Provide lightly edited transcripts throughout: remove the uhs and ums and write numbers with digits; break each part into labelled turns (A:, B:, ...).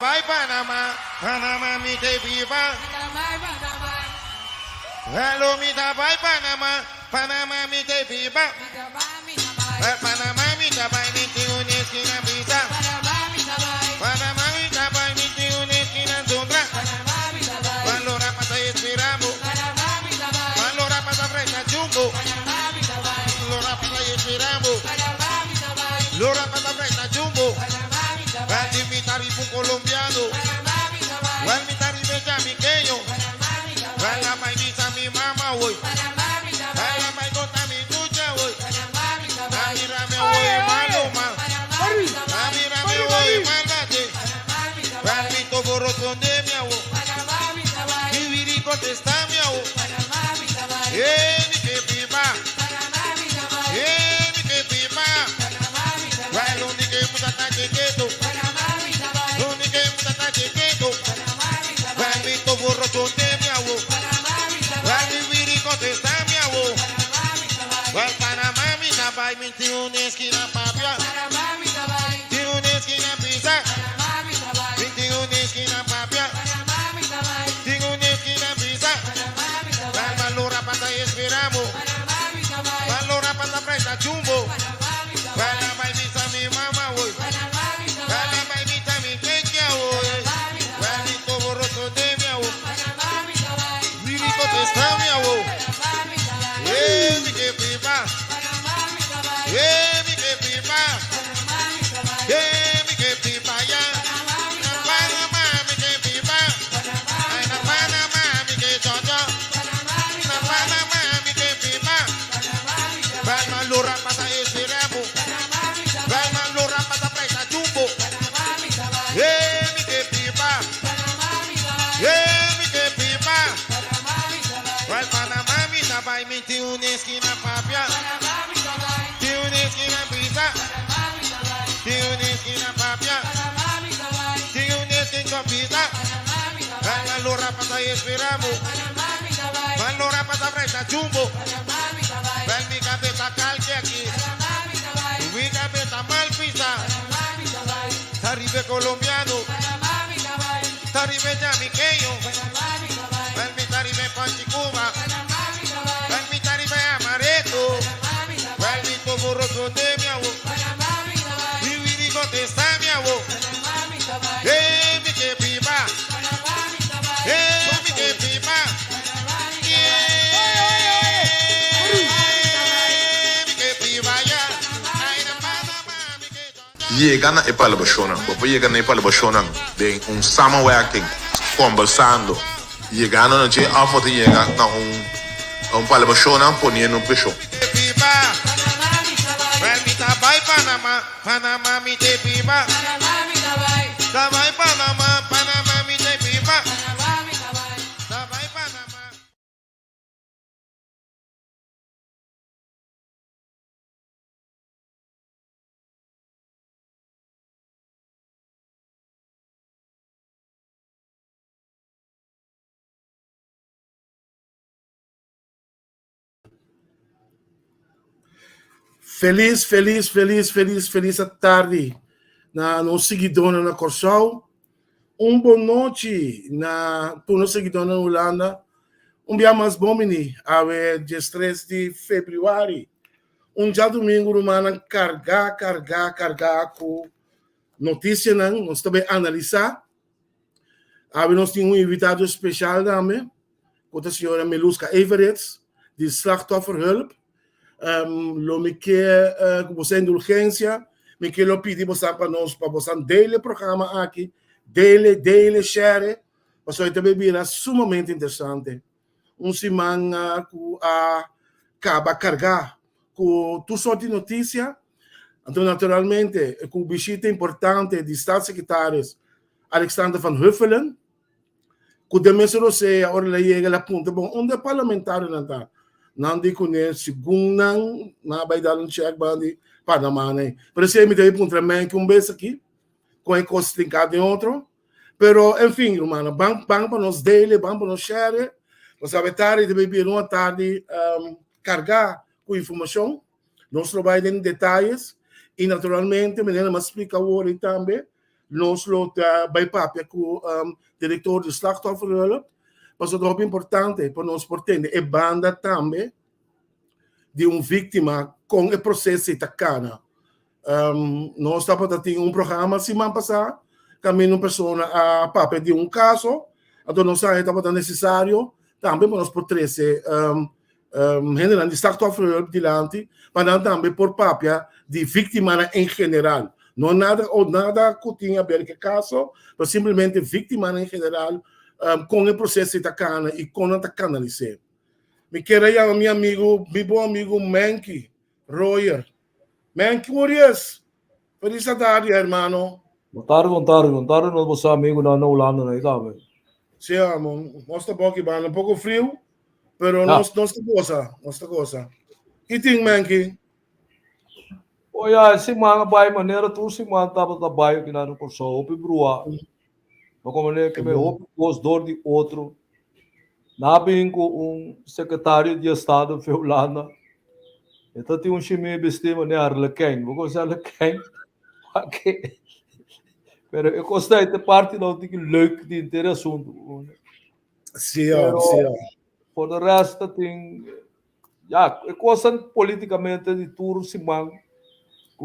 A: Vai Panama, Panama mi te viva. Hello mi ta vai Panama, Panama mi te viva. Panama mi ta vai mi te unesquina visa. Panama mi ta vai mi te unesquina tundra. Valora pasa esperamos. Valora pasa fresa chumbo. Valora pasa esperamos. Valora pasa fresa chumbo. Vale mi tarifu colombiano. Vale mi tarifu jamiqueño. Vale mai visa mi mama hoy. Vale mai gota mi tuya hoy. Amira me voy malo mal. Amira me voy malate. Vale mi toboro donde mi awo. Mi viri contesta mi awo. Mi que pipa. Mi que pipa. Vale un que mucha tache quieto. Burro donde mi abuelo, va vivir y contestar mi abuelo. Va Panamá mi tabay, mi tío una esquina papia. Tío una esquina pizza. Mi tío una esquina papia. Tío una esquina pizza. Va valora pata y esperamos. Valora pata presta chumbo. Va la bailita mi mamá hoy. Va la bailita mi quequia hoy. Va listo burro donde mi abuelo. Está mi abuelo. Mi que pipa. Mi que pipa. Mi que pipa ya. Na Panamá mi que pipa. Ay na Panamá mi que chocho. Na Panamá mi que pipa. Palma lura pasa esperamos. Palma lura pasa presa chumbo. Mi que pipa. Mi que pipa. Vai Panamá mi tabay mi ti una esquina papia. Ti una esquina pizza. Ti una esquina papia. Ti una esquina pizza. Vai la lora pasa y esperamos. Vai lora pasa presta chumbo. Vai mi cabeza calque aquí. Mi cabeza mal pizza. Tarife colombiano. Tarife jamiqueño. Vai mi tarife panchicuba. Vai mi tarife amaretto. Vai mi toboro donde mi abuelo. Mi viri contesta mi abuelo. Mi que pipa. Mi que pipa. Mi que pipa ya. Ay na Panamá mi que
B: Llegando e pala bashona, papo llegando e pala bashona, de samenwerking, conversando. Llegando no c'è a foto llega na un pala bashona poniendo un pescione.
A: pipa. Vai mi tabay Panamá, Panamá mi te pipa. Tabay Panamá, Panamá mi te pipa. Tabay Panamá.
C: Feliz a tarde na no seguidor na Corsol. Boa noite na tu no seguidor na Holanda. Dia mais bom mini, ave 13 de fevereiro. Dia domingo rumana cargar com notícia não, nós também analisar. Ave nós temos invitado especial também, com a senhora Meluska Everett, de Slachtofferhulp. Lo me que você indulgência, me que lo pedi para nós para você dele programa aqui, dele share, você também vira sumamente interessante. Semana que acaba carregar com tu só de notícia, então naturalmente com visita importante de staatssecretaris Alexander van Huffelen, que de mesmo você agora chega a ponta bom onde parlamentar não está. Nandi kune segundo na vai dar check bandi Panamá né. Por isso me dei também que vez aqui com a costa de outro, pero enfim, irmão, banco para nós dele, banco para nós share, nós abetar de beber uma tarde carregar com informação, nós trabalhamos em detalhes e naturalmente me dá uma explicação também nós bij papia com diretor de slachtofferhulp, mas é muito importante para nós portende e banda também de vítima com o processo itacana. Nós estamos a ter programa semana passada, caminho uma pessoa a papel de caso, então nós estamos necessário também para nós poder generar de slachtofferhulp diante, mas também por papel de vítima em geral. Não nada que tinha a ver com o caso, mas simplesmente vítima em geral com o processo itacana e com a canalização. Me queria meu bom amigo Menky Royer. Menky, Urias. Feliz tarde, hermano.
D: Boa tarde, nosso amigo na Holanda, né, sabe?
C: Sim, amor. Mostra um pouco frio, pero nossa coisa. E tem, Menky?
D: Olha, esse manga vai maneira, tu se manda tava trabalho que não curso, opi brua. Não como né que me opi gostor de outro. Na bem com secretário de Estado de Holanda. Então tem time bestima né Arlequim, vou gostar Arlequim. Ok. Pero eu gostei de parte não tem que leuk de interessante.
C: Sim.
D: Por de resto tem ja, eu gosto politicamente de tudo se manga.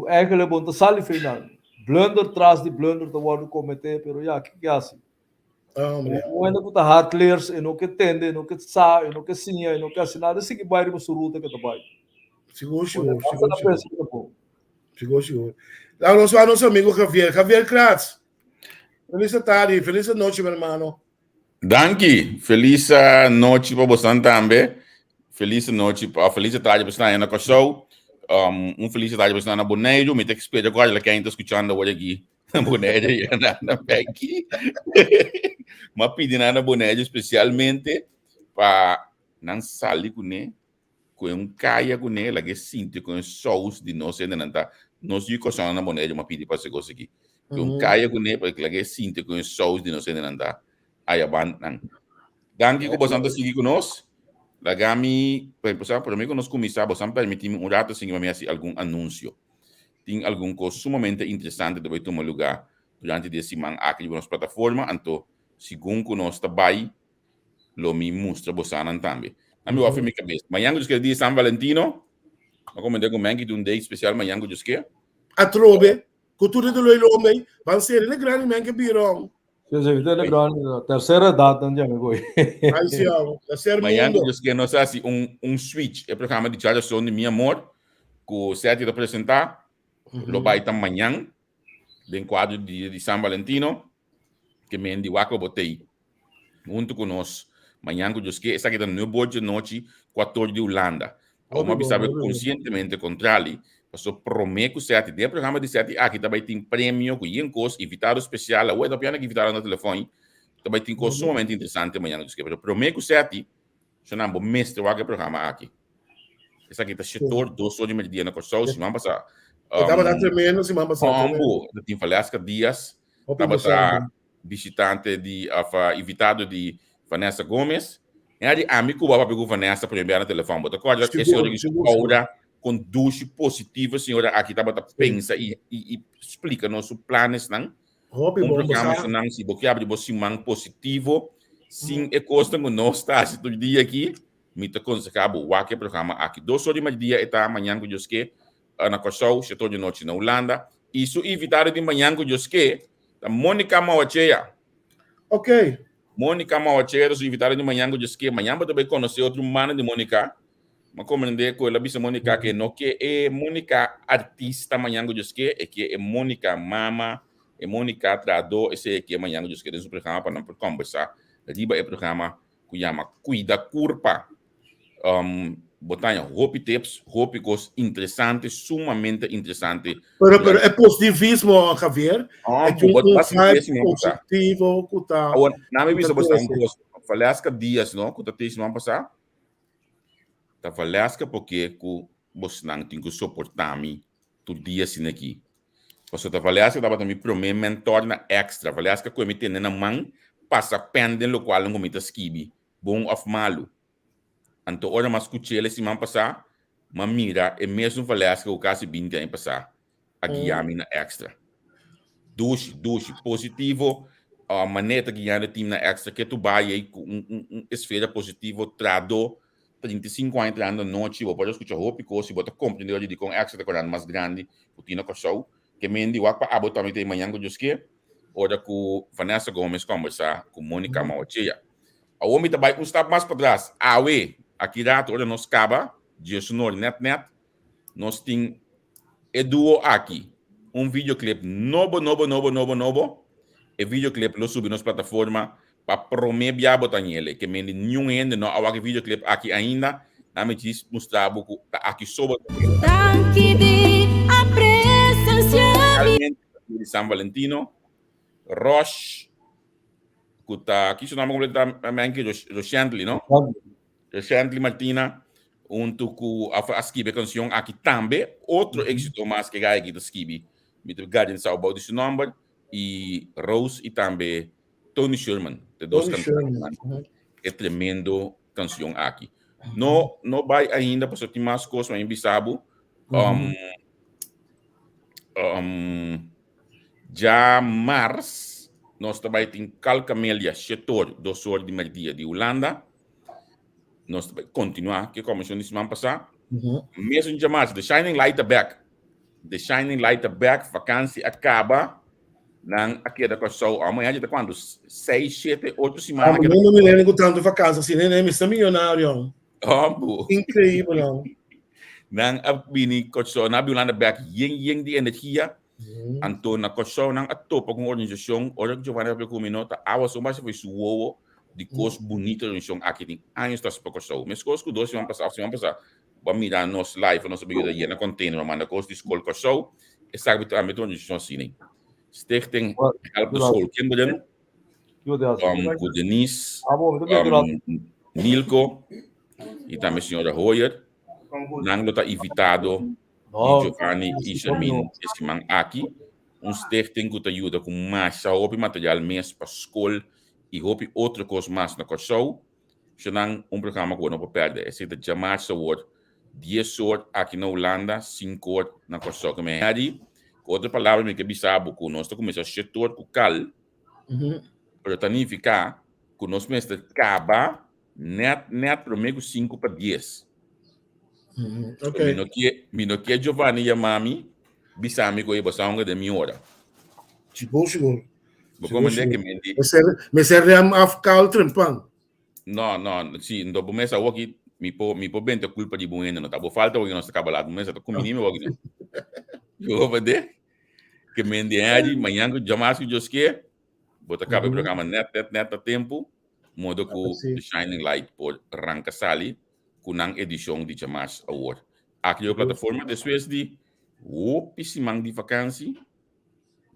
D: Eigenlijk bom sali final. Blunder tras de blunder te worden cometer, pero ja, que assim. Quando tu tá hardleers e não que tende, não que sabe, não que sinha, não que assinar, esse que vai no suruta que tu vai.
C: Chegou. Lá nosso amigo Javier Kratz. Feliz tarde, feliz noite, meu irmão.
E: Danke, feliz noite para você também. Feliz noite, feliz tarde para você aí na show. Feliz tarde para você na Bonejo. Me tem que esperar agora quem está escutando hoje aqui. Bonejo e na Becky. Mas pedi na Bonejo especialmente para não sair com caia com ele, que sinto com shows de nós ainda tá. Nós de coisa na Bonejo, mas pedi para você coisa aqui. Com caia com ele, porque que sinto com shows de nós ainda tá. Aí a banda. Danke que você seguir conosco. Lagami, por mim, nós começamos a permitir rato sem algum anúncio. Tem alguma coisa sumamente interessante que vai tomar lugar durante esse semana aqui na nossa plataforma. Então, segundo nós trabalhamos, lo me mostra você também. A minha minha cabeça. Amanhã eu dia São Valentino. Eu comentei com o que um dia especial amanhã eu disse.
C: A trobe, cultura do homem, vai ser ele grande man que birão.
D: Terceira data, onde é que foi?
C: Aí sim,
E: amanhã eu disse que nós assim switch, é programa de charla de minha amor, que o sete de apresentar, lo vai estar amanhã, em quadro de São Valentino, que me indi wako botei, junto com nós. Amanhã eu disse que essa aqui é no board de noite, 14 de Holanda. Uma sabe conscientemente controle. Passou prometo sete de programa de sete aqui também tem prêmio com incos invitado especial o da piana que invitaram no telefone também tem coisa sumamente interessante amanhã do esquema prometo sete chamamos mestre o programa aqui essa aqui tá setor 2 horas de dia na coisa se vamos passar
C: tava dando tremendo se vamos passar
E: ambo tem Falasca Dias tava visitante de invitado de Vanessa Gomes e aí amigo baba pegou Vanessa para enviar no telefone botou corda esse hora conduz positiva, senhora, aqui estava a pensa e explica nossos planos, não? Programa não se você abre você man positivo, sim é costa com nós tá todo dia aqui, me tá conseguindo o que programa aqui 2 horas de dia eta amanhã com Deus que na Corsol, setor de noite na Holanda, isso evitar de manhã com Deus que a Mônica Mauacheia.
C: Ok.
E: Mônica Mauacheia, isso evitar de manhã com Deus que amanhã vai também conhecer outro humano de Mônica. Mas como com ela bisa Mônica que não que é Mônica artista amanhã que diz que é Mônica mama é Mônica trado esse que amanhã que diz que desse programa para não conversar riba é programa que chama cuida curpa botanha hope tips hope coisas interessantes sumamente interessante
C: pero é positivismo Javier é que positivo que tá
E: na me bisa bastante Falasca Dias não que tá semana passada tá Falasca porque você não tem que suportar me todo dia assim aqui. Você tá Falasca tava também pro meu mentor na extra Falasca que eu me tenho na mão passa pendem lo qual não me tá skibi bom of malu. Então ora mas escutei ele semana passada, mas mira é mesmo Falasca o caso 20 ano passado a guiar-me na extra. Doce, positivo, maneira que já time na extra que tu vai aí com esfera positivo trado 35 anos entrando noite, ou pode escutar roupa e se bota compreender de com extra corando mais grande, o tina com show, que mendi o para abo também tem manhã com Josque, ora com Vanessa Gomes conversar com Mônica Maotia. A homem também está mais para trás, aqui rato, ora nós acaba, dia sonoro net, nós tem Eduo aqui, videoclip novo, e videoclip lo subi nas plataforma para promover a botanhele, que me nenhum ainda não há videoclip aqui ainda, na me diz mostrar buco aqui sobre de San Valentino, Roche, que tá aqui seu nome completo também que Rochantley, não? Rochantley Martina, tuku a skibe canção aqui também, outro êxito mais que gai aqui do skibe, mit Guardian Sao Baudo seu number e Rose e também Tony Sherman, de dois cantores. É tremendo canção aqui. Não vai ainda para ter mais coisas em Bissau. Já março nós também tem Calcamelia Chetor do Sor de Merdia de Holanda. Nós também continuar que começou nesse ano passado. Mesmo de março, The Shining Light Back. The Shining Light Back, vacância acaba. Nang aqui da coisa amanhã já tá quando 6, 7, 8 semanas.
C: Não me lembro tanto vacância assim, nem me está milionário. Incrível não.
E: Nang abini coisa na Holanda Back yeng de energia. Anto na coisa nang atopa com organização, ora que Giovanni abriu com minuto, awa so mais foi suo de coisa bonita organização aqui tem anos está para coisa. Mas coisa que 2 semanas passar. Vamos mirar nos live, nossa vida aí na container, manda coisa de escola coisa. E sabe que a organização assim. Stichting Help the Soul Kinderen, com Denise, Nilko e também a senhora Hoyer. Nang está invitado Giovanni e Germin esse man aqui. Stichting que ajuda com mais saúde material mesmo para a escola e outra coisa mais na show. Senão programa que não pode perder. Esse é o Jamar Saward, 10 horas aqui na Holanda, 5 horas na show que me ali. Outra palavra que bisabo que nós começa a setor com cal, para tanificar que nós mestre acaba net promedio 5 para 10. Okay. Mino que Giovanni e mami bisami ko iba sa de mi hora.
C: Seguro.
E: Como é que me diz?
C: Me serve a cal trempang.
E: Não, sim, do começa o aqui mi po bente culpa de bueno, não tá bo falta o que nós acaba lá, começa com menino o aqui. Eu vou ver que me endiari manhã que jamais que Josque bota acaba o programa net a tempo modo com The Shining Light por Ranca Sali com a edição de Jamas Award. Aqui a plataforma de Suécia o pissimang de vacância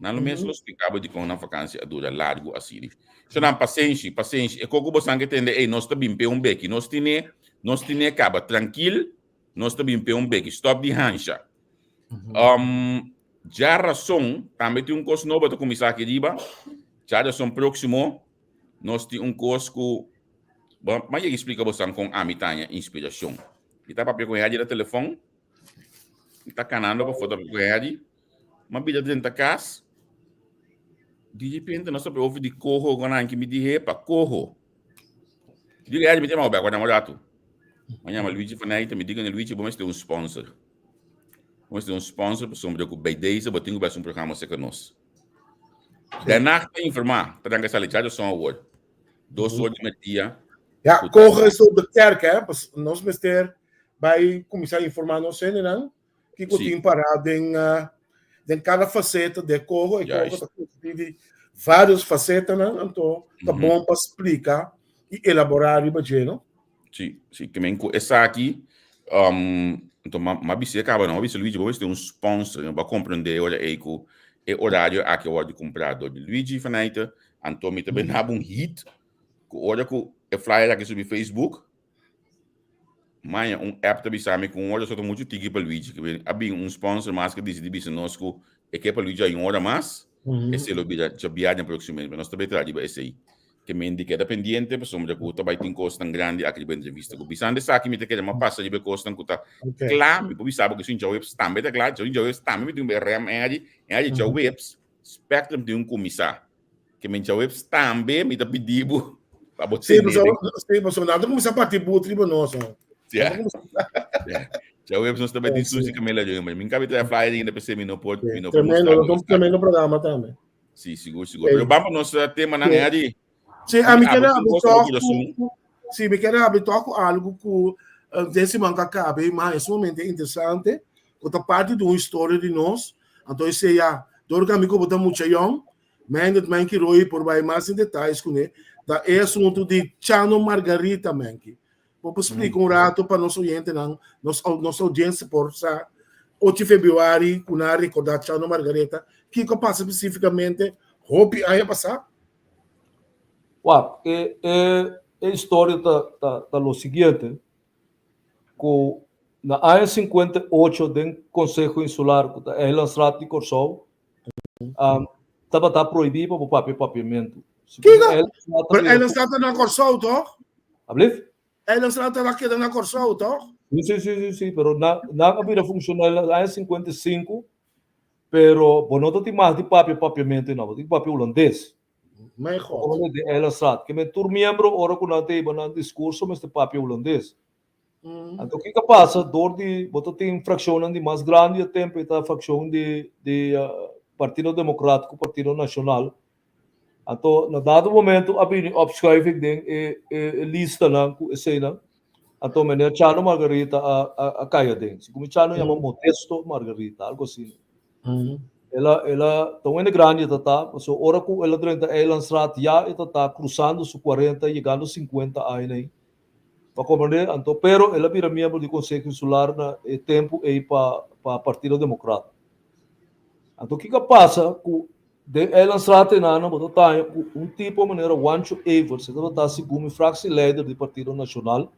E: não mesmo os que acaba de com na vacância dura largo assim. So não paciência e como você entende nós tá bem um beque nós tem acaba tranquilo nós tá bem um beque stop de hancha. Já razão também tem curso novo para começar aqui riba. Já razão próximo nós tem curso que mas eu explico você com a mitanya inspiração. E tá para pegar o telefone. E tá canando para foto pegar mas vida dentro da casa. De repente nós só ouve de corro quando que me diz para corro. Diga aí me tem mal agora namorado. Amanhã Luigi Fanaita me diga Luigi vamos ter sponsor. Vamos ter sponsor para sombra com BDS, eu tenho um programa seca nós. Danach te informar, para que essa lição são award. 2 horas de media.
C: Ja, corre sobre de kerk, hè? Nós mister vai começar a informar nós ainda, não? Que tem parado em cada faceta de corro, e corro tem várias facetas, não? Então, tá bom para explicar e elaborar o bagulho.
E: Sim, que me essa aqui então, mas você acaba não, você Luigi, você tem sponsor, para compreender o horário aqui eu vou comprar do Luigi Fanaita, então me também há hit, que olha que flyer aqui sobre Facebook, mas app também sabe com olha só tem muito tigre para Luigi, que vem sponsor mais que diz de business conosco, e que para Luigi aí hora mais, esse é o já viagem proximamente, nós também trazemos esse aí. Que me indica dependente, pessoa que está vai ter custo tão grande aqui de entrevista. Que bisa ande sabe que me te quer uma passa de custo tão custa. Claro, me sabe que sim já webs também tá claro, já webs também me tem um RM aí já webs spectrum de comissário. Que me chama também, me dá pedido para você.
C: Sim, pessoal, nada começar a partir do tribunal, só.
E: Já o nós também tem sushi que me lá de mas me cabe ter flyer ainda para ser me não pode me não
C: também no programa também.
E: Sim, seguro. Pero vamos nosso tema na área.
C: Sim, a mim quero me quero abrir com algo que desse manca cabe, mas esse momento é interessante, outra parte de uma história de nós, então isso é já, todo caminho que botar muito young, mas também que roi por mais em detalhes com ele, da é assunto de Chano Margarita, manque. Vou explicar um rato para nosso oyente, nossa audiência por 8 de fevereiro, com a recordar Chano Margarita, que passa especificamente, hope aí passar.
D: Uau, a história tá o seguinte, que na área 58 do Conselho Insular, que é lançado de Corsol, estava proibido para o papiamento.
C: Que é lançado na Corsol, tá?
D: Ablif?
C: É lançado na Corsol, tá?
D: Sim, pero não havia funcionar na área 55, pero não tem mais de papiamento, não, tem papel holandês.
C: Mejor.
D: Ela sabe que me membro ora com não tem um discurso mas de papel holandês. Então o que passa? Dor de botar tem infração de mais grande tempo a facção de Partido Democrático, Partido Nacional. Então no dado momento abrir opschrijving de lista na cena. Então menina Chano Margarita a caia dentro. Como Chano chama Modesto Margarita, algo assim. Ela tão grande tá, so ora que ela durante a Elanstrat já está cruzando os 40 chegando aos 50 anos para compreender, então pero ela vira membro do Conselho Insular na tempo aí para Partido Democrático. Então o que passa com de Elanstrat não botar um tipo maneira Wancho Evers, ele está segundo fraxe líder do Partido Nacional.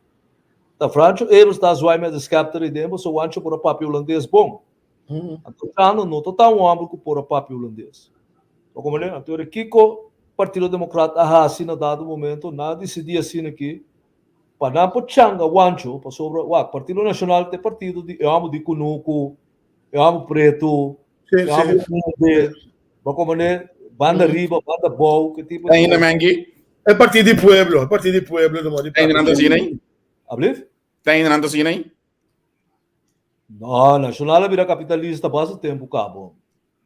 D: Da Franco Evers está zoando mais escapter dentro, so Wancho por papel holandês bom. Então, não está um homem que por a papel holandês. Como é? Então, aqui o Partido Democrata assim no dado momento, não decidia assim aqui, para não por changa wancho, para sobre o Partido Nacional tem partido de amo de Cunuco, amo preto, amo de, como é? Banda riba, banda bow, que tipo.
E: Ainda mangi?
C: É Partido de Pueblo, Partido de Pueblo do modo.
E: Ainda não assim nem?
D: Ablif?
E: Ainda não assim nem?
D: Não, Nacional vira capitalista base tempo cabo.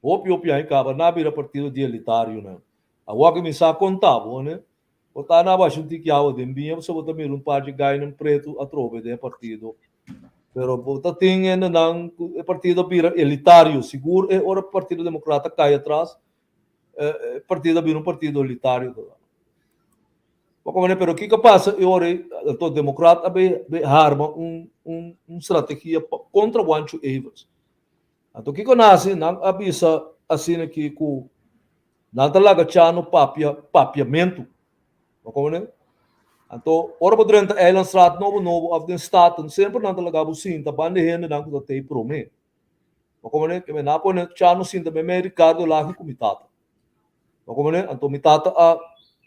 D: Opi aí cabo, não vira partido de elitário, né? A que me sa contava, né? Botar na baixa um tique ao de mbinha, você botar um par de gaino preto a trove de partido. Pero botar tem ainda não partido vira elitário, seguro é ora Partido Democrata cai atrás. Partido vira partido elitário. Pero o que passa? Eu orei, o democrata arma estratégia contra o Wancho Evers. Então, o que nasce? Não avisa assim que não talaga chano papiamento. Então, ora durante a Elanstrat novo af den staten sempre não talaga businta bande hende não que tem prome. Que me na pone chano sinta me Ricardo lá que comitata. Então mitata a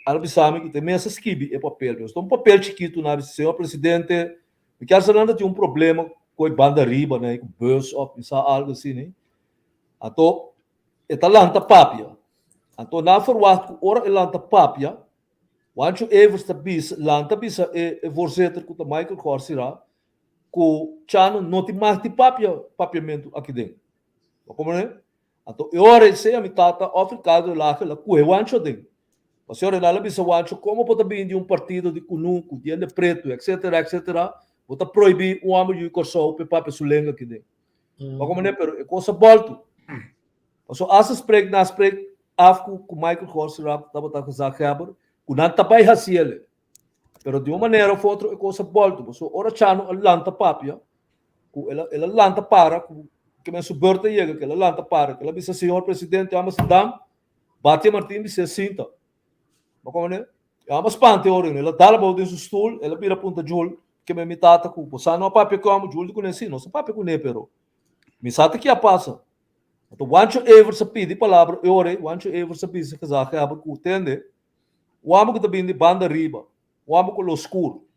D: Albisami que tem essa skibi é papel. Então, um papel chiquito na senhor presidente, porque a Sananda tinha problema com a banda riba, né, com burst up, algo assim, né? Então, é lanta papia. Então, na forward, ora é lanta papia, onde o Evers está bis, lanta bisa é voorzitter com o Michael Corsira, com Chano não tem mais de papiamento aqui dentro. Como é? Então, ora se a mitata africano lá que lá com o Wancho dentro. A senhora lá bisa Wancho como pode vir de partido de Cunuco, de preto, etc, bota proibir o homem de Corsol para papel sulenga aqui dentro. Como é? Pero é coisa volto. So as spreek na spreek af com Michael Corsira, tá botar com Zach Haber, com não tá pai raciele. Pero de uma maneira ou outra é coisa volto. So ora chano lanta papia, com ela lanta para que me suporta chega que ela lanta para, que ela bisa senhor presidente Amsterdam, bate Martin bisa cinta. Como é? Mas pante orin, ela dá a bola dentro do stool, ela vira ponta jul, que me mitata com, você não papi como jul de conheci, não se papi com ne pero. Me sata que a passa. Então, Wancho Evers pede palavra, eu orei, Wancho Evers pede que já acaba com tende. O amo que também de banda riba, o amo com o escuro,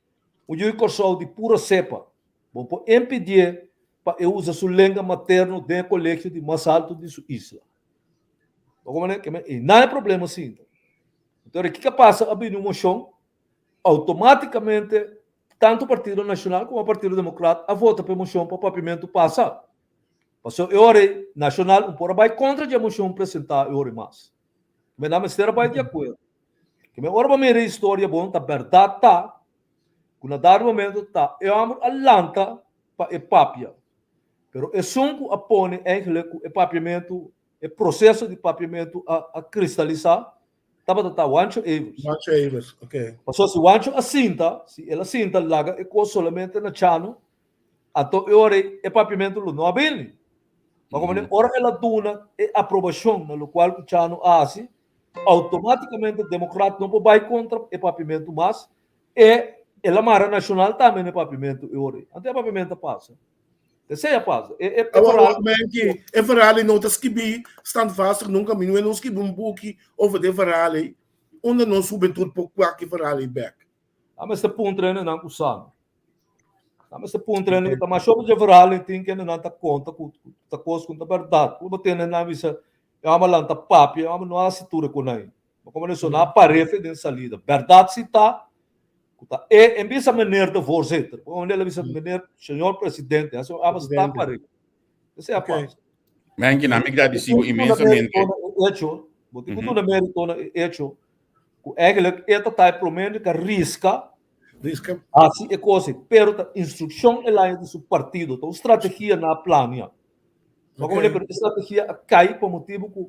D: o jui corsol de pura cepa, bom por impedir para eu usar sua língua materna dentro do colégio de mais alto de sua isla. E não é problema assim. Então, o que passa a abrir uma moção, automaticamente, tanto o Partido Nacional como o Partido Democrata a vota para a moção para o papiamento passar. Passou a hora nacional, um pouco vai contra a moção apresentar a hora mais. Mas não vai de acordo. Que me ora para a história bom, tá verdade tá. Quando dado momento tá, eu amo a lanta para papia. Pero é sunco a pone o papiamento, o processo de papiamento a cristalizar, tava tá Wancho Evers.
C: Wancho Evers, ok.
D: Passou se Wancho assinta, se ela assinta laga e coisa solamente na chano, então eu ore o papiamento não abili. Mas como ora ela duna e aprovação, no qual o chano hace, automaticamente o democrata não vai contra o papiamento mais e ela mara nacional também o papiamento e ore. Até o papiamento passa. Sei passa.
C: É verhaal não está escrito, standvastig nunca me não escrevi boek over de verhaal, onde nós juventude pouco que verhaal back.
D: Mas se põe treino não usando. Mas se põe treino que tá mais sobre de verhaal tem que não tá conta com tá coisa com a verdade. Como tem na missa é uma lanta papi, é uma não assinatura com aí. Como não na aparece de salida. Verdade se tá e em vez maneira de voorzitter, onde ele visa maneira senhor presidente, assim a está para isso é a paz.
E: Mas que não me agradecido imensamente.
D: Hecho, porque tudo na mérito hecho, o eigenlijk é tá promendo que risca assim é coisa, pero a instrução é lá do seu partido, então estratégia na plania. Mas como ele estratégia cai por motivo que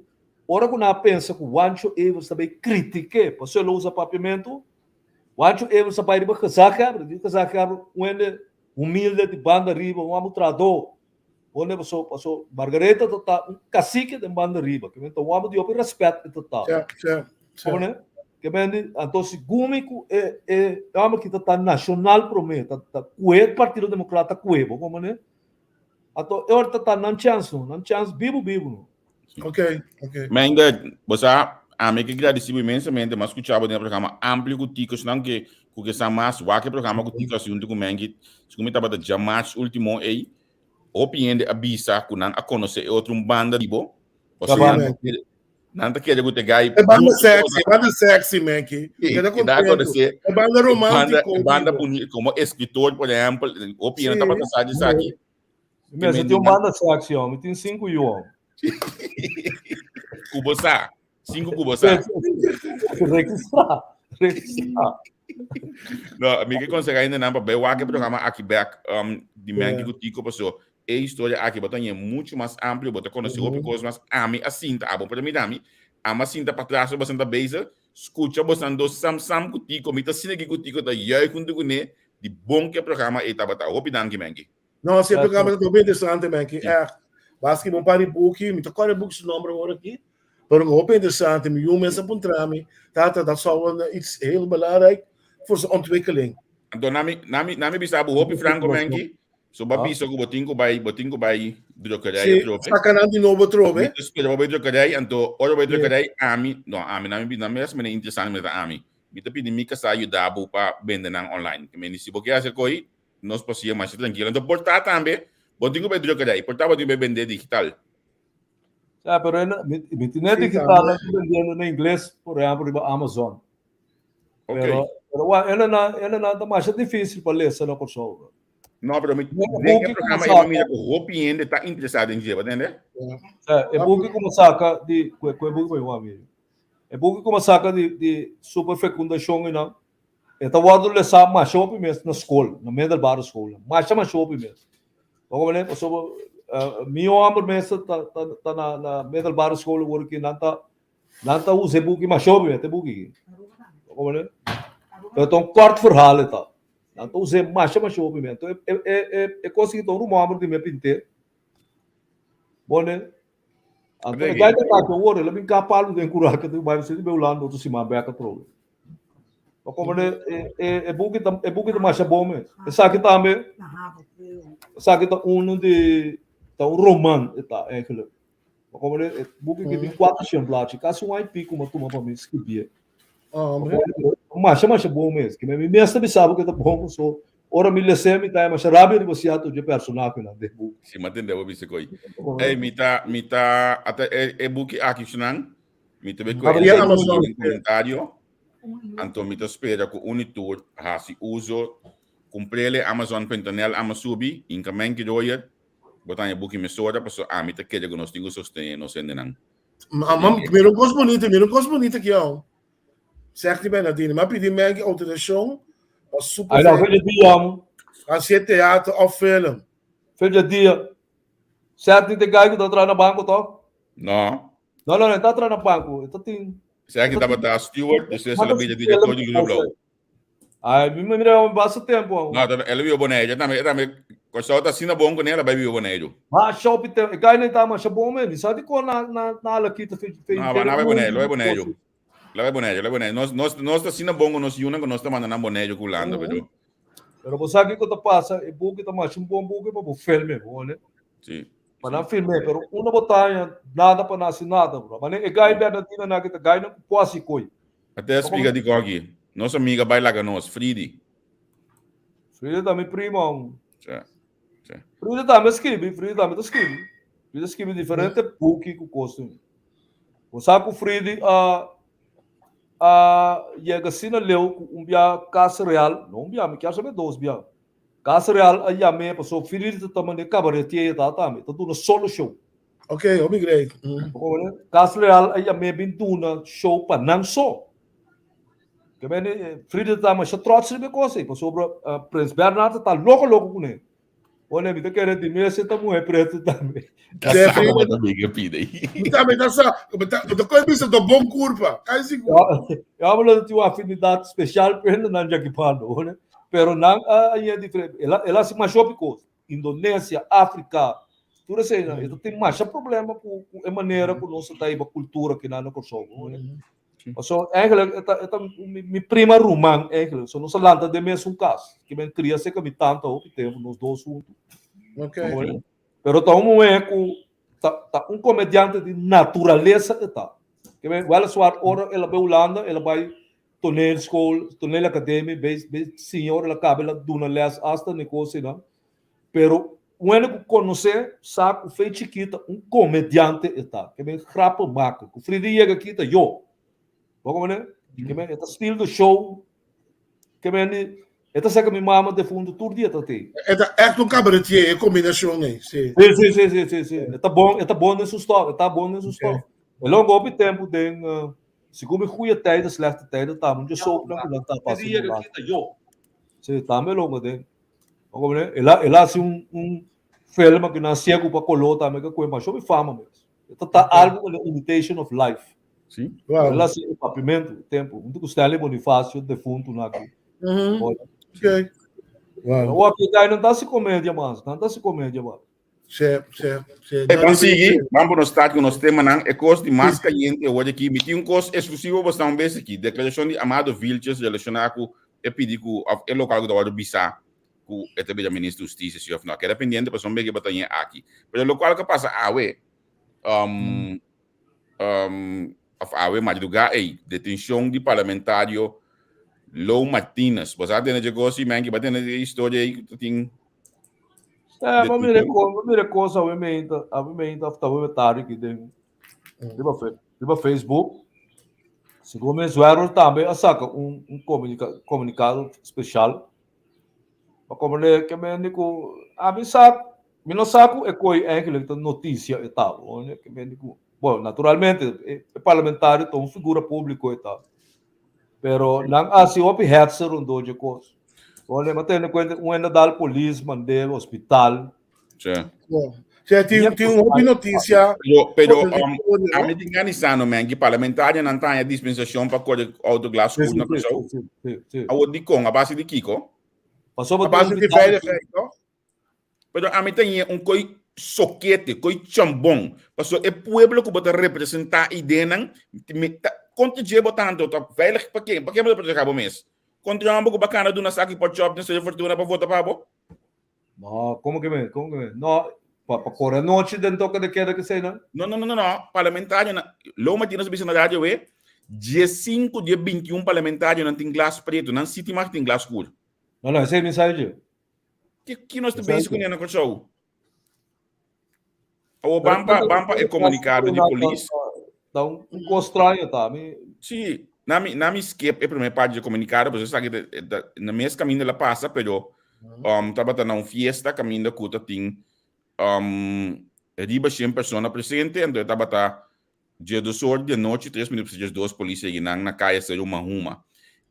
D: ora que não pensa que o Wancho Evers também critique, para se ele usa papiamento. Wancho Evers vai riba casaca onde humilde de banda riba, um amutrador, onde passou Margareta tá cacique de banda riba, que então o amo de respeito total. Como né? Que bem, então se gumico é amo que tá nacional prometa, tá o Partido Democrata cuevo, como né? Então eu tá não chance vivo.
C: Ok.
E: Mas ainda você a mim que agradecido imensamente, mas escutava no programa amplo com ticos, não que essa mais o que programa com ticos junto com mengi, se como estava de jamais último aí, opinião a bisa com não a conhecer outro banda de bo, ou seja, não tá querendo que gai.
C: É banda sexy, man, que é banda romântica,
E: banda bonita, como escritor, por exemplo, opinião tá passando isso aqui.
D: Mas tem uma banda sexy, homem, tem 5 homem.
E: Cubosa. 5 cubosa.
D: Registrar.
E: Não, a minha consegue ainda não para ver o que programa aqui back de mangue que tico passou. A história aqui botanha muito mais amplo, botar conhecer outras coisas mais ami assim tá bom para mim dami. Ama assim tá para trás bastante base, escuta bastante sam que tico, mita sine que tico da yai com tu né de bom que programa e tá bata opinião que mangue.
C: Não, esse programa tá bem interessante, mangue. É, basicamente um par de book, me toca o book esse nome agora aqui. Pero ook interessant, miljoen mensen op een tram, dat zou iets heel belangrijk voor zijn ontwikkeling.
E: Então, nami bisa bu hopi franco mengi, so babi so botingo bai drogaria trofe.
C: Sacanagem de novo trove.
E: Espero bai drogaria, então ora bai drogaria ami nami as mene interessante meta ami. Mita pidi mika sa ayudar para vender online. Que meni se boque hacer coi, nós posia mais tranquilo. Então portar também, botingo bai drogaria, portar botingo bai vender digital.
D: Pero me tiene digital vendendo em inglês, por exemplo, na Amazon. Pero ela não mais difícil para ler essa pessoa.
E: Não, pero me programa eu me hopi ainda tá interessado em ver, entende?
D: É book como saca de book foi um amigo. É book como saca de superfecundação e não. Então o outro le sabe mais shopping mesmo na escola, na meio da bar escola. Mais shopping mesmo. Como né, pessoa meu amor mesmo tá na middle bar school work nanta usa book mais shopping até book como né então quarto verhaal tá nanta usa mais shopping então é consegui então um amor de me pinte bom né então vai ter que o ele me capalo de curar que tu vai ser de Belando tu se mabeca pro como né é book do mais bom mesmo essa aqui também essa aqui tá de então, o romano está aquilo. Como ele book que tem 4 exemplares, caso um IP como tu para me escrever. Mas bom mesmo, que me mesmo sabe que tá bom, só ora me lesse tá mas rápido negociado de personagem na book.
E: Se mantém de ouvir coi. Ei, mita até book aqui sunang Me também
C: Abrir
E: conhece
C: a Amazon.
E: um comentário. Então, me espera que o Unitur se uso comprele Amazon.nl Amasubi, em caminho que doia, botar em book emissora, para a mim que nós temos sustento, não sei não.
C: Primeiro coisa bonita aqui, ó. Certo, bem, Nadine, mas pedir meg autorização, super.
D: Aí não, veja dia,
C: fazer teatro ou filme.
D: veja dia. Certo, tem que está atrás no banco, tá?
E: Não.
D: Não, está atrás no banco. Então tem.
E: Será que estava a steward, você se lembra de diretor de Globo?
D: Ai, me mira bastante tempo.
E: Não, ela viu o boneco, também, quando está assim na bom com ela, vai ver o boneco.
D: Mas shopping tem, cai nem tá, mas é bom mesmo. Sabe quando na ala aqui tá feito.
E: Não, vai boneco, vai boneco. Lá vai boneco. Nós assim na bom, nós una, nós estamos mandando boneco com Landa, velho.
D: Pero você sabe que passa, é bom que tá mais um bom buque para o filme, né?
E: Sim.
D: Para não filme, pero uma botanha, nada para nascer nada, bro. Mas é gai bem na tina na que tá gai não pode coi.
E: Até explica de qual aqui. Nossa amiga vai lá com nós, Fridi.
D: Frida também primo.
E: Sim.
D: Frida também escreve, Frida escreve diferente buque com costume. Você sabe que o Frida chega assim na leu bia casa real, não bia, me quer saber dois bia. Casa real aí a minha pessoa Frida também de cabaretier tá também, tá tudo solo show.
C: Ok, obrigado.
D: Casa real aí a minha bintuna show para não só. Que bem, Frida também já trouxe de coisa, por sobre Prince Bernardo tá louco com ele. Olha, me tá querendo de mim, você tá mulher preta também.
E: Essa amiga pida aí.
C: Também tá só, eu conheço do bom curva.
D: Eu hablo de uma afinidade especial para ele não já que pano, né? Pero não aí é diferente. Ela se mais coisa. Indonésia, África, tudo assim, então tem mais problema com a maneira como nós tá aí a cultura que não consomo, né? So, eigenlijk, mi prima rumang, eigenlijk. So, nós lanta de mesmo caso. Que me cria se que me tanto o que temos nos dois juntos.
C: Ok.
D: Pero tá um comediante de natureza que tá. Que me igual sua hora ela vai Holanda, ela vai toneel academia, senhor ela cabe ela duna les hasta negócio, não. Pero quando conhecer, sabe, fez chiquita comediante está. Que me rapa maca. O Fridi chega aqui tá eu. Vamos ver, que me esta estilo do show, que me esta seca minha mama de fundo todo dia tá tem.
C: É cabaretier, é combinação, né?
D: Sim. Está bom nesse story, É longo o tempo tem, se como cuia tida, slechte tida, tá muito show para não tá passando lá. Sim, tá meio longo tem. Vamos ver, ela assim filme que nasceu para colota, mas que coisa mais show me fama mesmo. Tá algo de imitation of life.
E: Sim.
D: Ela se o papimento, tempo, muito custele Bonifácio defunto na aqui.
C: Ok.
D: O aqui não tá se comédia mais, não tá se comédia mais.
C: Certo.
E: Vamos seguir, vamos no start com o nosso tema, não? É coisa de mais caliente, hoje aqui, me tem coisa exclusiva bastante bem aqui, declaração de Amado Vilches, relacionado com o pedido do local que estava Bissá, com o também ministro da Justiça, se não, que era pendente para saber que batalha aqui. Mas o local que passa, madrugar aí, detenção de parlamentário Lou Martínez. Você tem negócio, mas que vai ter história aí que tem.
D: Vamos ver coisa, obviamente, comentário que tem. Tipo Facebook. Se começaram também a sacar comunicado especial. Para como que me digo, me não saco é coi notícia e tal, né? Que me digo. Bom, naturalmente, é parlamentário, então figura pública e tal. Pero não assim, o Hetzer de coisa. Olha, mas tendo em conta, ainda dá polícia, mandei hospital.
E: Sim.
C: Tem uma notícia.
E: Pero, a mim tem anisano, man, que parlamentário não tem a dispensação para correr autoglass escuro na pessoa.
D: Sim.
E: A outra com a base de Kiko.
C: A base de velha, não?
E: Pero a mim tem coi soquete, coi chambon. Paso é pueblo que bota representar ideia não, contra je botando tá veilig para quem vai proteger o mês. Contra um pouco bacana do nas aqui por job, não seja fortuna para votar para bo.
D: Não, como que me? Não, para correr noite dentro de queda que sei não.
E: Não, parlamentário na Loma tinha subir na rádio dia 5, dia 21 parlamentário não tem glass preto, não city mais tem glass escuro.
D: Não, esse é mensagem.
E: Que nós também com ele no show. O Bampa é comunicado de polícia.
D: Tá um constranho, tá?
E: Sí, na mi skip é primeira parte de comunicado, você sabe que na mesma caminho ela passa, pero tava na fiesta caminho da cuta tem riba 100 pessoas presente, então tava dia 12 de noite, 3 minutos de 2 polícia ginang na kaya sa uma ruma.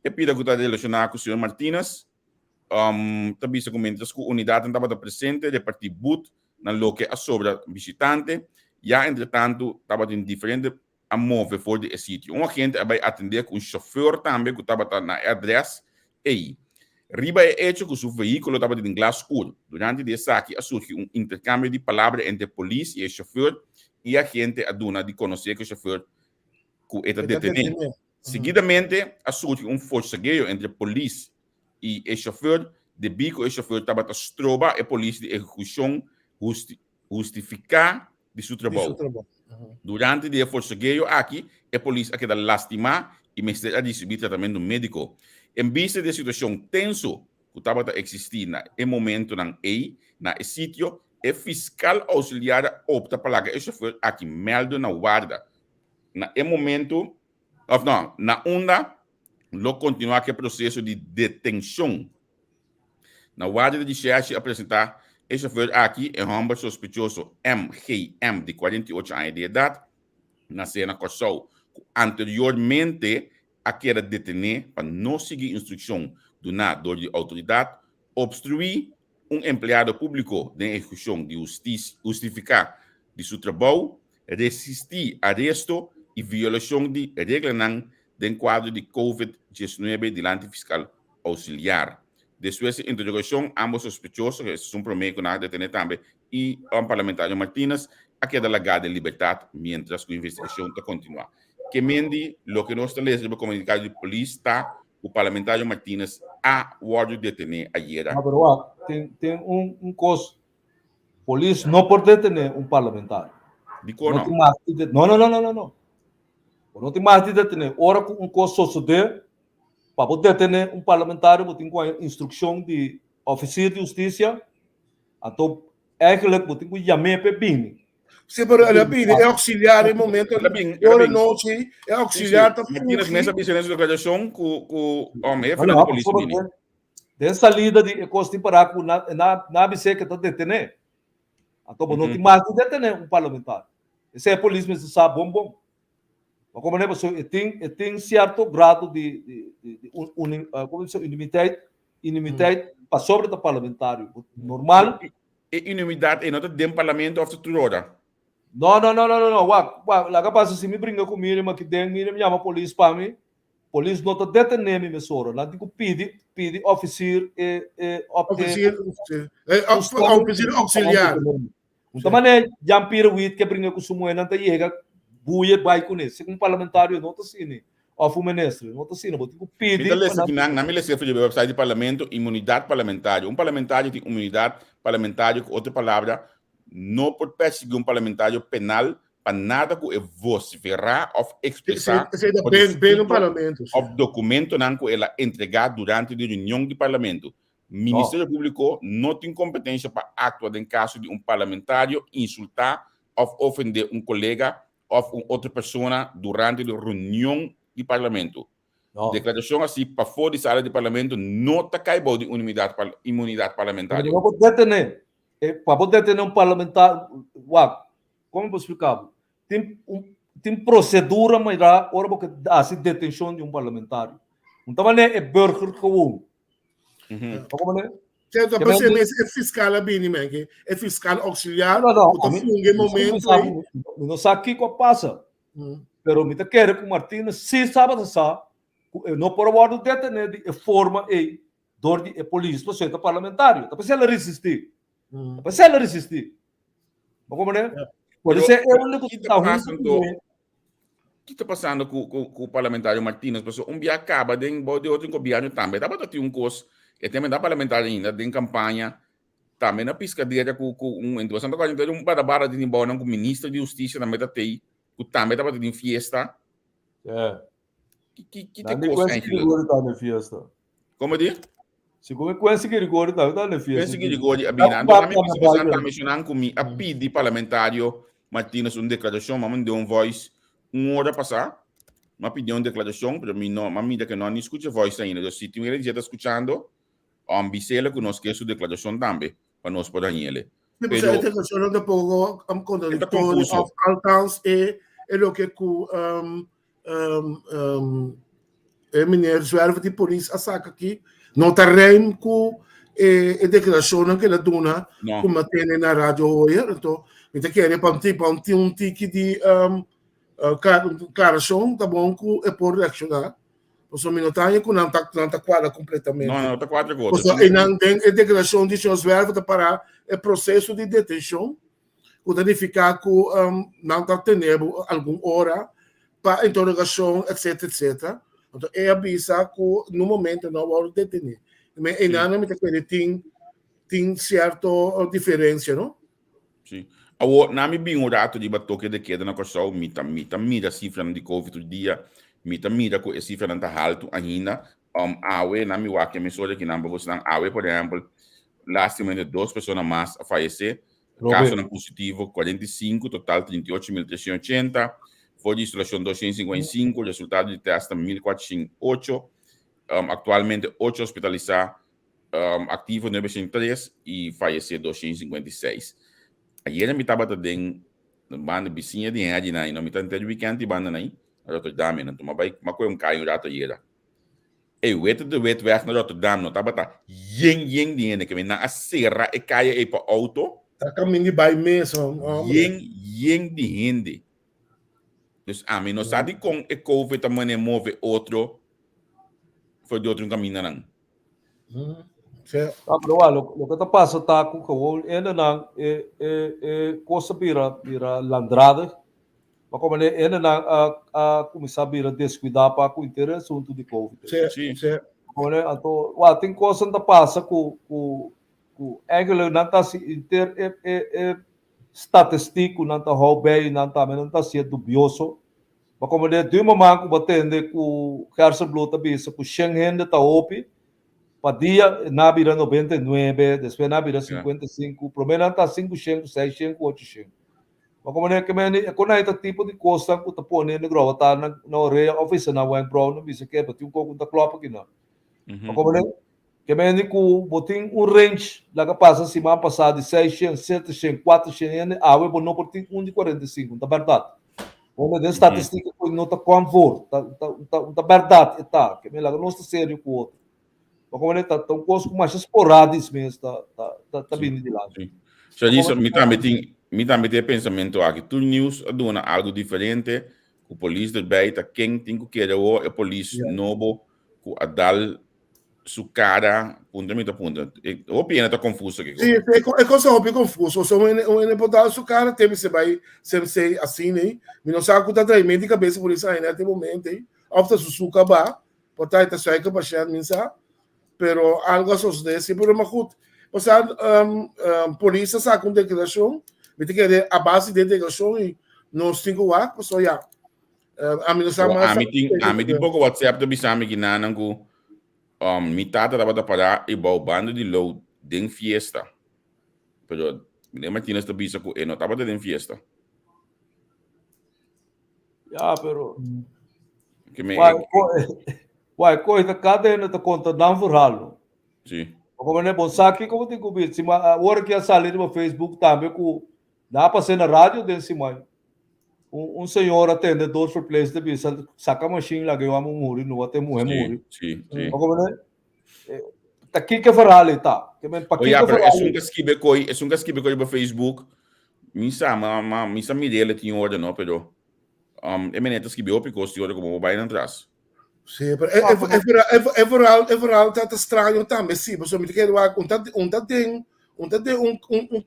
E: E pida ko ta relacionar com o senhor Martínez, tabi sa comentas ko unidade tava presente de partir boot na loque a sobra visitante, já entretanto tava em diferente a move for de sítio. Um agente vai atender com um chauffeur também que estava na adresse e riba é hecho que o veículo estava em glass escuro. Durante esse aqui, surge um intercâmbio de palavras entre a polícia e o chauffeur e a gente aduna de conhecer que o chauffeur está detenido. Seguidamente, surge um forcegueio entre a polícia e o chauffeur, de bico o chauffeur estava a estroba a polícia de execução justificar de seu trabalho. Durante o forcegueio aqui, a polícia queda lastimar e ministério a receber tratamento médico. Em vista da situação tenso que estava a existir no momento na sítio, o fiscal auxiliar opta para que o chauffeur aqui melde na guarda. Na momento, na onda, lo continua aquele processo de detenção. Na guarda de Xerxes apresentar o chauffeur aqui é um homem sospechoso MGM, de 48 anos de idade, na cena Corsol. Anteriormente, aquele detenido para não seguir instrução do nada de autoridade, obstruir empregado público de execução de justiça, justificar de seu trabalho, resistir arresto e violação de regras do quadro de COVID-19 diante fiscal auxiliar. Después de interrogação, ambos sospechosos, que são promedio na detener também, e o parlamentar Martínez, a queda legada de liberdade, mientras que a investigação está continua. Que mendi, lo que nós estamos lendo no comunicado de polícia está, o parlamentar Martínez a guarda detener ayer.
D: Tem coisa. Polícia não pode detener parlamentar.
E: Não.
D: Não. Não tem mais de detener. Ora, coisa suceder, para poder detener parlamentar, tem com a instrução de oficial de justiça, então, é que ele tem que chamar para bem.
C: Sim, pero é auxiliar em momento, hora noite, é auxiliar.
E: Martínez, nessa business de declaração, o homem é da polícia.
D: De salida de costa para na BC que está detener. Então, não tem mais de detener parlamentar. Esse é a polícia, mas sabe bom. Como é que tem certo grado de inimidade para sobre o parlamentário. Normal.
E: E inimidade não tem parlamento ou tudo.
D: Não. Lá capaz se me brinca comigo, mas que tem me chama a polícia para mim. Polícia não está detendo me soro. Não digo pede oficial auxiliar. Então mané jampira wit que brinca com sumo não tá chega buia vai com esse um parlamentário não tá assim. Of o ministro não tá assim, vou digo pede.
E: Na minha lista de website do parlamento imunidade parlamentar. Parlamentário tem imunidade parlamentar, outra palavra, não pode perseguir parlamentário penal para nada que vociferar ou expressar
C: bem no parlamento.
E: O documento que ela entregar durante a reunião do parlamento. O Ministério Público não tem competência para atuar em caso de parlamentário insultar ou ofender colega ou outra pessoa durante a reunião do parlamento. Declaração assim, para fora da sala de parlamento, não está caído de imunidade parlamentar.
D: Para poder detener parlamentar, como eu vou explicar? Tem procedura, mas há porque há detenção de parlamentar. Então, é burger comum.
C: Certo, é fiscal bem, é fiscal auxiliar.
D: Não sabe o que passa. Pero me quer que o Martínez, se sabe não pode detener de forma e dor de polícia, você é parlamentário. Então, se ela resistir. Como é? Pode ser o único que está
E: O que está passando com o parlamentário Martínez? Porque dia acaba de outro governo também. Dá para ter coisa. E também dá parlamentar ainda, tem campanha, também na piscadeira com então, Santa Costa, tem barabara de embora com o ministro de Justiça na Metatei, que também dá para ter fiesta. Que tem coisa
D: na fiesta.
E: Como diz?
D: Se come quase que rigore da na fiesta.
E: Quase que rigore, abinando, a mim precisa mencionar comigo, a pedir parlamentário Martínez uma declaração, mas deu voz uma hora passar, me pediu uma declaração, pero mami que não escuta a voz ainda. Então, se tu já está escutando, bisela que nós queremos a declaração também, para nós poder ele.
C: Mas a integração de pouco contraditório,
E: confuso.
C: alcance é o que o ministro Zwerver de polícia saca aqui, não terreno com a declaração que ele dona, como tem na rádio hoje, então, então quer para um tique de declaração, tá bom que é por reaccionar. Os minutanha que não está quadra completamente.
E: Não está quadra agora.
C: E não tem a declaração de Zwerver para o processo de detenção, que verificar que não está tendo alguma hora para interrogação, etc, etc. Então, é avisar que no momento não vai detener. Mas ainda não tem certa diferença, não?
E: Sim. Agora, na minha bem o rato de batoque de queda na costa, mira cifra de Covid do dia, mira com a cifra não está alto ainda. Awe, na minha que me soube que não vamos não awe, por exemplo, lastimamente 2 pessoas mais a falecer, caso não positivo 45, total 38.380. Foi de instalação 255, resultado de teste 1.408, atualmente 8 hospitalizados, ativo 903 e falecido 256. Ayer me estava também na banda vizinha de Adi, não me estava entendendo weekend banda aí, na Rotterdam, não toma bem, mas foi caio rato ayer. E o de weg naar Rotterdam, não estava tá yeng de que me na serra e caia e para auto.
C: Tá caminho de bairro mesmo.
E: Yeng de gente. Dus a mim não sabe com o Covid também move outro, foi de outro caminho não.
D: Pero lo que está passa tá com que ainda não coisa vira landrada, mas como ainda não a começar a vira descuidar para o interesse assunto de Covid.
C: Sim.
D: Como então, tem coisa que passa com Engel não está se estatístico não está bem, não está sendo dubioso. Mas como de uma manco batendo com Carson Blue também, com Schengen está open, para dia na vira 99, depois na vira 55, promedio está 500, 600, 800. Mas como que quando esse tipo de coisa que está ponendo grava tá na orelha oficina na web pro não bisa que batiu com da clopa aqui não. Mas como que me com botin range lá que passa semana passada de 600, 700, 400, a web não por tem 1,45, tá verdade. Como de estatística que não tá conforto, tá verdade está, que me lá não está sério com o outro. Mas como ele tá tão coisa mais esporádicos mesmo, tá vindo de lá.
E: Só isso me também tem pensamento aqui, tu news aduna algo diferente, o polícia erbij, tá quem tem que querer o polícia novo, com a dar su cara, punto a punto. O pieno tá confuso aqui.
C: Sim, é coisa óbvia confuso. Se o botar su cara, tem que ser assim, né? Não sabe que tá treinando de cabeça por isso aí, naquele momento, hein? Ofta su suca ba, botar essa sai que baixar, não sabe? Pero algo assim desse, pero mas gut. O sea, polícia saca uma declaração, me tem que a base de declaração e não cinco lá, só já. A mim não sabe mais.
E: A mim tem pouco WhatsApp do bisame que não com mitad estava para e o bando de load de fiesta. Pero nem tienes to bisa ko não estava de fiesta.
D: Ya, pero
E: que me
D: coisa cadena tá conta não verhalo.
E: Sim.
D: Como é bom saque como tem que se agora que a salir no Facebook também com dá para ser na rádio desse cima. Senhor atende 2 for place de bisa saca machine lá que eu amo morrer no até morrer.
E: Sim.
D: Como é tá aqui que verhalo tá. Que me para que
E: é um casquibe coi no Facebook. Misa me dele tinha ordem não, pero eminente esquibe o pico se ora como vai atrás.
C: Sim, é veral tá estranho também, sim, mas eu me quero tem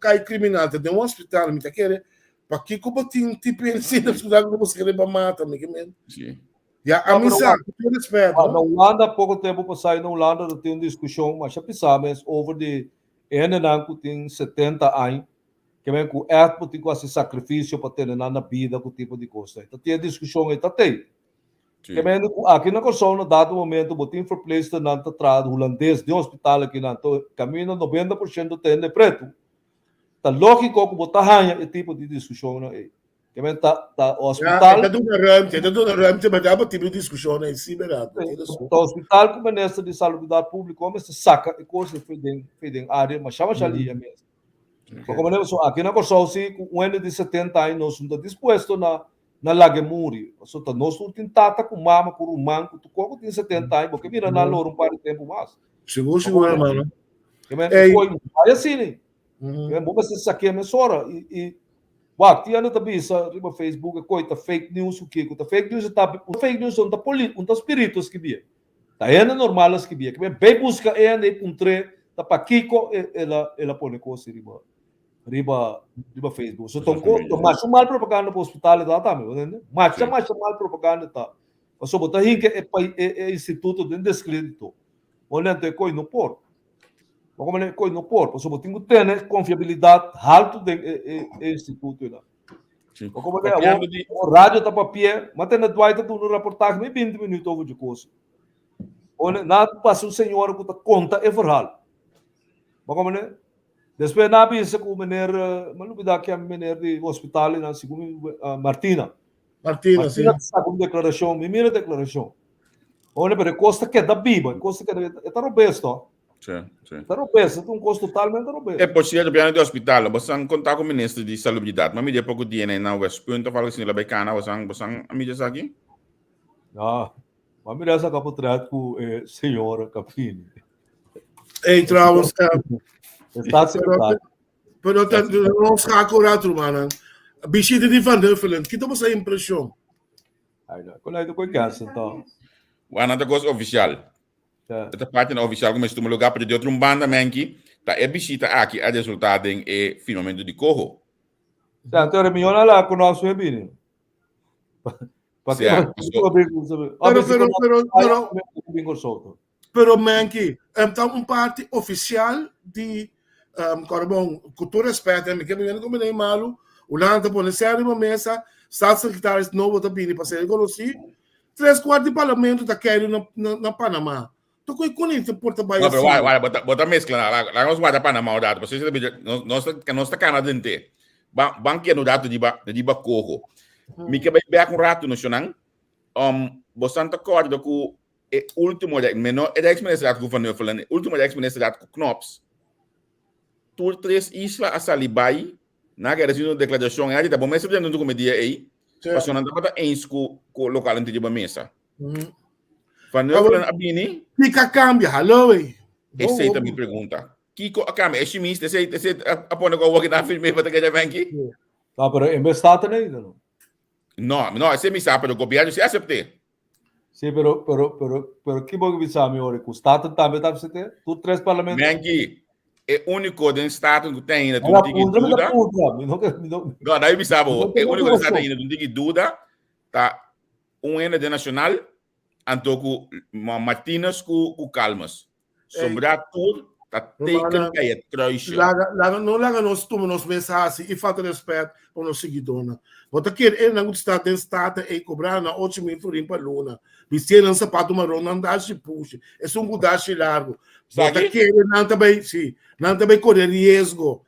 C: cai criminal, tem um hospital, me quero para que como tem tipo assim, não se dá para você querer para matar, me que
E: sim.
C: Já a mensagem, com respeito.
D: Na Holanda pouco tempo passado na Holanda tem uma discussão, mas já pensamos over de que tem 70 anos, que vem com tem quase sacrifício para ter na vida com tipo de coisa. Então tem discussão aí tem. Aqui na Corsão, no dado momento, o botim for place da nanta trado holandês de hospital aqui na caminho 90% tem de preto. Tá lógico que botar ranha esse tipo de discussão aí. Que men tá
C: Ja,
D: hospital.
C: dat doet een ruimte, maar daar hebben we discussie in Siberaad.
D: Tá hospital com o ministro de saúde pública, como se saca e coisa fedem área, mas chama ali mesmo. Como nem so aqui na Corsol se um ano de 70 anos nós estamos disposto na lagemuri. So tá nós tem tata com mama com rumão, tu como tem 70 anos, porque vira na loro par de tempo mais.
C: Seguro, mano.
D: Que men foi vai assim, né? Que bom se saque a mesora e Wak, tinha no tabisa, riba Facebook, coita fake news o que, fake news on ta espíritos que via. Tá ena normales que via, que bem busca ena tre ta pakiko ela pone coisa riba Facebook. So tom ko mas mal propaganda pro hospital da tá, meu, entende? Mas mal propaganda tá. So bota hinke é instituto de descrédito. Olhando coi no por. Como ele coi no por, so botinho tem confiabilidade alto de instituto lá. Como ele o rádio tá papel, mas tem na duaita tu no reportagem me 20 minutos over de coisa. Olha, nada passa o senhor que tá conta é real. Mas como ele depois na bisa com o menino, malubida que é menino de hospital na segundo Martina, sim. Está com declaração, me mira declaração. Olha, pero costa que da biba, costa que é tá robusto.
E: Sim.
D: Tá robusto, é um custo totalmente robusto.
E: É possível piano de hospital, você contar com o ministro de saúde, mas me depois que dia na West Point, fala assim lá bem cana, você a mídia aqui?
D: Ah, mas me essa capotrado com senhora Capini.
C: Ei, trouwens,
D: Está secretário.
C: pero não schakelen uit, man. Bisita die Van Huffelen, que temos a impressão.
D: Aí, quando aí do conhece, então.
E: O another coisa oficial. Esta parte na oficial, como estou no lugar para de outro banda, menki, tá é bisita aqui a resultado em firmamento de corro.
D: Tanto era milhona lá com nosso rebine.
C: Pero menki, então parte oficial de Corbon, com todo respeito, me quero ver como nem malo, o lado da série uma mesa, staatssecretaris novo também para ser conhecido, 3/4 de parlamento da querendo na Panamá. Tu conhece porta-baia.
E: Bota mescla lá nós guarda Panamá o dado, vocês nós tá canadense. Banque no dado de ba corro. Me que vai com rato no chonang. Bastante acordo com o último menor é da experiência com Van Huffelen, último da experiência com Knops. Tur 3 isla a Salibai, na guerra de declaração, aí tá bom, mas você não tem como dia aí. Passando para ens com o local antigo da mesa. Van Huffelen abini?
C: Fica cambia, hello.
E: Essa é a minha pergunta. Kiko acaba, é chimista, esse apone com o que tá firme para que já vem aqui.
D: Tá, pero em vez está ainda não.
E: Não, esse me sabe do governo, se aceite.
D: Sim, pero que bom que você sabe, ora, que o Estado também tá você ter, tu 3 parlamentos.
E: Mengi, é único do Estado que tem ainda, tu não tem dúvida. Não, daí me sabe, é único do Estado ainda, tu não tem dúvida, tá ano de nacional, anto com Martínez com Calmas. Sobra tudo, tá teken que é trouxa.
C: Não laga nos mensagens e falta de respeito para os seguidores. Bota aqui, ele não está tem Estado e cobrar na 8 mil florim para Luna. Vestir um sapato marrom, não dá se puxa. É um gudache largo. Bota aqui, ele não também correr risco.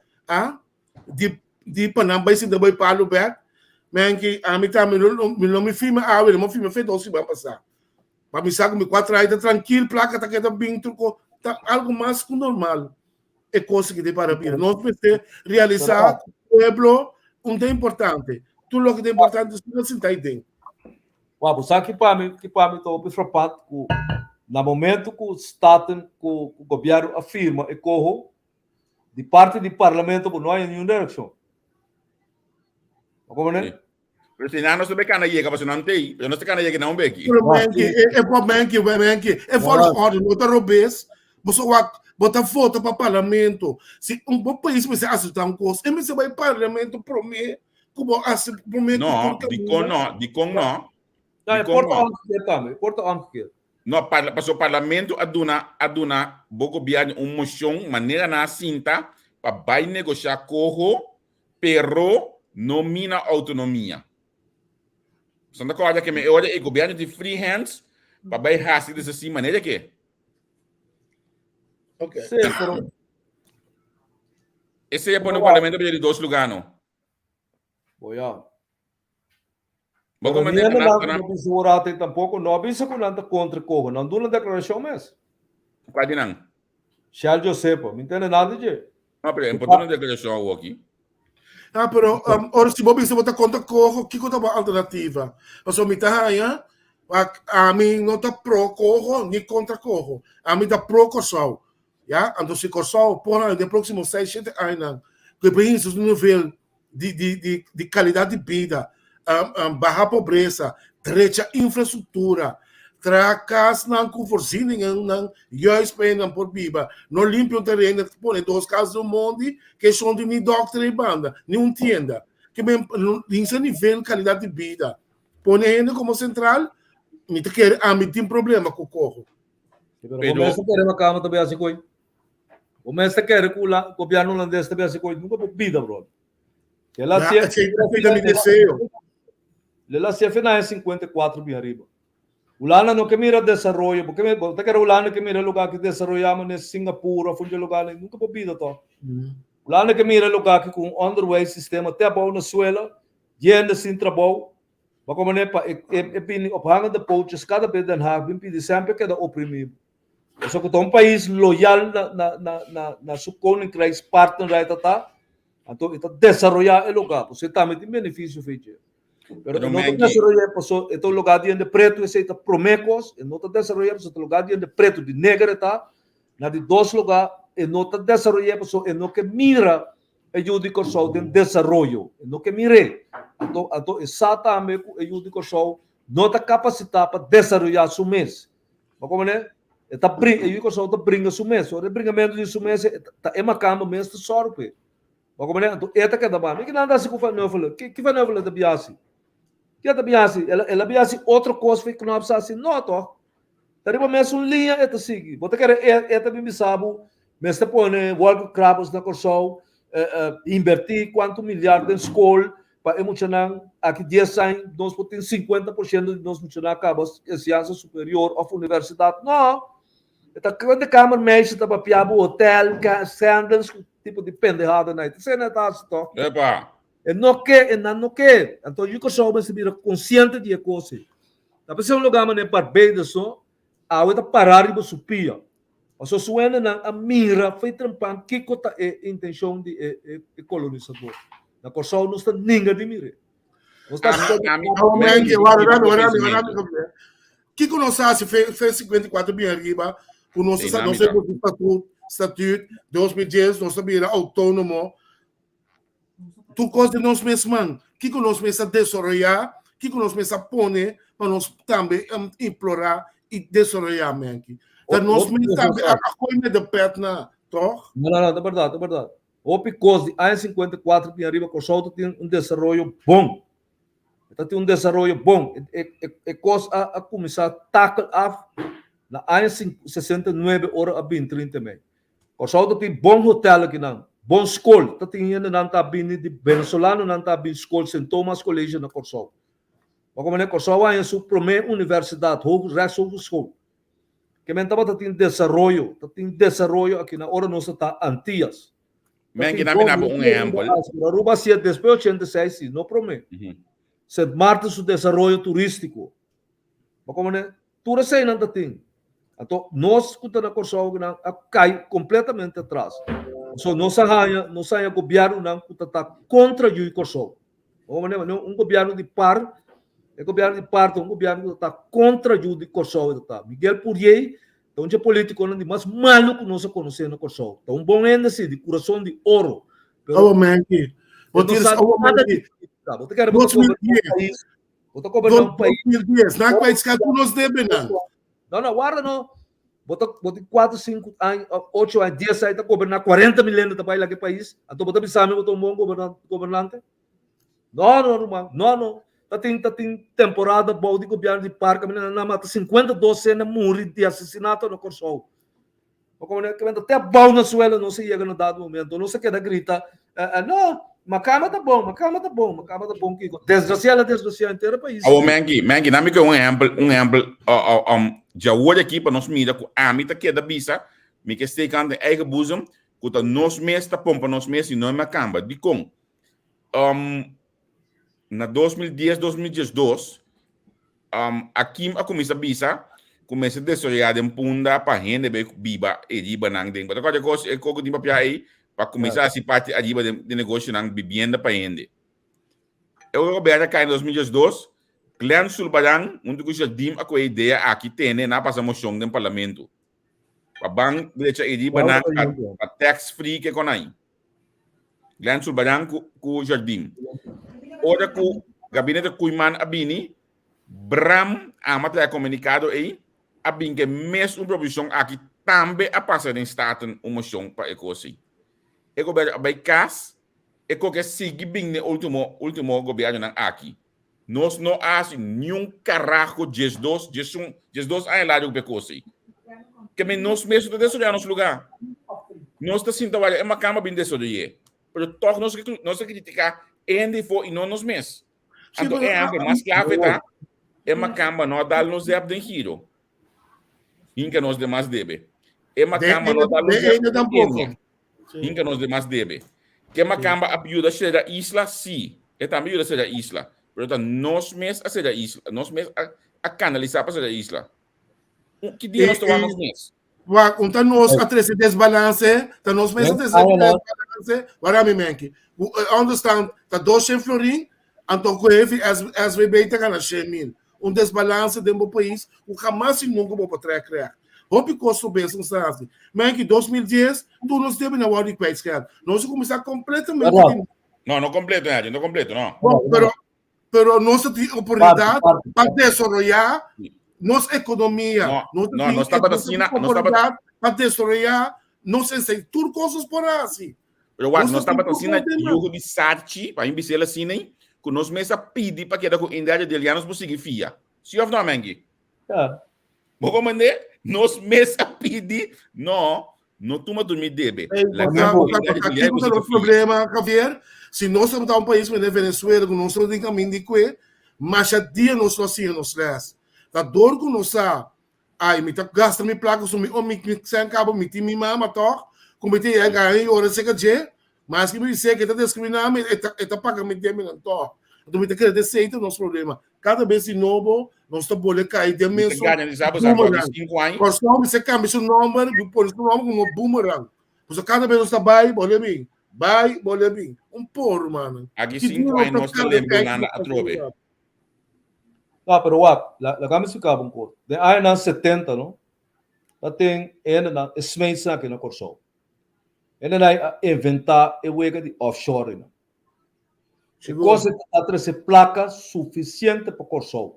C: De Panamá, se também para o back. Mas que a mim também não me filma, não me filma, fez 12 vai passar. Para me saber, 4 aí, tá tranquilo, placa, tá quieto, bem, truco, tá algo mais que normal. É coisa que tem para vir. Nós precisamos realizar o pueblo, um tem importante. Tudo o que é importante, não se está aí.
D: Uau, sabe que para mim estou preocupado com no momento que o Estado, que o governo afirma e corro de parte do parlamento não há nenhuma direção. Como né?
E: Pero se nós também cana chega, mas não tem, eu não sei cana chega não bem aqui.
C: É volgorde, bota robês, bota foto para parlamento. Se país vai aceitar coisa, e você vai parlamento prometer, como prometer.
E: Não, de com não.
D: Não, porta antes também, porta antes.
E: Não, para o parlamento aduna bogo bian moção maneira na cinta para vai negociar corro, pero nomina autonomia. Santa coisa que me olha e governo de free hands para vai raci dessa assim maneira que.
C: Ok.
D: Sim, pero
E: esse é para o parlamento de 2 lugares não.
D: Boia. Pero
E: Bako
D: ni ano
E: man
D: lang no bisurate tampoco no bisa ko nanta contra ko. Não dula declaração mes.
E: pwede nang.
D: Charles Josepo, me entende nada de.
E: Ah, pero importante declaração aqui.
C: Ah, pero ora se bobi se botar conta corro, que conta uma alternativa. Mas o mita haya, a mim não tá pro corro nem contra corro. A mim tá pro corsal. Ja, então se corsal por de próximo 6, 7 anos, que pensa no nível de qualidade de vida, baixa pobreza, trecha infraestrutura, tracas não com voorzieningen, não juist pena por viva, não limpa o terreno, põe 2 casas do mundo que são de nem doctor e banda, nem tienda, que nesse nível de qualidade de vida, põe ainda como central, me quer a mim tem problema com o corpo.
D: Pero começa a querer uma cama também assim coi. Começa a querer que o governo holandês também assim coi, nunca por vida, bro. Ela se fina 54 mil arriba. Ulana no que mira desarrollo, porque te quero Ulana que mira lugar que desarrollamos em Singapura, funge lugar nunca por vida to. Ulana que mira lugar que com underway sistema até bom na suela, gente sem trabalho, mas como né para pini ophanga de poachers cada vez Den Haag bem pedir sempre que da oprimido. Só que um país loyal na seu koninkrijk partnerheid tá, então está desarrollar o lugar, você também tem benefício feito. Pero no te desarrolla, pues, estos lugares de preto, ese está promecos, no te desarrolla, pues, estos lugares de preto, de negro, está, na de 2 lugares, no te desarrolla, pues, no que mira el judico show de desarrollo, no que mire, então, exatamente, el judico show não está capacitado para desarrollar su mês. Mas como é? El judico show está brinca su mês, o bringamento de su mês, está emacando mês de sorte. Mas como é? Então, esta que é da banda, que nada se faz novo, que faz novo da biase. Que é biase, ela biase outra coisa que não precisa assim, não, tô. Tariba mesmo linha eta sigi. Bota que eta bem sabe, mas põe work crabs na corso, invertir quanto milhar em escola para emocionar aqui 10 anos, nós podemos 50% de nós emocionar acabas ciência superior ou universidade. Não. Eta quando câmara mexe tá para piabo hotel, sandals, tipo de pendejada na. Você não tá só.
E: Epa.
D: Não quer. Então, eu que sou mais consciente de coisa. Tá pensando um lugar mas para bem só, a outra parar e subir. O só suena na mira, foi trampando que cota é intenção de colonizador. Na corção não está ninguém de mira. Não está
C: que conosce fez 54 mil arriba, o nosso estatuto 2010, nós sabia autônomo. Tu coisa de nós mesmos, que nós mesmos desarrollar, que nós mesmos pôr, para nós também implorar e desarrollar, aqui. Então, nós mesmos também a coisa de perna, toch?
D: Não, é verdade. O Picos de A54 tem arriba, com o tem desenvolvimento bom. Tem desenvolvimento bom. É coisa a começar a tackle na A69 hora a 20 também. Com o tem bom hotel aqui, não. Bom escola, tá tendo nanta bini de venezuelano nanta bin escola St. Thomas College na Corsol. Mas como é Corsol é a sua primeira universidade, resto escola. Que men tava tendo desenvolvimento aqui na hora nossa tá Antillas.
E: Men que nami nabo exemplo.
D: Aruba 7 después 86, não promete. St. Martin su desenvolvimento turístico. Mas como é? Tudo sei nanta tem. Então nós que tá na Corsol cai completamente atrás. So, não saia governo não está contra o Corso. Um governo de par, um governo que está contra o Corso. Miguel Purier, então é político não mais maluco que nós conhecemos no Corso. Então bom ainda assim de coração de ouro.
C: Oh man, você
D: nada de você quer governar um país.
C: Não país que nós devemos.
D: Não, guarda não. Bota 4, 5 anos, 8 anos, 10 anos, governar 40 milhões de país, aquele país. Então, você pensa que é um bom governante? Não. Tem temporada boa de governo de parque, mas mata 52 cenas morrer de assassinato no Corsol. Até bom na suela não se chega no dado momento, não se queda grita, não, mas cama tá bom. Desgraciada inteira país.
E: Mangi, nami que um exemplo, já hoje aqui para nós mira com a mita que é da bisa, me que esteja em eigen boezem, que nós mesmos tá pompa nós mesmos e não é macamba. De com, na 2010, 2012, aqui a comissão bisa, começa a desarrollar em punda para rende bem biba e riba nang ding. Mas agora coisa é coco de papel aí para começar a se parte a riba de negócio nang vivienda para rende. Eu governo cá em 2012, Glenn Sulbaran, que já dim a com a ideia aqui tem na passa moção no parlamento. A bank deixa a riba nang a tax free que conai. Glenn Sulbaran com jardim. Ora com gabinete Kuiman Abini, Bram amat é comunicado aí, a bem que mesmo provisão aqui também a passar em staten uma moção para ecosi. E governo vai cas, e qualquer sigue bem no último governo nan aqui. Nós não há nenhum carajo Jesus aí lá do ecosi. Que nós mesmo de destruir nosso lugar. Nós está sentindo é uma cama bem destruir. Pero todos nós criticar ainda foi e não nos mesmos. Então é mais clave tá. É uma cama não dá nos deve de giro. Inca nos demais debe. É uma cama não dá nos
C: ainda tampouco.
E: Inca nos demais debe. Que uma cama ajuda a ser a isla sim. É também ajuda a ser a isla. Pero nós mesmos a ser a isla, nós mesmos a canalizar para ser a isla. Que dia nós tomamos mesmo?
C: Então nós a trazer desbalance, então nós mesmos a trazer desbalance. Para mim menque. Understand? Tá 200 florim, então que as rebate ganha 100.000. Desbalance dentro do país, o jamais nunca vou poder criar. Hope custo bem circunstância. Mas em 2010, tu nos teve na World Equates, cara. Nós começamos completamente.
E: Não completo, não completo, não.
C: Pero nossa oportunidade para desenvolver nossa economia.
E: Não estava assim, não estava
C: para desenvolver nossa tudo coisas por assim.
E: Pero what, nós estava assim na jogo de sarte, para embicela assim, nem que nós mesmo pedir para que a ideia dele nós conseguir fia. Se ou não, Mengi? Vou comandar, nós mesmo pedir, não toma dormir debe.
C: O problema, Javier, se nós estamos um país como a Venezuela, que nós estamos em caminho de coisa, mas a dia nós assim nos lés. Tá dor que nós ai, me tá gasta me placa, me sem cabo, me time mama toc, como te é ganhar hora seca je, mas que me dizer que tá discriminando, tá pagamento de mim toc. Então me tá querendo aceita o nosso problema. Cada vez de novo, nós estamos bolando cair de mesmo. Por isso, você cambia seu nome, por isso o nome como boomerang. Por isso, cada vez nós está bolando bem. Bolando bem. Porro, mano.
E: Aqui 5 anos nós estamos lembrando a trove.
D: Ah, pero what? La kami si kabong ko. De ay na 70 no. Dating na esmates na kina korso. Na inventar e wega de offshore no. Coisa a trazer placa suficiente para korso.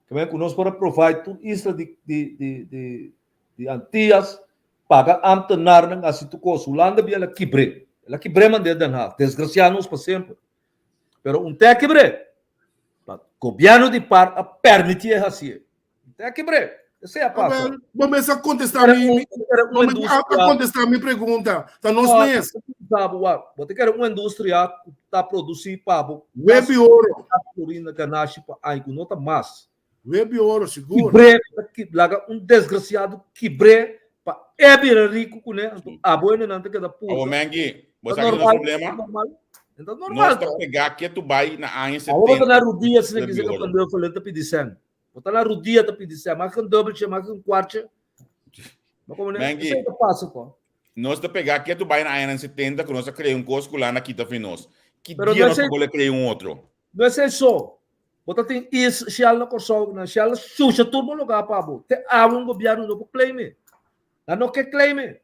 D: Que vem conosco para provide tu isla de Antillas paga antenar nang assim tu coisa. Holanda bia la quibre man de danha. Desgraciados para sempre. Pero te quebre. Governo de par a permitir assim. Até quebrei. Essa é a passa.
C: Vamos a contestar a minha pergunta. Tá nós mesmos.
D: Você quer uma indústria que está produzindo pavo.
C: Web ouro.
D: Florina ganache para aí com nota mais.
C: Web ouro seguro.
D: Quebrei, laga desgraciado quebrei para é rico com né. A boa não tem que dar puta.
E: Ô Mengi, você aqui no problema.
D: Então, normal.
E: Nós pegar que tu vai na AN 70.
D: Agora na rodia se quiser que quando eu falei tá pedindo. Botar na rodia tá pedindo, mas com double che, mas com quarto. Mas como nem isso passa, pô.
E: Nós tá pegar que tu vai na AN 70, que nós criamos coisa lá na Quita Finos. Que dia nós vamos criar outro.
D: Não é só. Botar tem isso, se ela corso, na se ela suja turbo lugar para bo. Te um governo não claim. Não quer claim.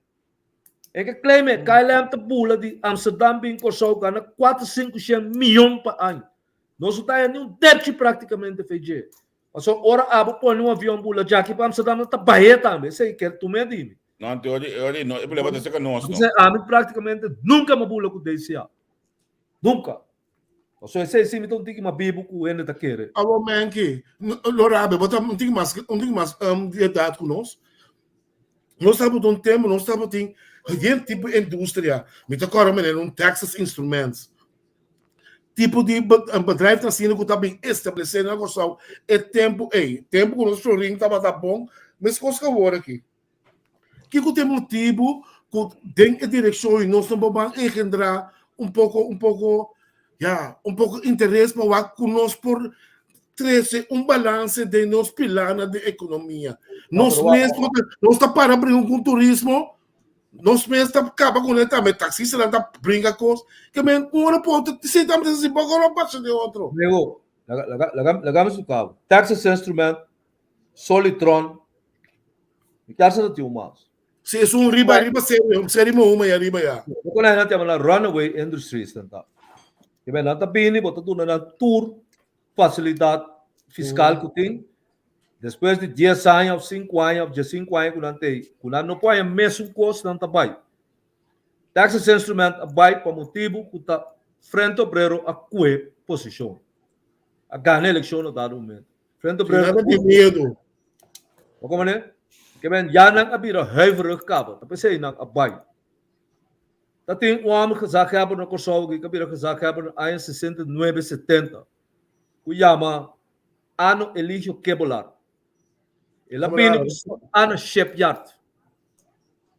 D: É que claim que ela é bula de Amsterdam bem corso ganha 4-5 milhões por ano. Nós está em débito praticamente feito. Mas ora abo põe um avião bula já aqui para Amsterdam está baia também. Sei que tu me diz.
E: Não, teoria não, eu vou levar que nós não.
D: Você praticamente nunca me bula com desse nunca. Só sei se me tô tem que uma bibo com ele tá querer.
C: Alô Menki, Lorabe, botar um tem mais de dado com nós. Nós estamos um tempo, nós estamos tem tipo de indústria, me tocaram um Texas Instruments. Tipo de bedrijf na China que está bem estabelecido na Corsal. É tempo que o nosso florinho estava bom, mas coisa que agora aqui. Que tem motivo que tem a direção e nós não vamos engendrar um pouco Ya, un poco interés, mas va conosco por 13 balance de nos pilares de economia. Nós mesmos, nós está para abrir com turismo, nós mesmos está acaba com ele também, taxista lá está brinca com que men uma ponta, se também assim, pouco não passa de outro.
D: Nego, lagamos o cabo. Taxas instrument, Solitron, e que acha do tio mais?
C: Se é um riba sério uma e arriba já.
D: Quando a gente chama na runaway industries, tá? Que bem, nada bem, bota tudo na tour, facilidade fiscal que tem. Depois de 10 anos, 5 anos, de 5 anos, quando não põe o mesmo custo, não está bem. Taxas instrument vai para motivo que está frente ao obrero a qual posição. A ganhar eleição no dado momento. Frente ao obrero.
C: Nada de medo.
D: Como é? Que bem, já não havia huiverig cabo. Tapi sei não abai. Dat tem homem que já acaba no Kosovo, que havia que já acaba em 69, 70. Que chama Ano Eligio Kebolar. Ela pena Ano Shipyard.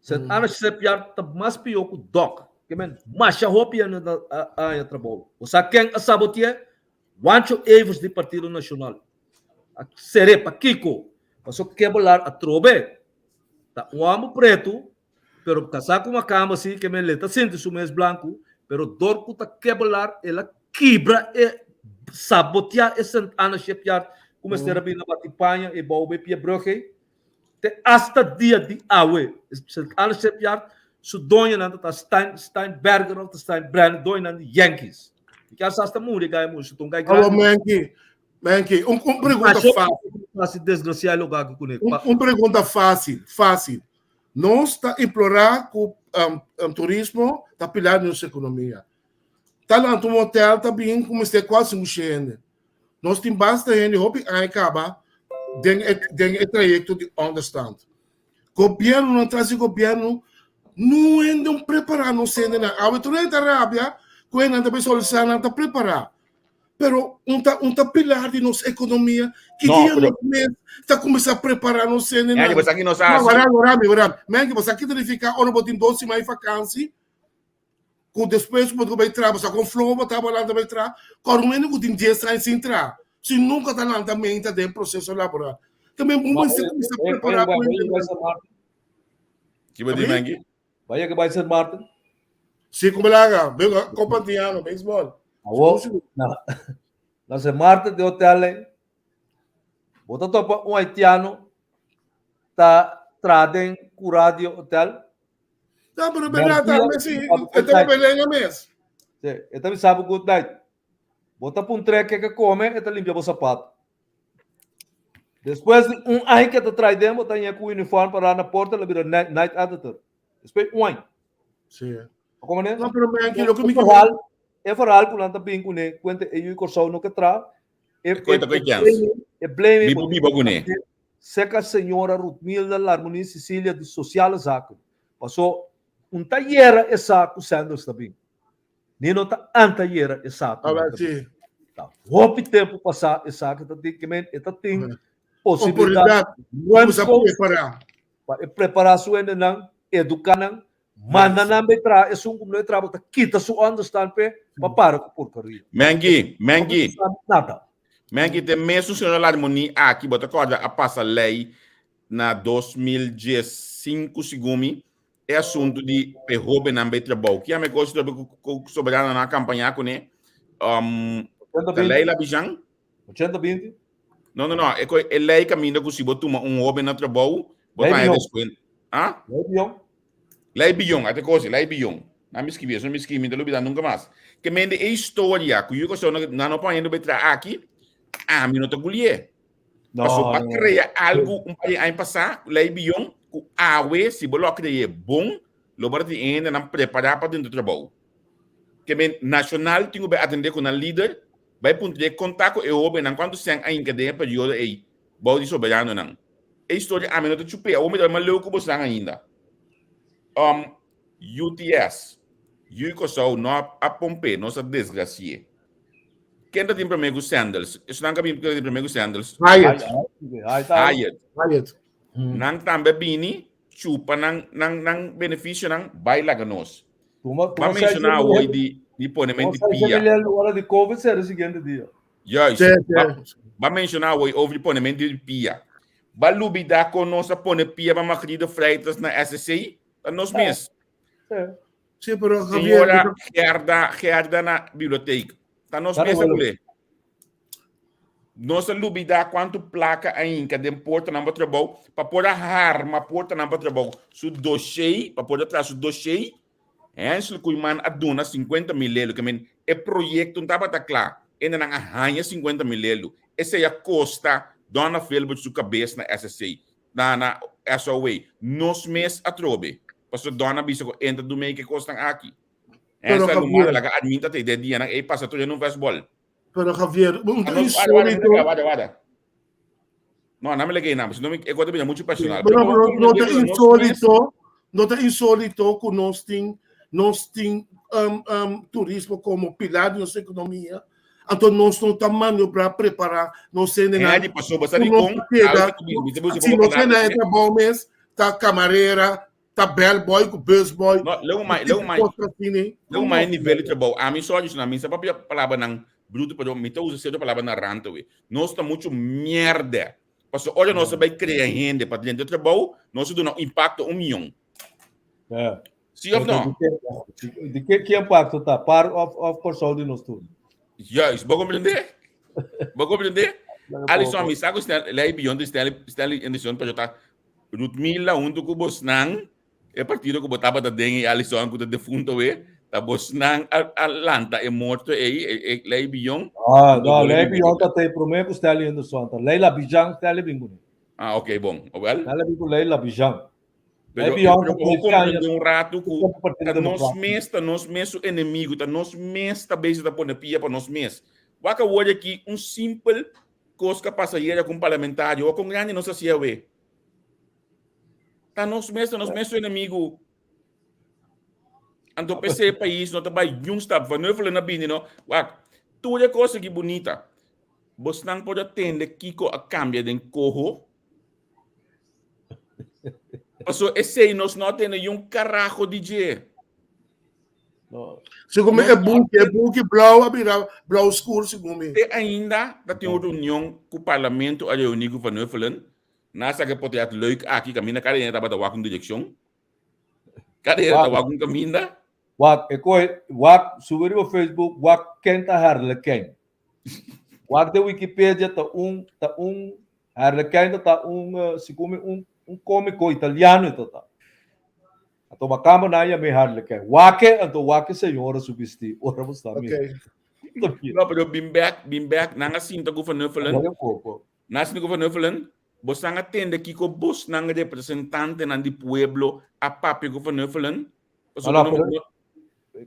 D: Se Ano Shipyard tá mais pior que o Doc. Que bem, mas já hopia no trabalho. O saquem a sabotier, Wancho Evers do Partido Nacional. A Serepa Kiko. Passou Kebolar a trobe. Tá um homem preto, pero casar com uma cama assim, que me leta sente o mês branco, pero dor que tá Kebolar, ela quebra e sabotear esse ano chepiar, como se era bem na batipanha e baube pia broche, te hasta dia de awe, esse ano chepiar, su doña nanda tá Steinberger ou tá Steinbrenner, doña nanda Yankees. E que hasta muri gai mu, su tongai
C: Alô, Menki, pergunta
D: fácil. Desgraciado lugar que conheço.
C: Pergunta fácil. Nós está implorar com turismo, está pilar na nossa economia. Está lá no hotel, está bem, como está quase mexendo. Nós temos bastante gente, hope acaba, tem o trajeto de understand. Governo, não traz o governo, não andam preparando, não sei nada. A autoridade da Arábia, quando anda para solicitar, não está preparado. Pero tá pilar de nossa economia que está começando a preparar não sei nem
E: nada. Mas aqui não sabe.
C: Mas você aqui verificar onde botem 12 mais vacância, com depois quando vai entrar, você com flow, botar lá vai entrar, com o menos que tem 10 anos sem entrar. Se nunca está lá também está dentro do processo laboral. Também vamos começar a preparar com ele.
E: Que vai dizer aqui?
D: Vai que vai ser Martin.
C: Sim, como lá, companheiro, beisebol.
D: Na semana de hotel, bota topa haitiano tá tradem curado de hotel.
C: Tá, pero verdade, mas sim, então beleza mesmo.
D: Sim, então sabe good night. Bota para treque que come, então limpia o sapato. Depois de ano que tá tradem, bota em com uniforme para na porta, ele vira night editor. Depois ano.
C: Sim.
D: Como é?
C: Não, pero bem aquilo que me
D: é faral por anta bem com né quando eu corso no que tra blame seca senhora Rutmilda Larmoni Sicília de social zaco passou taller essa com Sanders também nino tá antaller essa tá hope tempo passar essa que tá tem possibilidade para preparar sua ainda não educar não manda na metra é um como letra bota kita su understand pe para por porcaria
E: Mengi
D: nada
E: Mengi tem mesmo senhor Larmoni aqui bota corda a passa lei na 2015 segundo é assunto de roubo na metra bom que a me gosta sobre na campanha com né da lei la bijan
D: 120
E: não é lei caminho que se botou roubo na trabalho botar aí desconto Lei Bion, até coisa, Lei Bion. Não me escrevi, não me escrevi, não me nunca mais. Que mende a história, que eu gosto não põe no betra aqui, a mim não te colher. Passou para criar algo país aí passar, Lei Bion, o awe se bolo criar bom, logo de ainda não preparar para dentro do trabalho. Que mende nacional tinha que atender com a líder, vai punter contato e o não quando sem ainda de período aí, bode soberano não. A história a mim não te chupei, o me dá mal louco você ainda. UTS, Yukoso, não a pompe, não se desgracia. Quem tem primeiro Sandals? Isso não tem primeiro Sandals.
C: Hayat.
E: Nang também bini, chupa nang benefício nang baila ganos. Mas mencionar hoje de Di ponemento
D: Nossa,
E: pia.
D: ele hora de Covid será o seguinte dia.
E: Juist.
C: Sim, sim.
E: Ba mencionar over ponemento de pia. Ba lubida com nossa pone pia ba macrido freitas na SSI, tá nós mesmos.
D: É.
C: Sim, pero
E: Senhora
C: Javier,
E: Gerda na biblioteca. Tá nós
D: Tá
E: mesmos
D: bom.
E: mulher. Nossa lubida quanto placa ainda de porta na trabalho para pôr a arma porta na trabalho. Su dossiê, para pôr atrás o dossiê. Hensel Kuiman aduna 50 mil que men é projeto não estava claro. Ainda não arranha 50 mil. Essa é a costa dona Felbert sua cabeça na SSC, na SOA. Nos mês a trobe. Pastor dona bisa ko entra do meio que costa aqui. Essa é uma laga adminta te de dia na e passa tudo no festival.
C: pero Javier, muito
E: Wada. No, não me liguei não, mas não me eu gosto muito personal.
C: Não é insólito que nós tem turismo como pilar da nossa economia. Então nós não estamos para preparar, não sei nada.
E: de passou bastante com
C: se nós não é bom mês, tá camareira, tá bellboy, com busboy.
E: Não mais nível de trabalho. A mim só diz na minha própria palavra não bruto para me usa cedo palavra na ranta we. Nós está muito merda. Porque olha nós vai criar renda para dentro do trabalho, nós dá um impacto 1 milhão.
D: É.
E: Sim ou não?
D: De que impacto tá? Par of Corsol de nós tudo.
E: Já, isso vou compreender. Ali só me saco lá beyond Stanley Anderson para jogar Rutmila unto ko bosnang e partido ko botaba da dengue Alisson ko da defunto we ta bosnang Atlanta e morto e lá beyond.
D: Ah, não, lá beyond tá tem problema com Stanley Anderson. Leila Bijang Stanley Bingu.
E: Ah, ok, bom. Well.
D: Stanley Bingu Leila Bijang.
E: Pero um rato que nós mesmo inimigo, nós mesmo tá bem da pia para nós mesmos. Waka hoje aqui simples coisa passageira com parlamentar, ou com grande nossa CIAW. Tá nós mesmo inimigo. Então PC país não tá bem stop, vai não falar na bini não. Waka, tudo é coisa que bonita. Você não pode atender Kiko a cambia de corro. So, esse nós não temos carajo DJ.
C: Segundo é book blau escuro segundo.
E: E ainda tem uma reunião com o parlamento a reunir com o Van Huffelen. Nasa que pode ser leuk aqui caminha cada dia estava da com direção. Cada dia estava com caminha.
D: Subir no Facebook, quenta Harlequin. De Wikipedia tá Harlequin tá cômico italiano tá. Então bacana na ia me Harlequin. Wake senhora subesti. Ora você tá
C: Okay.
E: Não, pero bim back nanga sinta com o Van Huffelen. Nasa com o Van Huffelen, você não atende aqui com bos nanga representante nan di pueblo a papi com o Van Huffelen.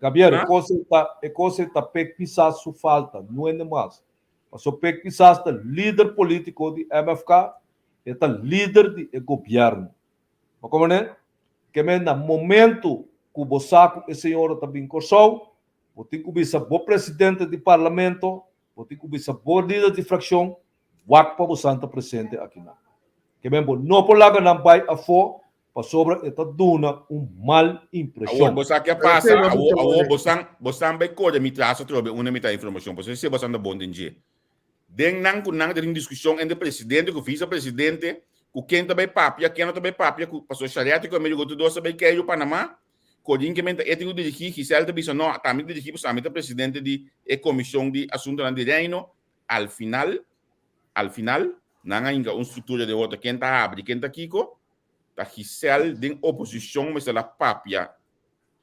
D: Javier, cosa tá pisar su falta, não é mais. Mas o pisar tá líder político de MFK, é líder do governo. Mas como é? Que no momento que o saco e senhora está bem corçou, o tem que ser o presidente do parlamento, o tem que ser o líder de fração, o para o santo presente aqui. Que bem, não por lá que não vai a fora, para sobre esta duna mal impressão.
E: Você que passa, você vai correr me traz outra uma meta informação, você se você anda bom de den nang tem discussão entre o presidente com o vice-presidente, com quem também papia, quem não também papia, com o pastor Chariati, com o meio do sabe que é o Panamá, codinho que mente ético dirigir, que se ele também não, também dirigir para o presidente de comissão de assuntos de reino, al final, não há ainda uma estrutura de outra, quem está abre, quem está Kiko, tá Gisele de oposição, mas ela papia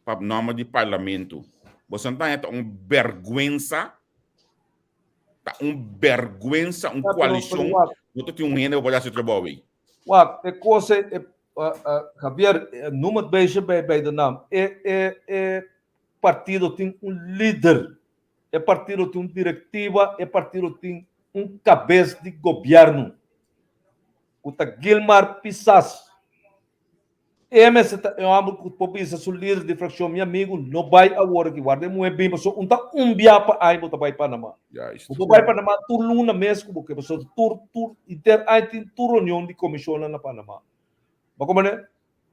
E: para o nome de parlamento. Você não está vergonha. Coalição, não tem renda para fazer trabalho.
D: É coisa, Javier, número beijo bem do nome. Partido tem líder, partido tem diretiva, partido tem cabeça de governo. O Gilmar Pissas. Eu amo que o Pisa, o líder de fração, meu amigo, não vai agora que guarda muito bem, mas via para aí, você vai para Panamá. Você vai para Panamá, tu luna mesmo, porque você tem reunião de comissão na Panamá. Mas como é?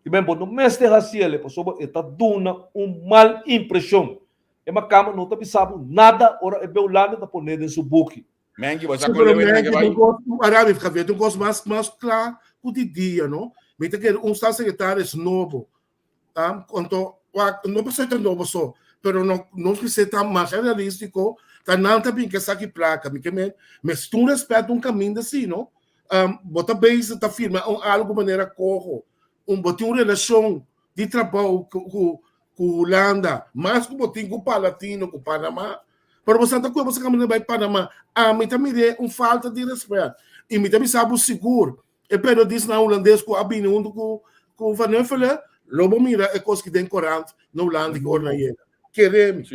D: E bem, no mês de Raciel, você está dando uma mal impressão. E macama não tá pensando nada, ora é beulando da poner em seu book.
E: Mengi, você acolheu ele, vai?
C: Arabi fica vendo, gosto mais claro o dia, não? Mas que estado secretário é novo, quanto não precisa ser novo só, pero não precisa estar mais realístico, tá não tá bem que essa aqui placa, mas tu respeita caminho assim, não? Bota bem se tá firme, algo maneira corro, botar uma relação de trabalho com Holanda, mais que botar com o Palatino, com o Panamá. Para você não coisa, você caminha para Panamá. Me também é falta de respeito. E me também sabe o seguro. E pero diz na holandês com a binundo com o Vanefele, logo mira é coisa que tem corante na Holanda que orna ele. Queremos.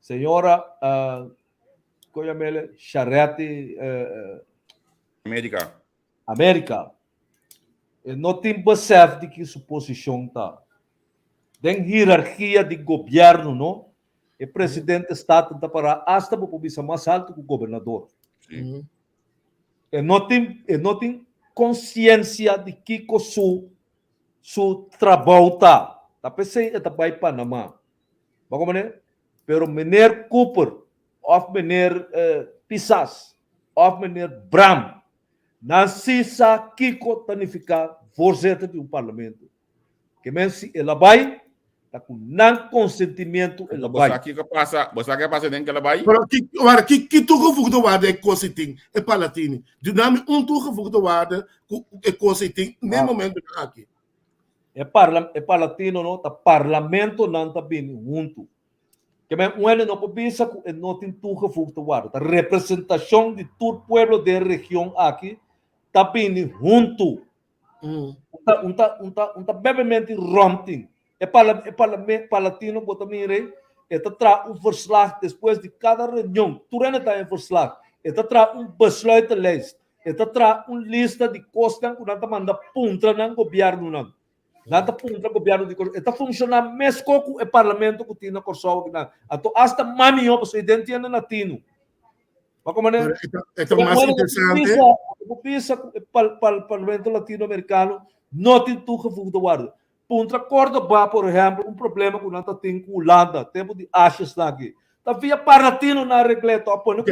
D: Senhora, Coyamele, Charrete, América. Não tem percebe de que sua posição está. Tem hierarquia de governo, não? O presidente do Estado está para hasta para posição mais alta que o governador. E não tem consciência de que seu trabalho está. Tá pensando que vai para Panamá. Vamos ver? Pero meneer Cooper, of meneer Pisas, of meneer Bram, não se sabe Kiko tanificar voorzitter do parlamento. Que mensen ela vai, tá com não consentimento ela vai.
E: Você que passa dentro ela vai?
C: Agora que tu gevoegde waarde é coisa tem é palatini. Dinâmico tu gevoegde waarde é coisa tem nem momento aqui.
D: É palatino não, tá parlamento não tá bem junto. Que bem ele não pode pensar que não tem tu gevoegde waarde. A representação de todo pueblo da região aqui tá bem junto. Bebemente romting. É palatino bota mire, traz verslag depois de cada reunião. Turena está em verslag. Traz besluitenlijst. Traz lista de costas que nada manda punta no governo não. Nada punta governo de coisa. Funciona mesmo com o parlamento que tinha corso que não. Ato hasta mami o presidente ainda latino. Mas como é?
C: Mais interessante.
D: O parlamento latino-americano não tem tudo gevoegde waarde. Punta Córdoba, por exemplo, problema que nós temos com Holanda, tempo de achas aqui. Tá via paratino na regleta,
C: pero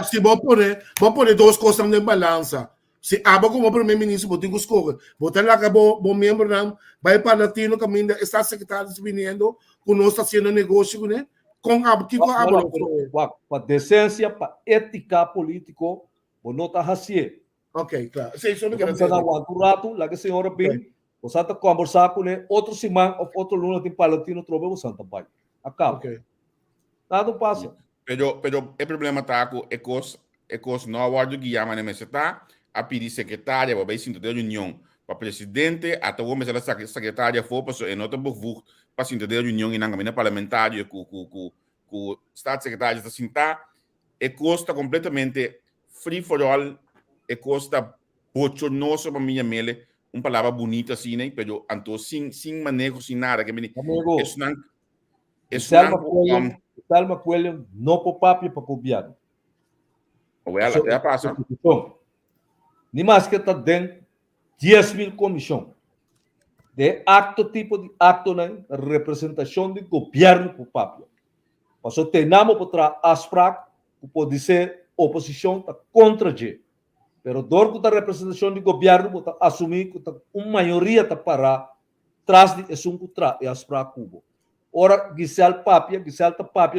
C: se vou poner duas coisas na balança. Se aba como primeiro-ministro, botar os coisas, botar lá que bom membro não, vai para latino caminho, está secretário vindo, que nós está fazendo negócio, né? Com
D: para decência, para ética político, o não está assim.
C: Ok, claro. Sim, isso não quer
D: dizer. Um rato, lá que a senhora bem, você está conversando com ele, outro semana, outro lunes tem palatino, trove, você está bem. Acaba.
C: Ok.
D: Nada passa.
E: Pero o problema está com ecos não aguardo que chama na mesa tá a pedir secretária para ir sinto de reunião para presidente até o mês a secretária for para e nota bevoegd para sinto de reunião e na caminho parlamentário com estado secretário está sinta ecos está completamente free for all ecos está bochornoso para minha mele palavra bonita assim né pero anto sem manejo sem nada que me
D: Salma Coelho não por papel para copiar.
E: Ela até passa.
D: Nem mais que está dentro 10.000 comissão. De acto tipo de acto na representação do governo por papel. Passou tenamos para asprar que pode ser oposição tá contra G. Pero dor da representação do governo tá assumir que uma maioria tá para trás de esse contra e asprar cubo. Ora, Gisele Papia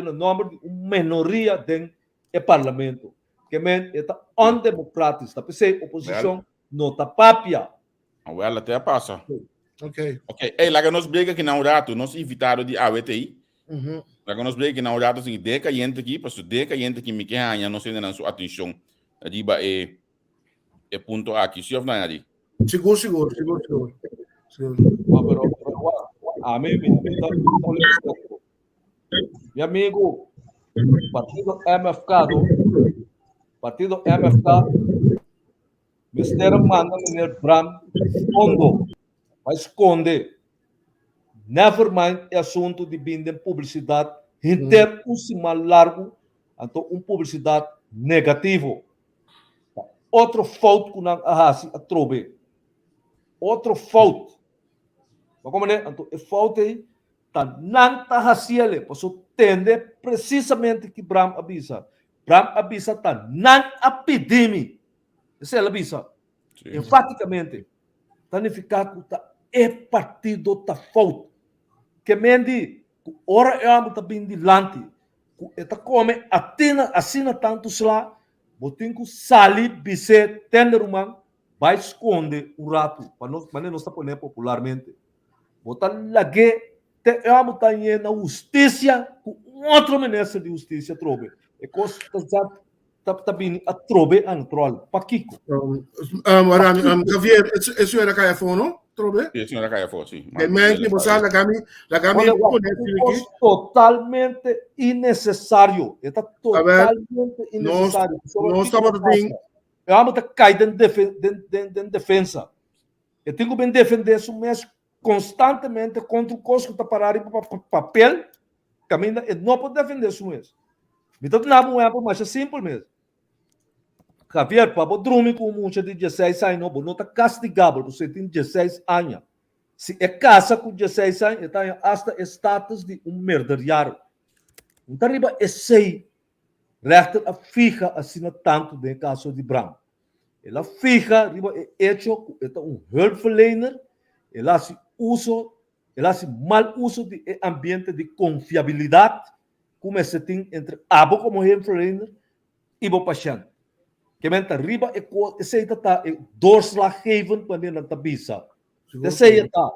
D: no nome de uma minoria dentro do parlamento. Que é undemocrático. Está pensando, oposição não está Papia.
E: Ela até passa.
C: Ok.
E: Ei, lá que nós briga que não rato, nós evitaram de AWTI. Lá que nós briga que não rato, assim, deca gente aqui, para deca gente que me quer, não sei na sua atenção. Adiba é ponto aqui. Se eu não é
C: Seguro.
D: A mim, meu amigo, Partido MFK, Ministério manda Mineiro Bram, vai esconder. Never mind é assunto de vender publicidade, inter cima largo, então publicidade negativo. Outro fault que não a trobe. Outro fault. Mas como é? Então, é falta aí tá nanta hasiele, passo tende precisamente que Bram avisa. Bram avisa tá nan epidemia. Essa é a avisa.
E: Sim.
D: Enfaticamente, tanificar que é partido tá falta. Que mendi, ora é amo tá bem dilante. Eta come assina tanto lá, botem que sali bise tender man, vai esconde um rato, para não está poner popularmente. Botar lague te amo tá na justiça, com outro ministro de justiça trobe. E coisa tá bem a trobe antrol, pa Kiko.
C: Javier, eso era kaya fono, trobe?
E: Sim, senhora Caia Fossi.
C: Que mente, você la gami
D: totalmente innecessário. Está totalmente innecessário.
C: Não estava bem.
D: Eu amo que cai dentro de defesa. Eu tenho que defender isso mesmo constantemente contra o coisa que está parado para papel. Caminha, eu não posso defender isso mesmo. Então, não é mais simples mesmo. Javier, para dormir com um de 16 anos, não está castigado, você tem 16 anos. Se é casa com 16 anos, está hasta status de um merderiário. Então, arriba é sei, rechter a fija assina tanto no caso de Bram. Ela fija, arriba é hecho, é um hulpverlener, ela se uso, ela se mal uso de ambiente de confiabilidade, como se tem entre abo como hulpverlener e o paciente. Que mente arriba e seita tá doorslaggevend wanneer na tabisa. De seita.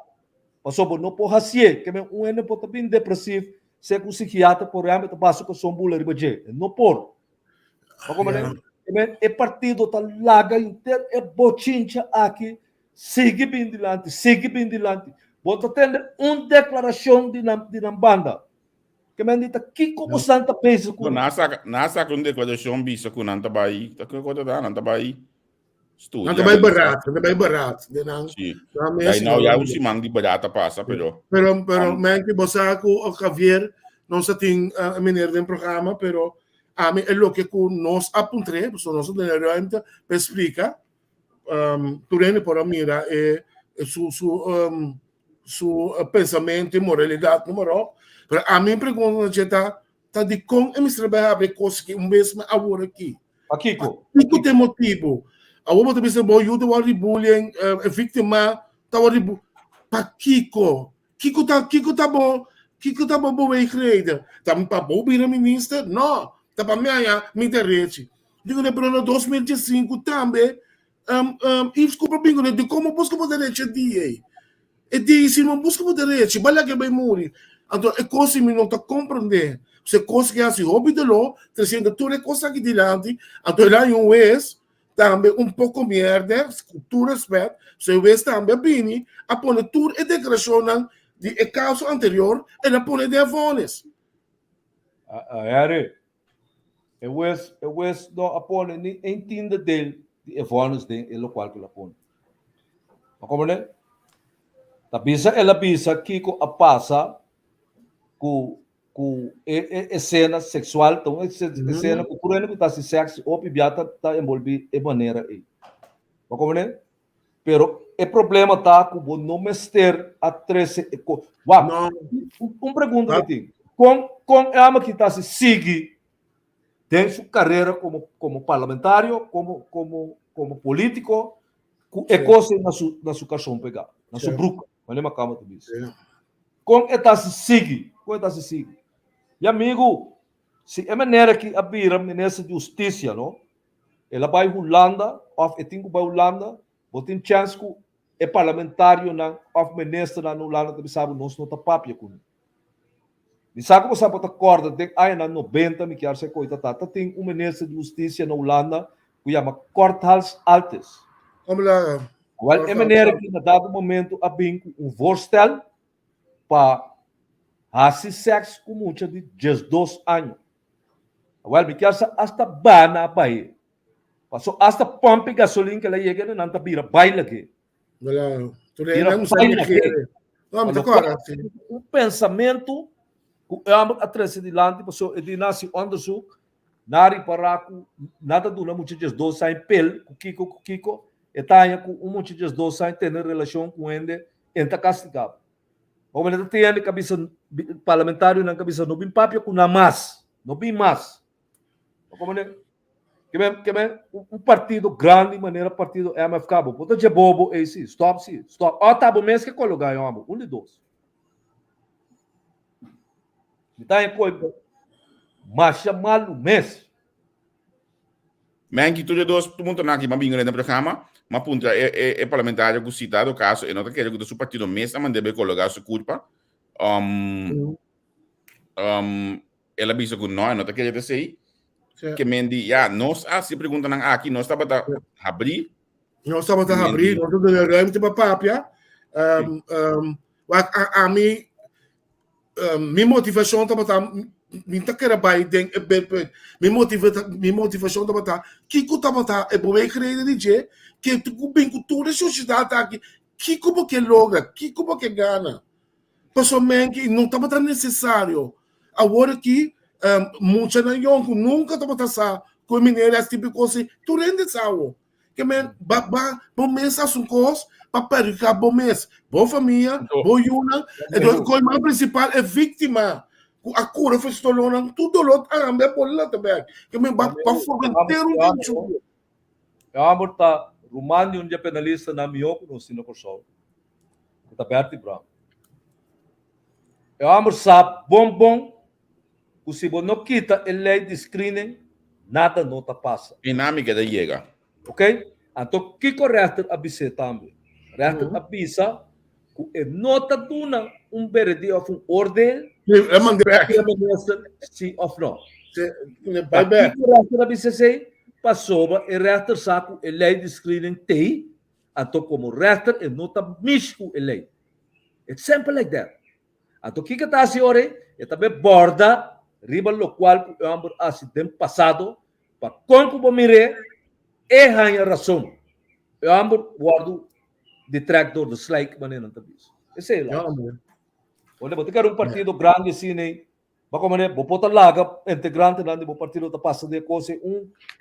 D: Passou por não porra se que men um ene pode bem depressivo, se com psiquiatra por exemplo tá passo com sombula riba je. Não por. Como é partido tá laga inter é bochincha aqui, sigue bem dilante. Bota tendo uma declaração de banda. Que men dita Kiko ko santa peso
E: ko nasa kun declaração bisa ko nanta bai ta ko da nanta bai studio
C: nanta bai barato
E: sì dai no ya usi mang di barata passa però
C: men que você com o Javier não se tem a maneira de programa pero a mim é o que nós apuntre so nós realmente explica turene por mira su pensamento e moralidade número. Pero a mim pergunta tá de como eles trabalham a coisa que mesmo agora aqui.
D: Kiko
C: tem motivo. A outra vez eu vou bullying, a vítima tá o para Kiko tá bom. Kiko tá bom bem credo. Tá para bom vir ministro? Não. Tá para me interesse. Digo de para 2005 também e desculpa bem de como busca poder direito. E diz não busca poder direito, bala que vai morrer. Então, é coisa que não está compreendendo. Você consegue assim, hobby de lo, trazendo toda a coisa aqui diante. Então, lá em um vez, também um pouco merda, com respeito, você vê também bem, a pôr tudo e declaração de caso anterior, ela põe de avones.
D: Harry, eu não apoio nem entenda dele de avones dele, é o qual que ela põe. Como é? Ela bisa Kiko a passa com cena sexual, então cena que por exemplo tá se sexo ou pibiata tá envolvido de maneira aí. Como é? Pero o problema tá com o não mester a 13 pergunta que tem. Com a ama que tá se sigue tem sua carreira como parlamentário, como político, é coisa na sua caixão pegar, na sua bruca, mas nem cama tu diz. Com esta se sigue. E amigo, se é maneira que a Bira, ministra de Justiça, não? Ela vai à Holanda, ou eu tenho que ir à Holanda, vou ter chance que é parlamentário, ou ministro na Holanda, que sabe, nós não está papia com ele. E sabe que você pode acordar, tem aí na 90, me quer ser coisa, tem um ministro de Justiça na Holanda, que chama Korthals Altes.
C: Vamos lá.
D: É maneira que, na dado momento, há um voorstel para fazer sexo com muita de 12 anos. Agora, me quer hasta bana pai. Passou hasta pompa e gasolina que ela chega na tabira, baila aqui. Um pensamento que é atrás de lá, passou de nasce onderzoek, nari paraku, nada do não muitas 12 anos, pel, Kiko, e tá com muitas 12 anos, tendo relação com ele, está castigado. Como ele tinha na cabeça parlamentário na cabeça no bem papel com na mas, no bem mas. Como ele que um partido grande maneira partido MFK, botou de bobo esse, stop. Ó, tá bom mesmo que colocar amo, de dois. Então é coisa mas chamalo mês.
E: Men que tudo dos mundo na aqui mabinho no programa, mas punta é parlamentar que citado o caso, e não quer que o partido mesmo mas deve colocar sua culpa. Ela bisa com nós, não quer dizer que mendi, nós se perguntam aqui, nós estamos a abrir.
C: Nós estamos a abrir, nós estamos a abrir para papia. A mim, minha motivação estava minta que era Biden, minha motivação estava Kiko estava é bom crer de que tu bem com toda a sociedade aqui, Kiko que logra, Kiko que ganha. Pessoalmente, não estava necessário. Agora que muita nação nunca estava passar com mineiro esse tipo de coisa, tu rende salvo. Que bom mês a sua coisa, para perder bom mês, boa família, boa yuna, e o mais principal é vítima. A cura foi estolona, tudo lot a ambe por lá também. Que me para fomentar um
D: eu amo tá Românio um dia penalista na Mioco no sino por sol. Tá perto branco. Eu amo sabe bom o se não quita a lei de screening, nada não tá passa.
E: Dinâmica da chega.
D: Ok? Então, que correto a bisa também? Resto a bisa, que nota duna beredi of ordem, sim ou não.
C: Vai bem.
D: Que correto a bisa sei, passou e resto saco a lei de screening tem, então como resto e nota misco a lei. It's simple like that. Então, o que está assim ora? É também borda riba lo qual o ambos acidente passado para como mire é a razão. O ambos guardo de tractor do slike maneira não isso. Esse é lá. Olha, você quer partido grande assim, né? Mas como né, vou botar lá integrante lá do partido tá passando de coisa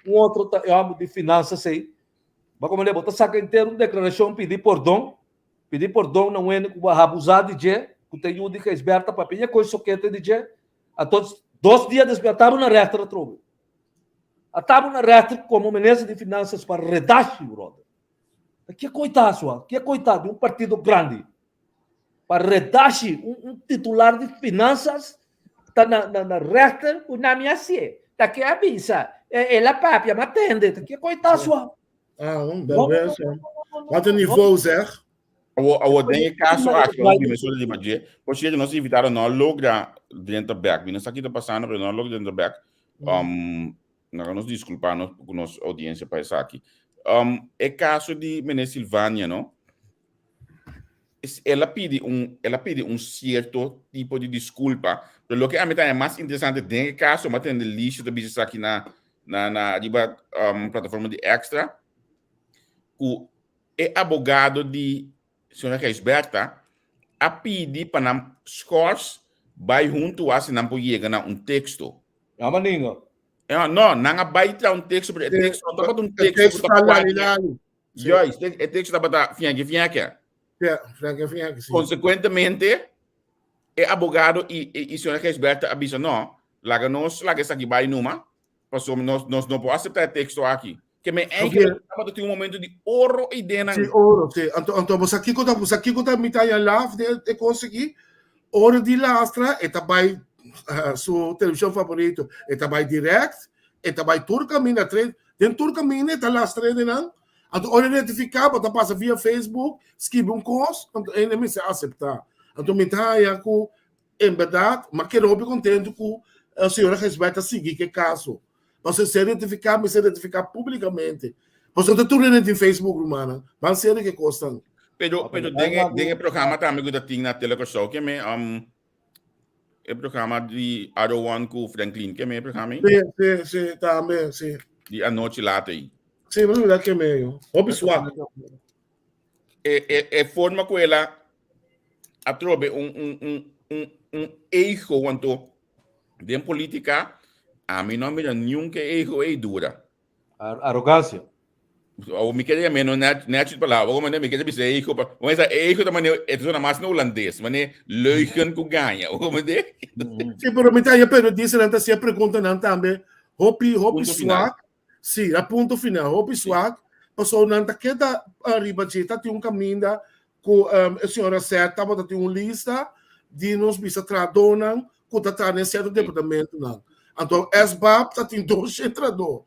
D: outro tá ambos de finanças aí. Mas como né, botar saca inteiro declaração pedir perdão não é que vai abusar de je, que tem um que esberta para pedir coisa que tem de je. A todos 2 dias despertaram na reta trobe. Estavam na reta como ministro de finanças para redaxi, brother. Que coitado de um partido grande. Para redaxi, titular de finanças está na reta, o nome é assim. Está aqui a bisa. Ela papia, mas atende. Que coitado sua.
C: Beleza. Wat een niveau zeg.
E: O tem caso aqui, o que me suele de magia, porque nós evitaram não logra dentro do back, nós aqui está passando, mas não logra dentro do back. Não nos desculpamos com nossa audiência para isso aqui. É caso de Menê Silvânia, não? Ela pede certo tipo de desculpa. Mas o que a mim é mais interessante dentro do caso, mas tem lista de bichos aqui na plataforma de Extra, o advogado de senhora Reisberta a pedir para scores vai junto a se não pode chegar um texto.
D: É uma língua.
E: Não, não vai ter um texto, porque texto não está um texto para qualquer. Joyce, é texto para fianque. Consequentemente, é advogado e senhora Reisberta avisa não, lá nós essa aqui vai numa, porque nós não podemos aceitar texto aqui. Que me tem um momento de ouro e dena.
C: Sim, ouro, sim. Então, você aqui conta mitad lá de conseguir ouro de lastra, e também sua televisão favorito, e também direct, e também turcamina trade, dentro turcamina tá lastra de não. Então, ouro identificar, você passa via Facebook, escreve coisa, então ele me se aceitar. Então, mitad com em verdade, mas que eu contente com a senhora respeita seguir que caso. Você se identificar, mas se identificar publicamente. Você está tudo no Facebook, Romana. Mas ser que custam.
E: Pero tem programa também que tem na televisão que me é programa de Aro1 com Franklin que me programa.
C: Sim, também, sim.
E: De a noite lá aí.
C: Sim, mas não é que meio. Obssuado.
E: É forma que ela atrobe erro quanto de política. A mim não me dá nenhum que erro é dura.
D: Arrogância.
E: O me queria menos net palavra, como me queria dizer eico, mas eico também é tudo mais no holandês, mas é leugen que ganha, como de.
C: Sim, pero me tá pero dice antes se pergunta não também, hopi
E: Punto
C: swag, sim, a ponto final, hopi swag, passou não tá queda arriba de tá tem caminho com a senhora certa, bota tem lista de nos bisa tradonan, com tá nesse departamento não. Então, SBAP tá tem 2 entrador.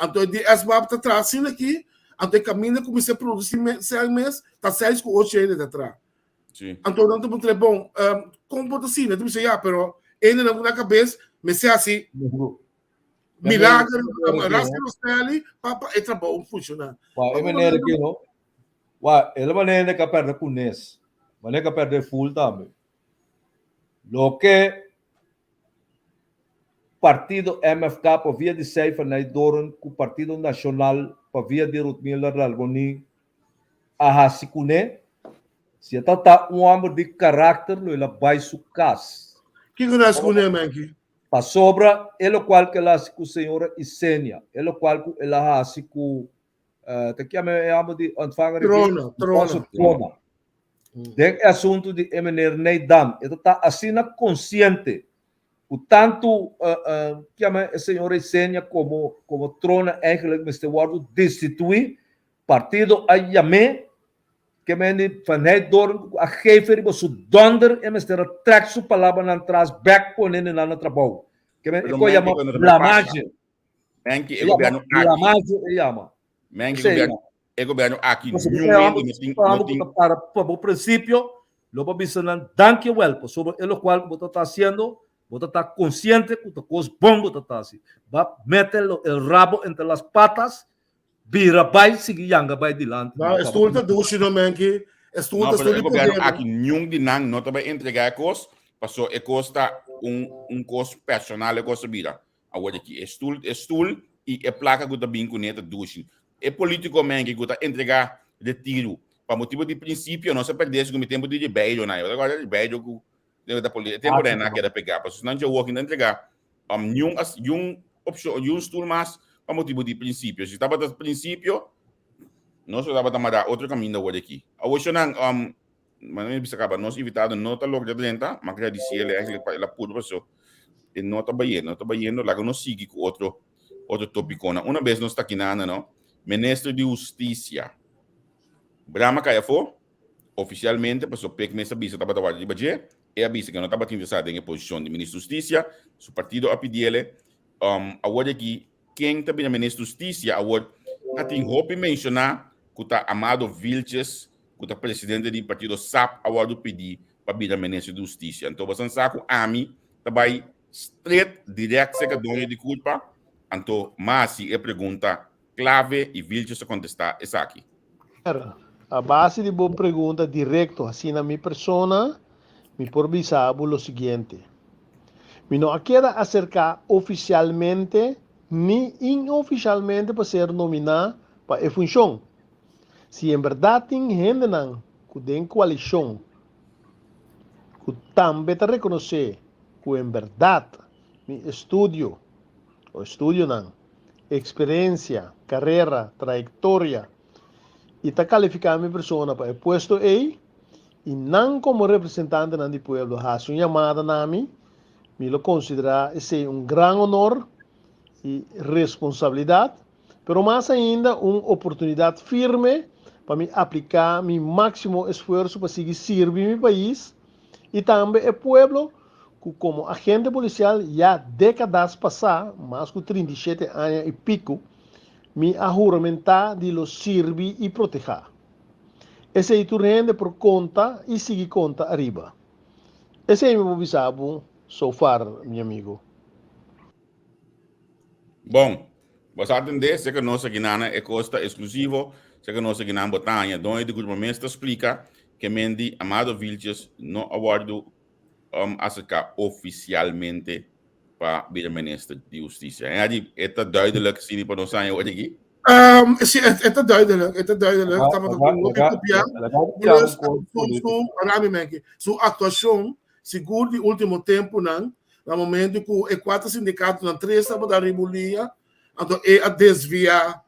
C: Então, de SBAP tá trazendo aqui, então caminho começa a produzir 6 meses, tá 6 com 8 ele atrás.
E: Sim.
C: Então, não tem bom, como pode ser, né? Tu diz, pero ele na cabeça, mas é assim, milagre, rasga os pele, para o trabalho funcionar.
D: É maneira que não, ele maneira que perde com NES, maneira que perde full também. Lo que partido MFK por via de Seifa na Doron com o Partido Nacional por via de Ruth Miller Alboni a Hasikune, se está homem de caráter, ele vai su casa.
C: Que nós conhecemos aqui?
D: Para sobra, ele qual que ela com a senhora Isenia, ele qual que ela com que chama de ontvanger Trona. De assunto de Eminer Neidam, ele está assim consciente. O tanto que a senhora Isenia como Trona eigenlijk met de woorden destituir partido a Yamé que men vanuit door a gever was zo donder en met de trek zo palabra naar atrás back ponen en aan het trabalho que men ik chama blamagem
E: Mengi governo
D: blamagem chama
E: Mengi governo aqui
D: para o princípio logo bisanan danke well sobre el cual você está haciendo. Você está consciente que o coisa bom você está assim. Vai meter o rabo entre as patas, vira vai seguir yanga vai dilante.
C: Não, estou te duchando Mengi. Estou te
E: o governo aqui nenhum de nang não vai entregar coisa, passou é costa costo personal é costa vida. Agora aqui estul e é placa que está bem com neta duchando. É político Mengi que está entregar de tiro. Para motivo de princípio não se perdesse com o tempo de beijo na agora de beijo da polícia tempo de na queda pegar para senão já working entregar opção stool mas para motivo de princípio se estava do princípio nós estava a outro caminho da hora aqui a hoje não mas não precisa acabar nós evitado não tá logo de lenta mas queria dizer ele é para ela puro passou e não tá baiano lá que nós sigue com outro tópico uma vez nós está aqui não ministro de justiça Brahma Caiafo oficialmente passou pek mesa bisa estava trabalhando de budget e avisa que não estava interessado em posição de ministro da Justiça, seu partido a pedir agora aqui, quem também é ministro da Justiça, agora tem roupa mencionar que está Amado Vilches, que está presidente do partido SAP, agora pedir para vir a ministro da Justiça. Então, você sabe que a mim vai straight, direto, sem que de culpa, então, mas se é pergunta clave e Vilches a contestar, é aqui.
F: A base de boa pergunta, direto, assim na minha persona, me por bisabo lo siguiente. Me não queda acercar oficialmente ni inoficialmente para ser nominado para a função. Se em verdade tem gente que tem coalição, que também te reconhecer que em verdade mi estudio não, experiência, carreira, trajetória, e está qualificando minha persona para o posto aí, e não como representante do povo, faz uma chamada a mim, me lo considera esse grande honor e responsabilidade, mas mais ainda uma oportunidade firme para me aplicar meu máximo esforço para seguir servir meu país e também o povo que como agente policial já décadas passadas, mais de 37 anos e pico, me ajuramentar de los servir e proteger. Esse é tu rende por conta e seguir conta arriba. Esse é o meu bisabo so far, meu amigo.
E: Bom, você atender, se que nossa guinana é costa exclusivo, se que nossa guinana botanha, donde de grupo mestre explica que Mendy Amado Vilches não aguardo acerca oficialmente para vir ministro de Justiça. É duidelijk, zie je para nós aí hoje aqui?
C: Sim, é duidelijk. Estamos copiando. Sua atuação, seguro de último tempo, no momento que o quatro sindicatos na três estava da ribulia, então é a desviar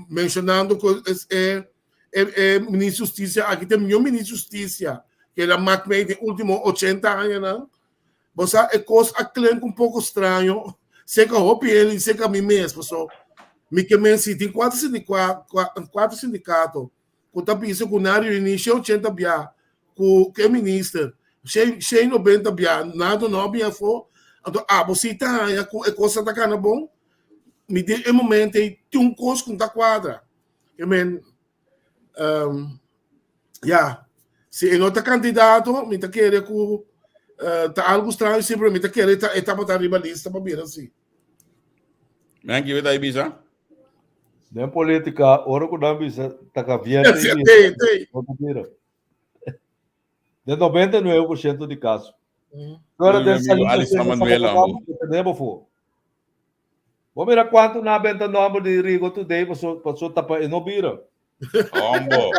C: mencionando que ministro de Justiça, aqui tem meu ministro de Justiça, que ele mais de últimos 80 anos, não? Você é coisa um pouco estranho, sei que eu ele, sei que a mim mesmo, me que tem quatro sindicatos, que está pensando que na início 80 bia, que é ministro, cheio 90 bia, nada não bia for, então você está aí, é coisa da cana bom, me tem momento tem coisa com da quadra, I mean, se é outro candidato, me tá querendo que tá algo estranho, simplesmente querer etapa da rivalista para vir assim.
E: Man, give it a Ibiza.
D: Nem política, ora que não bisa, tá caviando. De 99% de casos. Agora, dessa
E: amigo Alice Manuela,
D: vamos ver quanto na venda nova de Rigo today, passou tapa e não vira.
E: Hombo.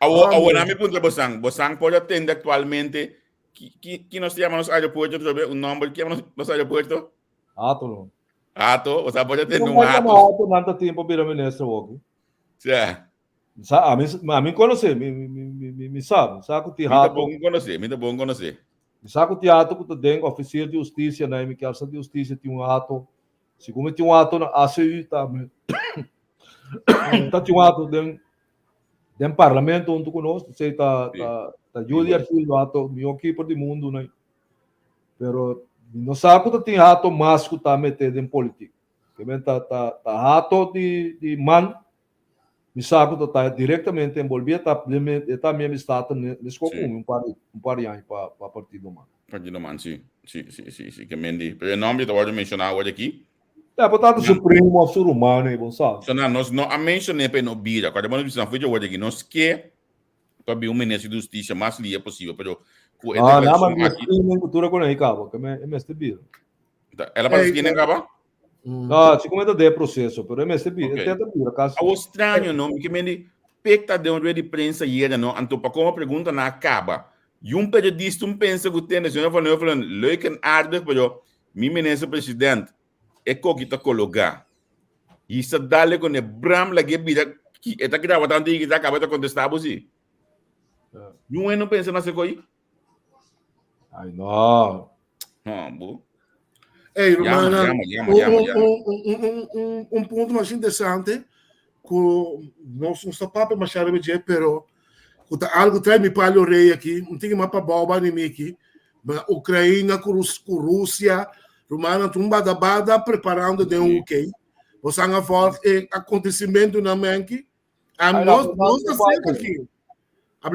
E: Ahora me punto Bosang pode atender atualmente que nós temos nos aeroportos, um número que nos aeroportos?
D: Ato não.
E: Ato, você pode atender
D: um ato. Ato, não tempo vira ministro hoje.
E: Sim.
D: A mim conhece, me sabe que te rato.
E: Me dá bom conhecer.
D: Sabe que teatro que tu tem oficial de justiça, né? Me quer de justiça tem um ato. Se como tem um ato na ACU também. Tá tem um ato dentro parlamento onde conosco, sei tá judicial do ato, meu equipe do mundo, né? Pero não sabe que tem ato mais que tá metendo em política. Que vem tá ato de man, me sabe que tá diretamente envolvido, tá mesmo estado nesse comum, um par de anos para partido man.
E: Partido man, sim, que mendi. Pero o nome que eu mencionar hoje aqui.
D: É, portanto, supremo ser humano, é bom, sabe?
E: So, nós não mencionei para não bira. Quando nós precisamos fazer hoje aqui, nós quer para um ministro de justiça mais livre possível, pero
D: não, mas a cultura com aí, cabo, que é mestre bira.
E: Ela pode seguir, né, cabo?
D: Se comenta de processo, pero é mestre bira. Tenta bira, caso.
E: É estranho, não? Que mendi pecta de onde de prensa e era, não? Então, para como pergunta na acaba, e periodista pensa que tem, eu falando, leuk en aardig, pero mi ministro presidente é que está colocar. E isso dá-lhe com o Bram, lá que está gravando, que está acabando de contestar, você. Não pensa nessa coisa?
D: Ai, não.
E: Bom.
C: Ei, Romana, um ponto mais interessante, que nós não estamos para mais charme de pero algo traz me para o rei aqui, não tem mais para boba nem aqui, Ucrânia com Rússia, Romana, tumba da bada preparando de UK. Você não fala acontecimento na Menki, nós estamos certo aqui.
D: A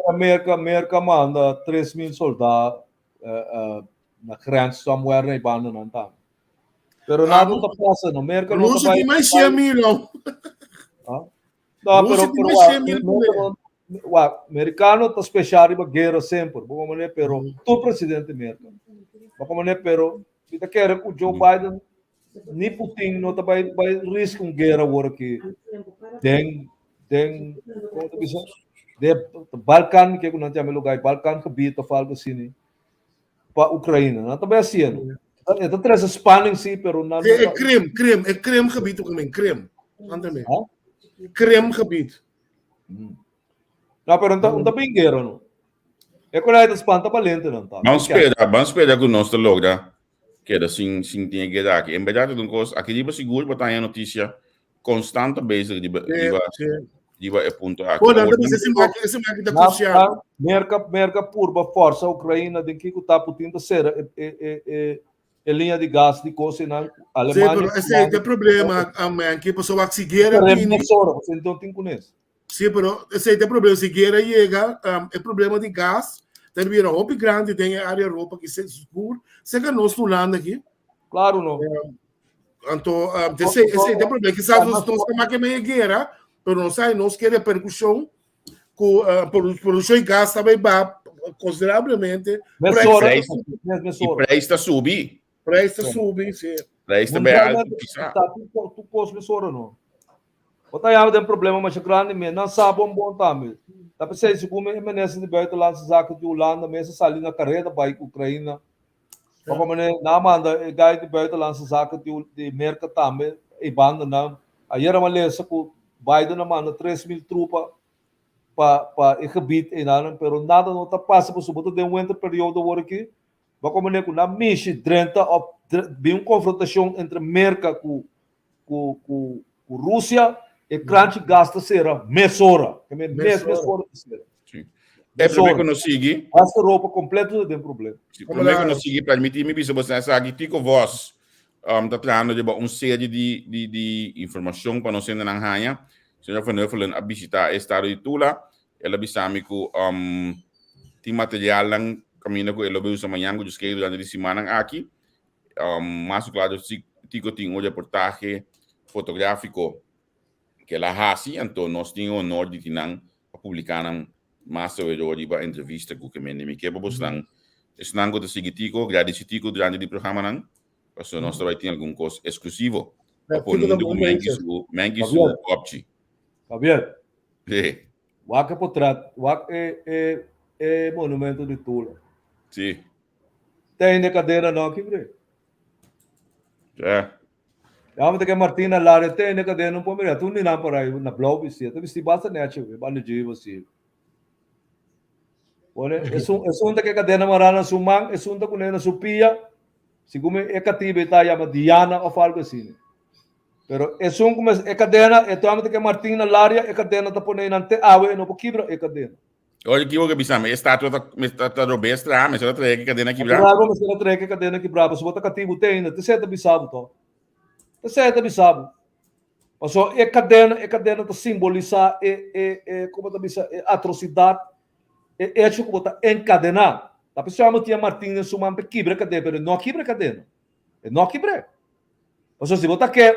D: América manda 3.000 soldados na grande somewhere na Ibana não tá. Pero nada está passando. América não
C: está mais 100.000 não.
D: Não, pero o americano está especial para guerra sempre. Vamos maneira, pero tu presidente América. Vamos maneira, pero kita quer que o Joe Biden nem Putin não vai risco guerra agora que tem como tu diz de Balcan que não tem lugar Balcan que bita fala assim para Ucrânia não está bem assim então traz Espanha sim pero não
C: é crime que bita também crime andame crime que bita
D: não pero não está bem guerra não é quando a Espanha está valente não tá
E: vamos esperar que nós logra que assim tem que dar aqui em verdade então coisa aqui diba seguro para ter notícia constante base diba é ponto aqui
C: esse máquina crucial
D: merca purba força Ucrânia de que está putendo ser linha de gás de coisa na Alemanha
C: esse é o problema que pessoa que se guerra
D: então tem com isso
C: sim pero esse é o problema se guerra chega é problema de gás tem vira roupa grande tem área roupa que se seguro se que nós Holanda aqui
D: claro não
C: então esse é o problema que sabe nós estamos que meia guerra pero não sai nós quer repercussão com produção de gás também vai consideravelmente
E: preço subir
C: sim
E: preço também alto
D: tu pode mesora não Ota ya tem problema mas grande mesmo não sabe bom também tá pensando se como é nesse de baita lá se saca de Holanda mesmo sali na carreira vai Ucrânia como né na manda gai de baita lá se saca de merca também e banda não Ayer naman lesa ko, Biden naman na 3,000 trupa pa ikabit inanan, pero nada não está passando por subuto de winter período agora aqui. Vai como né, na mishi drenta op bem confrontação entre América com Rússia e crunch gasta será mesora, que mesora será.
E: É problema que não sigue.
D: Essa roupa completa tem problema.
E: O problema que não sigue para admitir me bisa você sabe que tico voz tá trazendo de série de informação para nós ainda não ganha. Senhor Fernando a visitar estado de Tula, ela bisami ko tem material lang caminho ko elo usa manhã que esquerdo durante a semana aqui. Mas claro tico tem um reportagem fotográfico que ela hasi, então nós temos o honor de tinang publicar mas hoje a entrevista com que me quebra bastante. Estão com o seguitico, agradecido durante o programa não, porque nós também tem algum coisa exclusivo. Por um documento mangue su opci.
D: Javier.
E: Sim.
D: Waka potrat, wak é monumento de Tula.
E: Sim.
D: Tem de cadeira não aqui, bre.
E: É.
D: Vamos ter que Martina Lara tem de cadeira não pode ver. Tu nem não para aí na blog se, tu se basta né, chave, bale de você. Olha, é que cadeira marana sumang, é com na supia. Se como é cativo tá chama Diana ou algo assim. Pero é como é cadeira, é tu amo que Martina Lara é cadeira tá pondo nante awe no quebra é cadeira.
E: Olha que o que bisama, estátua tá robestra, mas ela traz que cadeira quebrar.
D: Bravo, mas ela traz que cadeira quebrar, se bota cativo tem ainda, te seta bisabo to. Te seta bisabo. Passou é cadeira tá simbolizar como tá bisa atrocidade. É que bota encadenar. A pessoa não tinha Martina Suman para quebrar cadeira, pero não quebra cadeira. Não quebra. Passou se bota que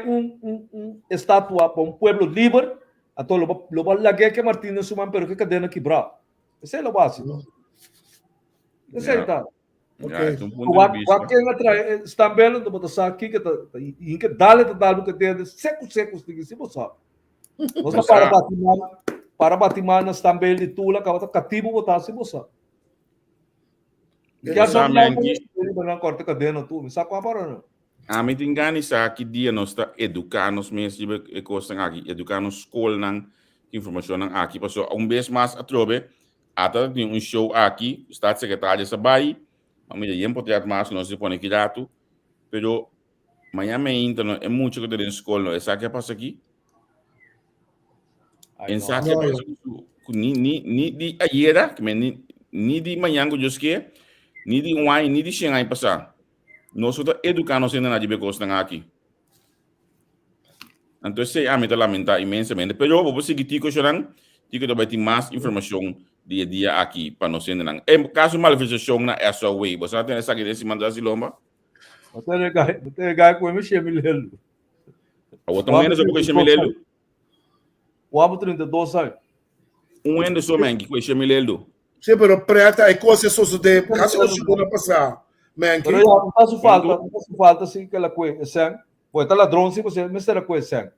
D: estátua para pueblo livre, então lo vai lá que Martina Suman pero que cadeira quebrar. Esse é o básico. Esse é tá.
E: Ok. O
D: que atrai está bem do botar aqui que tá que dá que tem seco se você. Você para batimar nas também de Tula, que está cativo botar se você. Já não corta cadeira tu, me saco para não.
E: A mim tem ganho isso aqui dia nós está educar nos mesmos e coisas aqui, educar nos escola não informação não aqui, passou vez mais a trobe, até tem show aqui, está secretário sabai, a mim já pode mais nós se põe aqui dato, pero amanhã me interno é muito que tem escola, não é sabe que passa aqui? Em sabe passa ni di ayer, que ni di manhã que eu esque, ni di wine, ni di xengai passar. Nós estamos educando ainda na dibecos na aqui. Então, a mim lamenta imensamente. Mas eu vou seguir tico chorando, tico também tem mais informação dia a dia aqui para nós ainda não. Em caso de malversação na SOWay, você tem essa aqui cima da Zilomba?
D: Até gai com o Chemilelo.
E: O outro ainda só com o Chemilelo?
D: O abo 32 anos.
E: Ainda só mangue com o Chemilelo.
C: Sim, pero preta é coisa só de caso eu chego na passar. Mangue.
D: Pero não faz falta sim que ela coe sang. Pode estar ladrão sim você me será coe sang.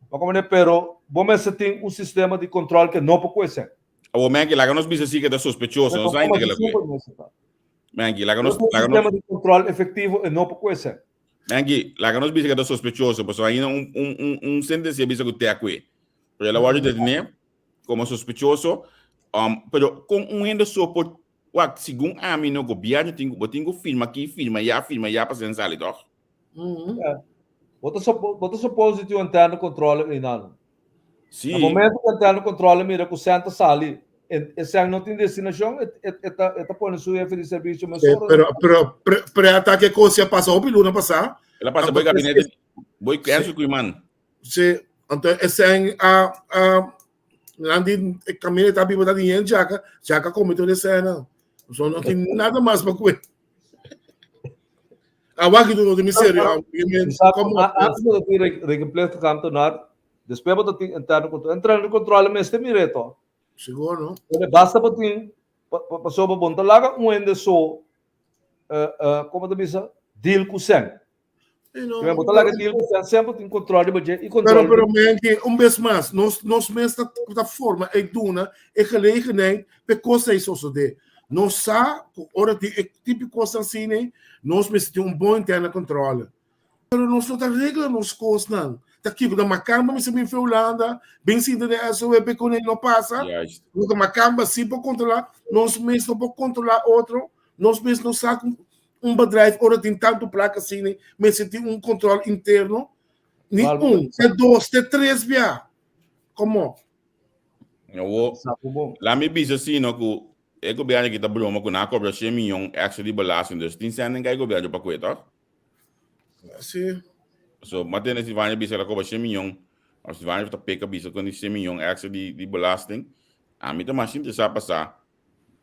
D: Mas como pero vamos tem sistema de controle que não pode coe sang.
E: O mangue lá nos bisa assim que é sospechoso, não sabe que ela coe. Mangue lá nos
D: sistema de controle efetivo e não pode coe sang.
E: Mangue lá nos bisa que é sospechoso, pois ainda sentença bisa que te coe. Pero ela vai detener como sospechoso. Pero com ainda só por segundo a mim no governo tenho firma aqui, firma já para ser sali doch.
D: Bota só positivo interno controle e nada.
E: Sim.
D: No momento que interno controle mira com senta sali, esse não tem destinação, tá pondo sua de serviço, mas
C: pero preta que coisa passa o piluna passar.
E: Ela passa boi gabinete, boi criança com irmão.
C: Sim, então esse Nandi caminho tá bem botado dinheiro já comentou nessa cena. Só não tem nada mais para comer. Agora que tu me sério,
D: como antes de ter reemplaço campeonato, depois botar interno controle mas tem mireto.
C: Seguro,
D: não? Basta para ter passou para bonta lá ainda só como tu diz, deal com sen. Que botar lá deal com sen sempre tem controle budget e controle.
C: Pero vez mais, nós mesmo da forma é duna, é gelegenheid, per coisa isso só de. Nós sabe, ora de tipo coisa assim, nós mesmo tem bom interno controle. Pero nós não tá regra nos coisas não. tá aqui da macamba me sabe Holanda, bem sim de essa web com ele não passa.
E: Juist.
C: O macamba sim pode controlar, nós mesmos não pode controlar outro, nós mesmos não sabe bedrijf ora tem tanto placa assim, mas se tem controle interno, nem é dois, é três via. Como?
E: Lá me bisa assim, no que o governo que está broma com a cobra 100 milhões actually belasting, dus 10 cent ninguém governo para coisa.
C: Sim.
E: So, matene si vanya bisa la cobra 100 milhões, als vanya está peka bisa com 100 milhões actually de belasting, a mim tá machine de sa passar.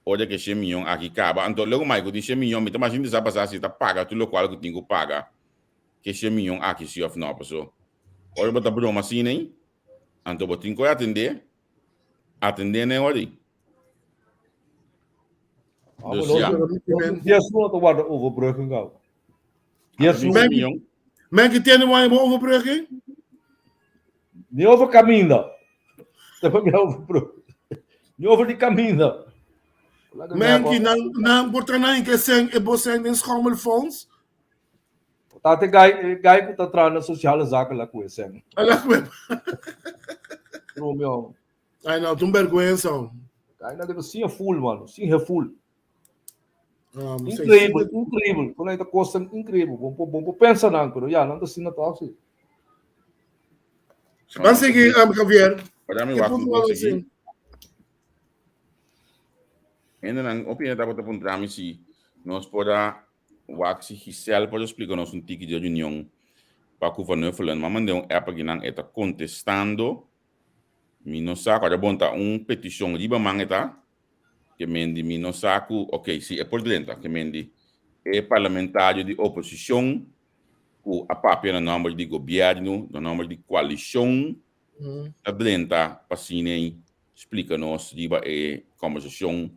E: Olha que 100 milhões aqui acaba, então logo mais que 100 milhões, mim machine de sa passar se tá paga tudo o qual que tem que pagar. Que 100 milhões aqui se of não passou. Olha bota broma assim, né? Então botin ko atender né olha. Dus ja.
D: Yes, no te worden overbruggen gauw. Yes, no.
C: Men que tem uma overbrugging?
D: Niet over caminho. Dat heb je overbruggen. Niet over die caminho.
C: Men que não porta na que sem e você nem schommelfonds.
D: Dat ik ga ik dat na sociale zaken la koe zijn.
C: Ala kwep.
D: Romeo.
C: Ai não, tu vergonha.
D: Kijk naar de zie full man, zie gevoel.
C: Incrível.
D: Quando ainda custa incrível. Vamos pensar não, pero já não está sendo assim.
C: Vamos seguir, Javier.
E: Para mim, vamos seguir. En dan op je dat op een si nós poda waxi Giselle pode explicar-nos tiki de reunião para que Van Nuffelen, mas mandei app que não está contestando. Não saco, já bonta petição de mangeta que mendi não saco, ok, se é por dentro, que mendi é parlamentário de oposição, o a papel no nome de governo, no nome de coalição, a dentro para cine explica-nos de conversação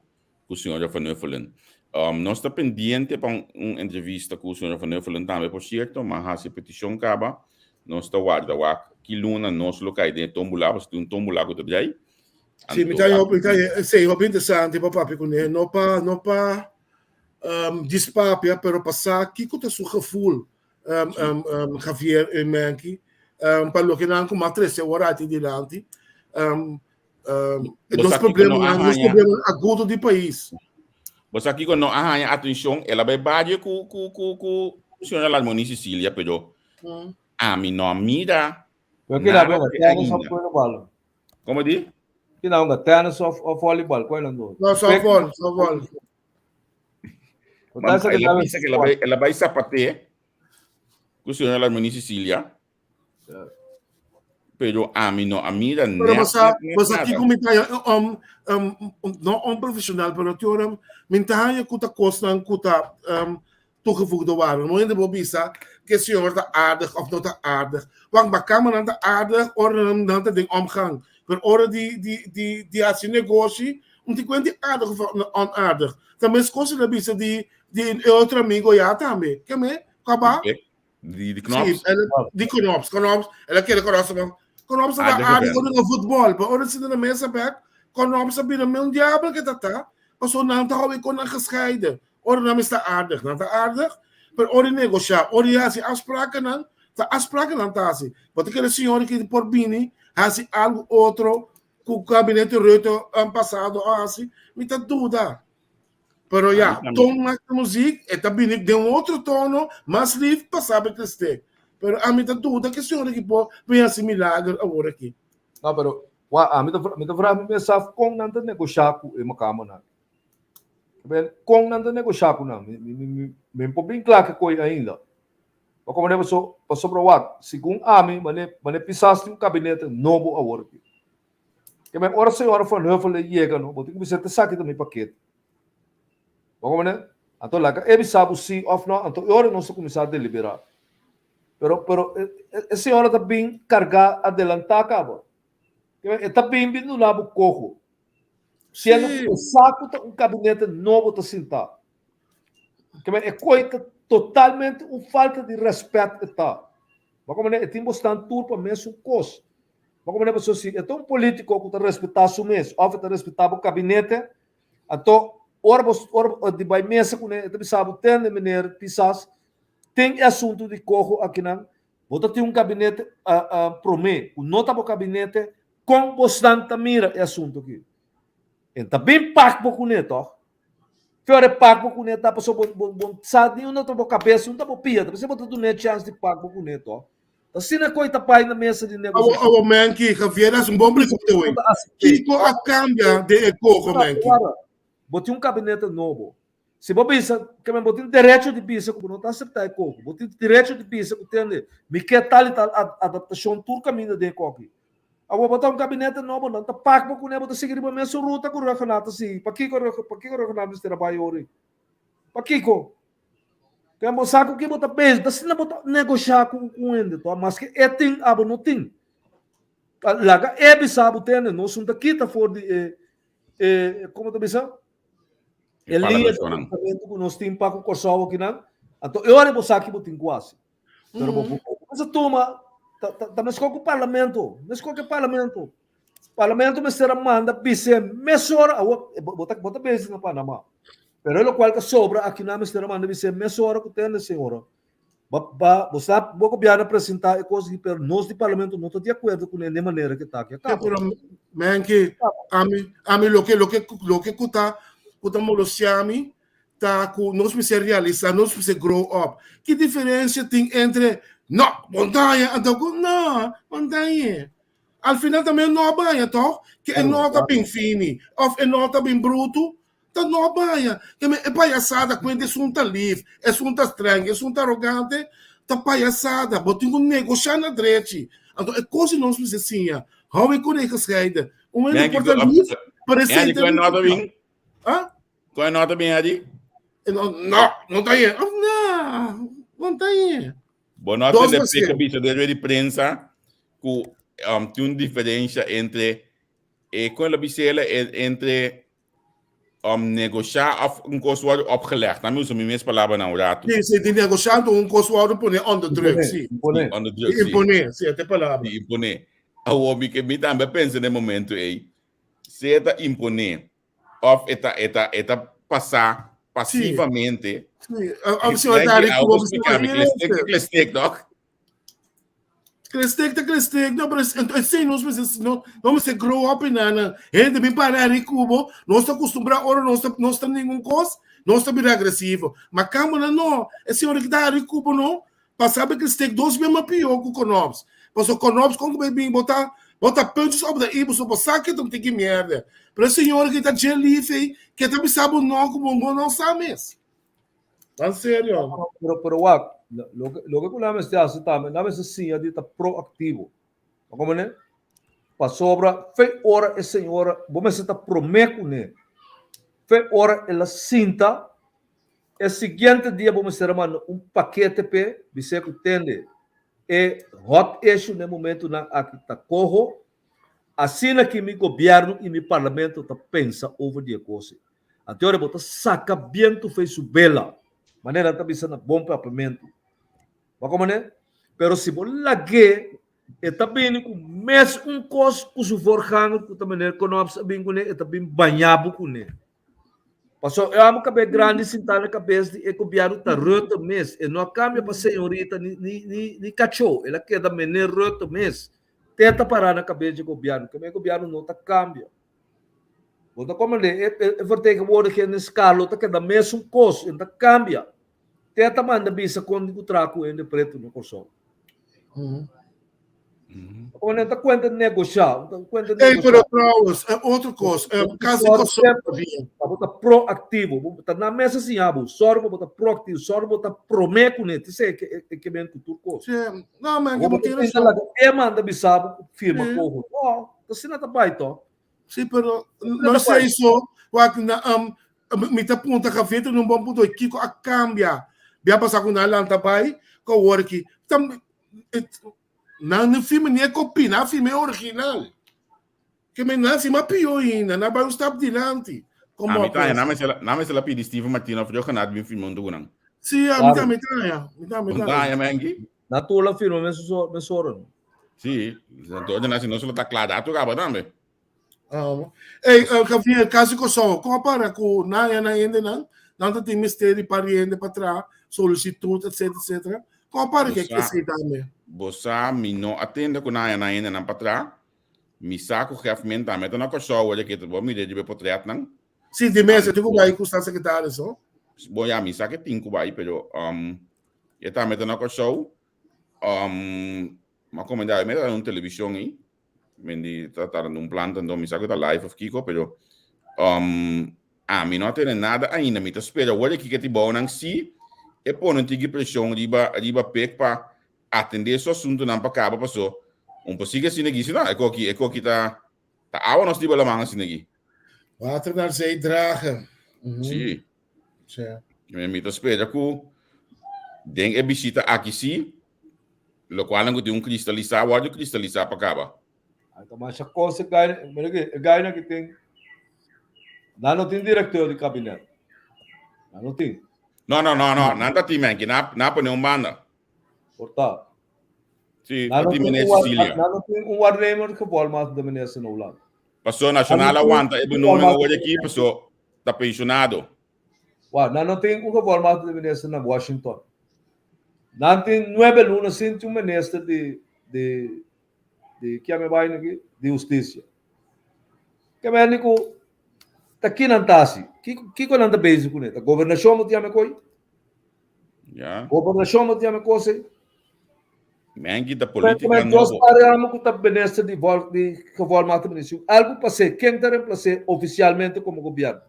E: com o senhor Van Nuffelen. Nós estamos pendente para uma entrevista com o senhor Van Nuffelen também, por certo, mas a petição acaba, nós estamos guardando que luna nós locais de tombula, se um tombula que tu aí.
C: Sim, me tá interessante para papi com ele, não para dispapia, pero passar que tu su gevoel, Javier e Menki, para lo que não com matriz horas de diante, dos problemas agudos do país.
E: Você aqui quando a atenção, ela vai bater com o senhor lá de Sicília, pero a mim não mira. Como diz?
D: Que não, a tennis ou voleibol, qual é o nome?
C: Não, só vôlei.
E: Ela vai sapatear com o senhor lá de Sicília. Pero a mim não mira.
C: Pero mas aqui como não profissional, pero teoram, mintaia kuta kostan kuta toegevoegde waarde. Não ainda vou bisa que o senhor está aardig of não está aardig. Want bij kamer está aardig, ora não está de omgang. Maar ora die assim negocie, te quanti aardig of onaardig. Também se coisa da bisa de outro amigo já também. Que me? Acaba?
E: Die knops?
C: Die knops. Ela quer Knops está aardig no futebol. Maar ora zit in de mesa back. Knops sabi na een diabel que tá. Mas o não tá ook kon gescheiden. Ora não está aardig, não está aardig. Maar ora negociar, ora já se afspraken dan. Tá afspraken dan tá assim. Porque aquele senhor que por bini, assim algo outro com o gabinete Rutte passado assim, me tá dúvida. Pero já, tom na música, é também de outro tono, mais livre para saber que este. Pero a mim tá dúvida que o senhor que pode vem assim milagre agora aqui.
D: Não, pero a mim tá vrami pensar com nada negociar com uma câmara. Com nada negociar com não, me pode bem claro que coi ainda. Mas como é para provar, segundo a mim, mas pisaste gabinete novo agora aqui. Que bem, ora senhora Van Nuffelen chega no, botinho você te saque também paquete. Mas como é? Então lá, ele sabe se ou não, então ora não se começar a deliberar. Pero a senhora está bem carregada, adelantar acaba. Está bem vindo lá o cojo. Se ela saco gabinete novo está sentado. Que é coisa totalmente uma falta de respeito está. Mas como é, tem bastante turma mesmo coisa. Mas como é pessoa se é um político que está respeitar o mês, ou está respeitar o gabinete, então ora de vai mesa com ele, sabe tem de maneira pisas tem assunto de corro aqui não Bota tem gabinete promê, o nota para o gabinete com bastante mira é assunto aqui. Então, bem pago com neto, ó. Fiore pago com neto, para só sabe, não tá por cabeça, não tá por pia, você bota do net chance de pago com neto, ó. Assim na coisa pai na mesa de negociação.
C: O man que Javier é um bom preconceito. Kiko a cambia de eco, man que.
D: Botei gabinete novo. Se você pensa que eu botei direito de pisa, como não está acertado é coco. Botei direito de pisa, que tem me quer tal adaptação turca minha de coco. Agora botar gabinete novo, não está pago com ele, botar seguir uma mesma ruta com o reconhecimento assim. Para que o reconhecimento trabalha hoje? Para que o? Tem um saco que botar beijo, tá sendo botar negociar com ele, mas que é tem, abo não tem. Lá é bisabo tem, não são daqui tá fora de como tu pensa? Ele é nós temos para o Kosovo aqui não. Então eu olho você aqui botem quase. Mas a turma tá na escola do parlamento, na escola do parlamento. Parlamento me será manda bise mesora, bota beijo na Panamá. Pero lo cual que sobra aqui na Mr. Manda bise mesora que tem senhora. Você vou copiar apresentar coisas que pero nós de parlamento não tô de acordo com de maneira que tá aqui.
C: Man que a mim lo que kuta molosiami tá com nós precisa realizar, nós precisa grow up. Que diferença tem entre não, montanha, então não, montanha. Al final também não banha, toh? Que é nota bem fini, ou é nota bem bruto, tá não banha. Que é palhaçada quando é assunto livre, é assunto estranho, é assunto arrogante, tá palhaçada. Botem um negócio na direita. Então é coisa que nós precisamos. How we could gescheiden. Um é importante presente.
E: Qual é nota bem?
C: Hã?
E: Qual é nota bem ali?
C: Não tá aí. Não tá aí.
E: Boa nota de peca bicho de prensa que tem uma diferença entre quando a bicho entre negociar of coisa opgelegd. Dan moeten we meer palavra na urato.
C: Sim, de negociando coisa pone on the drug, sim.
E: On the drug,
C: impone, sim, até palavra.
E: Impone. A homem que me também pensa no momento aí, se eta impone of eta passar passivamente.
C: Sim, a senhora tá ali com
E: o Klestek, toch?
C: Klestek, não, mas assim, nós vamos se grow up na gente bem parar em Cuba, nós estamos acostumados, ora, não estamos nenhum coisa, nós estamos agressivo. Mas câmara não, a senhora que está em Cuba não, passava que Klestek dois mesmo pior que o Conobs. Mas o Conobs, como bem botar puntos sobre a Ibo, sobre o saque, então tem que merda. Para a senhora que está de livre, que também sabe o não, como não sabe mesmo. Tá sério.
D: Pero lo que nós estamos também, nós assim, a dita proativo. Como né? Para sobra, foi hora a senhora, vamos estar prometo né? Foi hora ela cinta, o seguinte dia vamos ter um paquete pe, você que entende, é hot issue no momento na aqui tá corro, assim que meu governo e meu parlamento tá pensa over the coisa. A teoria bota saca bem tu fez su bela. Maneira tá pensando bom papamento. Mas como né? Pero se você lague, é também com mais coisa que o forjando que também com nós bem com ele, é também banhado com ele. Passou, eu amo que grande sentar na cabeça de ecobiaro tá roto mês, e não cambia para senhorita ni cachorro, ela queda menor roto mês. Tenta parar na cabeça de ecobiaro, que o ecobiaro não tá cambia. Então como ele é vertebrado que nesse carro tá queda mesmo coisa, então cambia. Tenta manda bisa quando o traco ainda preto no corso. Quando está conta de negociar,
C: Ei, pero outra coisa, caso que
D: bota proativo, tá na mesa assim, abo, sorbo bota proativo, sorbo bota prometo né, isso é que bem com tudo coisa.
C: Não, mas
D: que
C: porque
D: é manda bisabo firma corro. Ó, assim não tá baito.
C: Sim, pero não sei isso, o na me tá ponta cafeta não bom puto aqui a cambia. Bia passar com nada tá pai, com o work. Não filme nem copia, não filme original. Que me não filme pior ainda, não vai estar dilante.
E: Como a mitad, não me se la pedi Steve Martinov, eu canado bem filme do não.
C: Sim, a mitad.
E: Mitad, mangi.
D: Na tua filme me soron.
E: Sim, então na não se tá claro, tu acaba também.
C: Ei, caso que só, compara com na ainda não tem mistério pariente para trás, solicitude, etc. Compare que
E: Bossa.
C: esse também.
E: Bossa, mi no atende com na ainda não para mi saco refmen também na coisa olha que tu me de potreat não.
C: Sim, de mês, eu tenho que ir com o secretário, só.
E: Bom, já mi saque tinco vai, pero eu também na coisa ma come dai, me da televisão aí. Quindi tratar de plan tanto mi saco da live of Kiko, pero mi não tem nada ainda, mi te spera olha que ti bom não si e poi non ti pressione riba pek pa atender so assunto não para acaba passou po siga sinegi sino ecco aqui tá awa nos di bala manga sinegi
C: Water naar zee dragen.
E: sim
C: Sim.
E: mi te spera ku denk e bisita aqui si lo qual não tem cristalizar o cristalizar para acaba
D: Mas a coisa ganha que tem. Não tem diretor de gabinete. Não tem.
E: não nada ti men que na pa não manda
D: Portanto,
E: sim
D: não
E: ti
D: tem
E: men Sicília
D: um waarnemer que pode mais de ministro no Holanda.
E: passou nacional aguanta e não não olha aqui passou tá pensionado
D: Não tem um que pode mais de ministro na Washington. Não tem 9 lunas sem um ministro de que me vai aqui de justiça. Que me nico tá aqui não tá assim. Que não tá base com ele. A governação não tinha me coi.
E: já
D: Governação não tinha me coisa.
E: men que da política
D: Mas
E: não
D: nós paramos com o ministro de que volta mais ministro. Algo passei. Quem está reemplacado oficialmente como governo?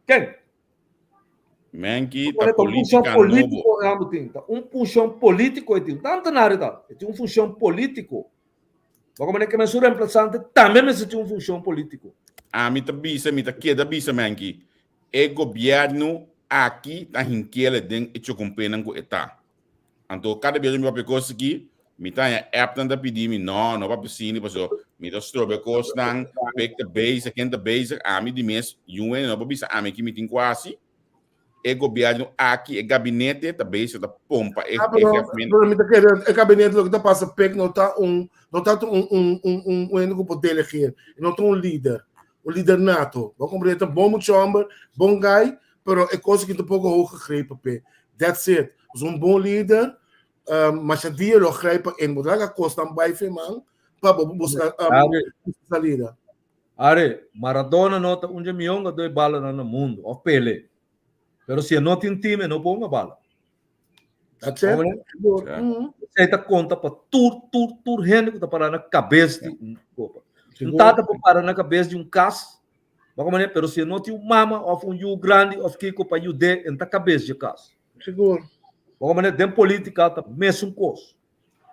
D: Quem?
E: men que
D: Olha,
E: da política
D: político função político tanto na área tem uma função político como é que me sou reemplazante também me tem uma função político
E: me tá queda bisa men que o governo aqui tá hinquele den e te compenam com eta então cada vez me vai coisa aqui me tá apto da pedir me não vai piscina passou me tá strobe coisa não pick the base quem the base me de mês UN não vai bisa me que me tem quase o governo aqui o gabinete da base da pompa
C: Pero me tá querendo, o gabinete que tá passa pek não tá único poder eleger, não tá líder. O líder nato. Vamos compreender um bom chamber, bom guy, pero é coisa que tá pouco hoog gegrepen pe. That's it. Is bom líder, mas a dia lo grijpen in moet laga costa bij man para buscar salida.
D: Are Maradona nota 1 milhão de balas no mundo of Pelé. Pero se não tem time, não põe uma bala.
C: That's it.
D: Você está conta para tur gente que está parando na cabeça de um copa. Não está para na cabeça de um caso. Pero se não tem um mama ou um yu grande ou que para yude na cabeça de caso.
C: Seguro.
D: Tem política tá mesmo coisa.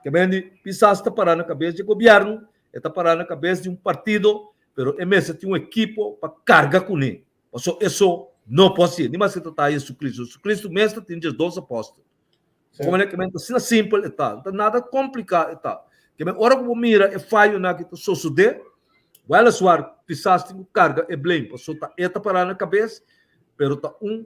D: Que bem pisar está parando na cabeça de governo, está parando na cabeça de um partido, pero é mesmo tem um equipo para carga com ele. Isso não pode ser. Nem mais se tratar Jesus Cristo. Jesus Cristo mesmo tem 12 apóstolos. Como é que assim simples está, não nada complicado está. Que bem hora que mira é falho na que só sude, vai lá suar pisar tem carga é blame, tá eta parar na cabeça, pero tá um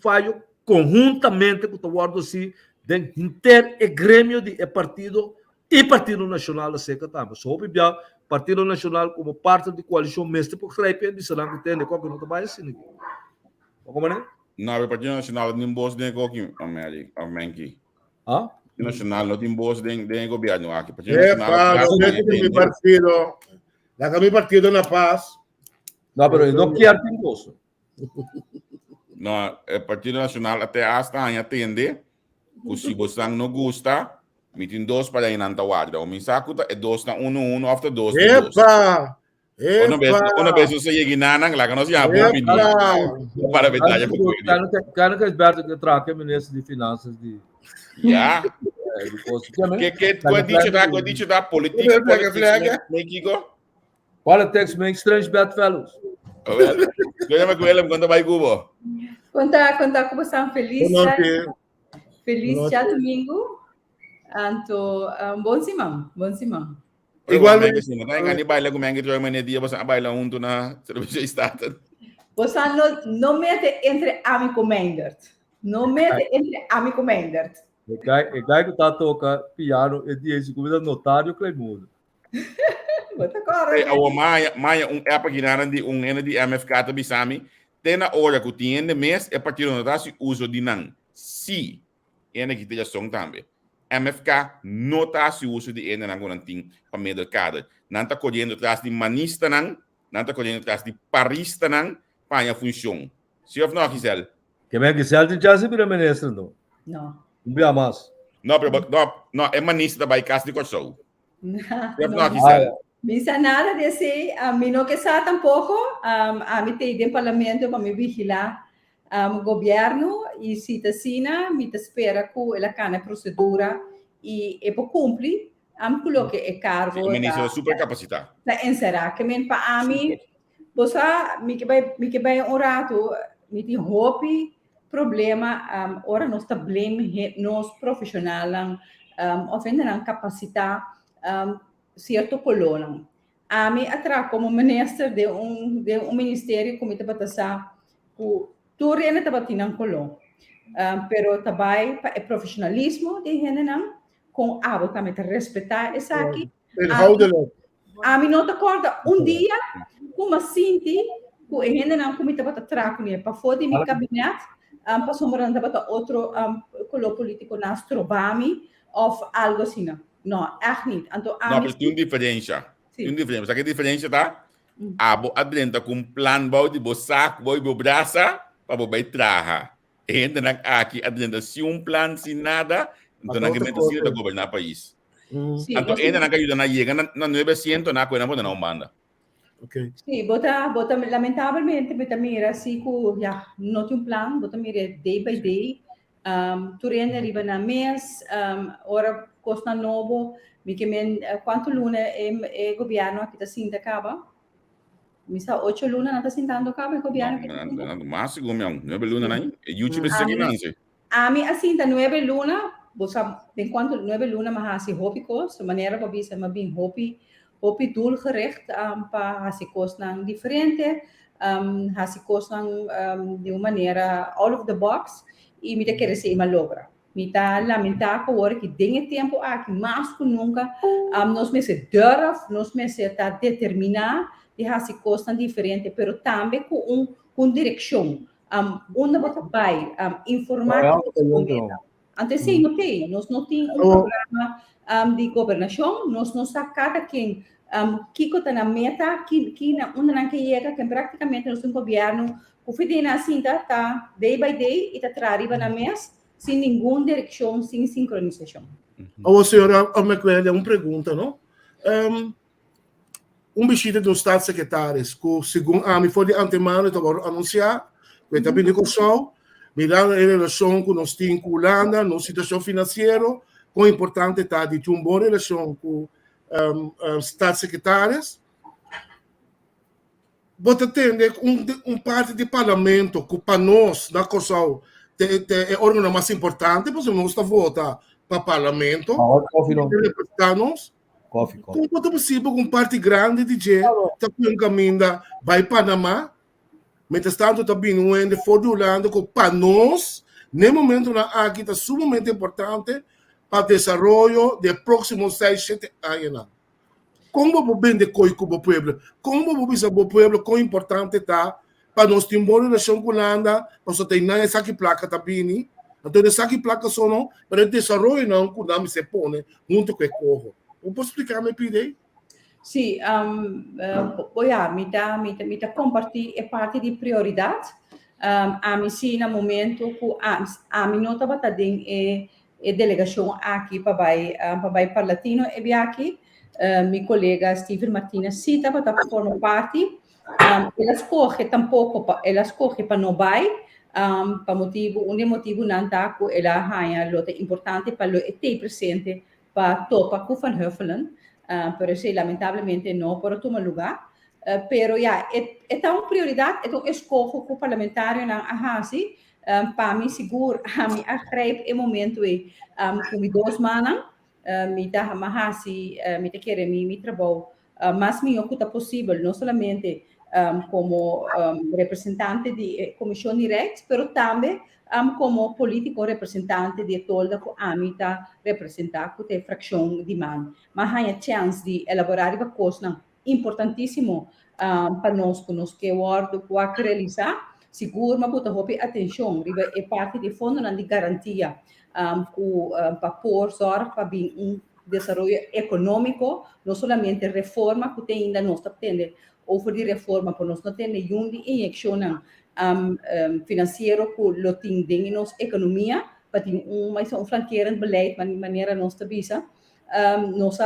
D: falho conjuntamente com o guarda assim de inter e grêmio de partido e partido nacional seca também. Só bibia partido nacional como parte de coalição mestre por greipen de será que tem de qualquer não vai assim. Como é?
E: Não, o partido nacional nem boss de qualquer América. Nacional não tem boss de governo aqui. Partido nacional.
C: Mi partido na paz.
D: Não, pero não quer ter gosto.
E: Não, o Partido Nacional até hasta atende, se você não gosta, me tem 2 para ir na Antawada. O meu saco é 2 na 1, after 2.
C: Epa!
E: Uma vez você chega na lá que nós já vamos para a verdade.
D: Cara que Alberto que traga ministro de finanças de
E: já que dice da política México
D: politics make strange bedfellows.
E: Kaya magwelem quando vai Cuba.
G: Conta como estão felizes. Feliz já domingo. Anto bom simão.
E: Igualmente assim, não tem ninguém baila com mangue de manhã dia você baila junto na serviço estado.
G: Você não mete entre amigo Mendert. Não mete entre amigo Mendert.
D: O gai que tá toca piano e diz que o notário Cleimudo.
G: Bota corre.
E: O Maia época que nada de de MFK to bisami, tem na hora que tinha mês é partido notário uso de não. Se ene que teja song também. MFK nota se uso de ene nango nanting pa middle kader. Nanta correndo atrás de manista nang, nanta correndo atrás de parista nang, pa a função. Se of não, Gisele?
D: Que bem que se altin chance para ministro não.
G: No.
D: Não via mais.
E: Não, não, é manista by casa de corso. Se of
G: No.
E: não, Gisele?
G: Misa nada desse, mi no que sa tampouco, a mi te de parlamento para me vigilar o governo e se ta sina, mi te espera que ela cana procedura e por cumprir, quello che è cargo
E: O ministro super capacitado.
G: da encerrar, que men pa a mi, bosa mi que vai um rato, mi ti hopi problema, ora nós ta blame nós profissional, ofenderam capacidade certo colônia. A mim atra como ministro de um ministério como te batasa ku turene te batinan colô. Pero também é profissionalismo de genenam com abo também te respeitar essa aqui. A mim não te acorda dia como sinti ku genenam como te batatra com para fora de mi gabinete para somoranda bata outro colô político nas trobami of algo assim. Não, echt niet.
E: Não, mas tem uma diferença. Tem uma diferença. Sabe que diferença tá? Abo adrenta com plan bau de bo saco, bau de braça, para bo vai traha. E ainda aqui adrenta se plan se nada, então não que se da governar o país. Então ainda não ajuda na chega na 900 na coisa não manda.
C: Okay.
G: Sim, bota lamentavelmente bota mira se ku ja não tem plan, bota mira day by day. Turene arriva na mês, ora costa novo, mi che men quanto luna è governo che ta sinta acaba? Mi sa 8 luna nata sintando acaba il governo che
E: No, mas como é 9 luna não? YouTube se finanze.
G: A mi asinta 9 luna, bosa ben quanto 9 luna ma hasi hopi kos, maneira pa bisa ma bin hopi doelgericht pa hasi kos nang diferente, hasi kos nang de uma maneira out of the box e mi te querer ser uma logra. Me tá lamentar que agora que tem tempo aqui mais que nunca nós me se nós me se tá determinar de fazer coisas diferentes, pero também com direção, onde você vai informar antes sim não tem, nós não tem programa de governação, nós não sabe cada quem que está na meta, que onde não chega, que praticamente nós temos governo o fim assim tá day by day e tá arriba na mês sem nenhuma direção, sem sincronização.
C: Ô, senhora, uma pergunta, não? Visita dos staatssecretários, que segundo a mim foi de antemano, estava anunciar, que está vindo com o sol, mirando a relação que nós temos com a Holanda, na situação financeira, com importante está de ter uma boa relação com staatssecretários. Você tem parte do parlamento que para nós, na Corsal, é o órgão mais importante, porque nós estamos votando para o parlamento, representar-nos. Como é possível que parte grande de gente está com um caminho vai para Panamá, mientras tanto está vindo um fora de Holanda, que para nós, no momento aqui, está sumamente importante para o desenvolvimento dos próximos 6, 7 anos. Como você vende coisa com o povo? Como você sabe o povo quão importante está para nós ter uma boa relação com a Holanda, para nós ter essa placa também. Então, essa placa só não, para o desenvolvimento não, que não se põe junto com o corpo. Posso explicar, me pide?
G: Sim, me dá compartilhar é parte de prioridade. A mim sim, no momento que a mim não estava tendo a delegação aqui para o Latino, e bem aqui, meu colega Steven Martinez sim estava formando parte. Ela escolhe para não vai, para motivo não está com ela ganha luta importante para ela ter presente para topa com Van Huffelen, pero se lamentavelmente não para tomar lugar. Pero é uma prioridade, é escolhe com o parlamentário na Ahasi, para mim seguro, a mim agreep em momento com 2 semanas, me dá Mahasi, me querer me trabalho, mas me ocupa possível, não somente como representante de comissão direta, mas também como político representante de toda a AMITA representar com a fração de man. Mas há a chance de elaborar uma coisa importantíssima para nós que o Word vai realizar, seguro, mas puta hopi atenção, riba é parte de fundo de garantia para pôr zorg para bem desarrollo econômico, não somente reforma que tem ainda nós tendo over de reforma, por nós não tendo nenhuma injeção financeiro que lo tem em nossa economia, para ter mais flanqueirend beleid, de maneira nós visa, nós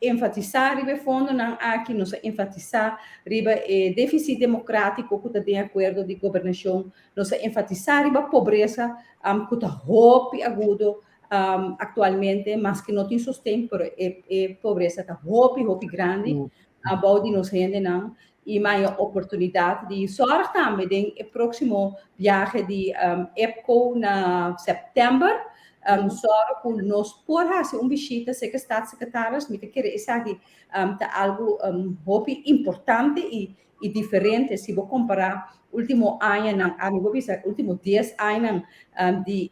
G: enfatizar riba fundo não aqui nós enfatizar riba déficit democrático que está de acordo de governação, nós enfatizar riba pobreza que está hopi agudo atualmente, mas que não tem sustento, pero pobreza está hopi grande, a baude nos rende não e maior oportunidade de sorte também no próximo viagem de EPCO na setembro, só que nós por fazer visita se que está secretários, me quer dizer que tá algo hopi importante e diferente se vou comparar último ano não, amigo bisa último 10 anos de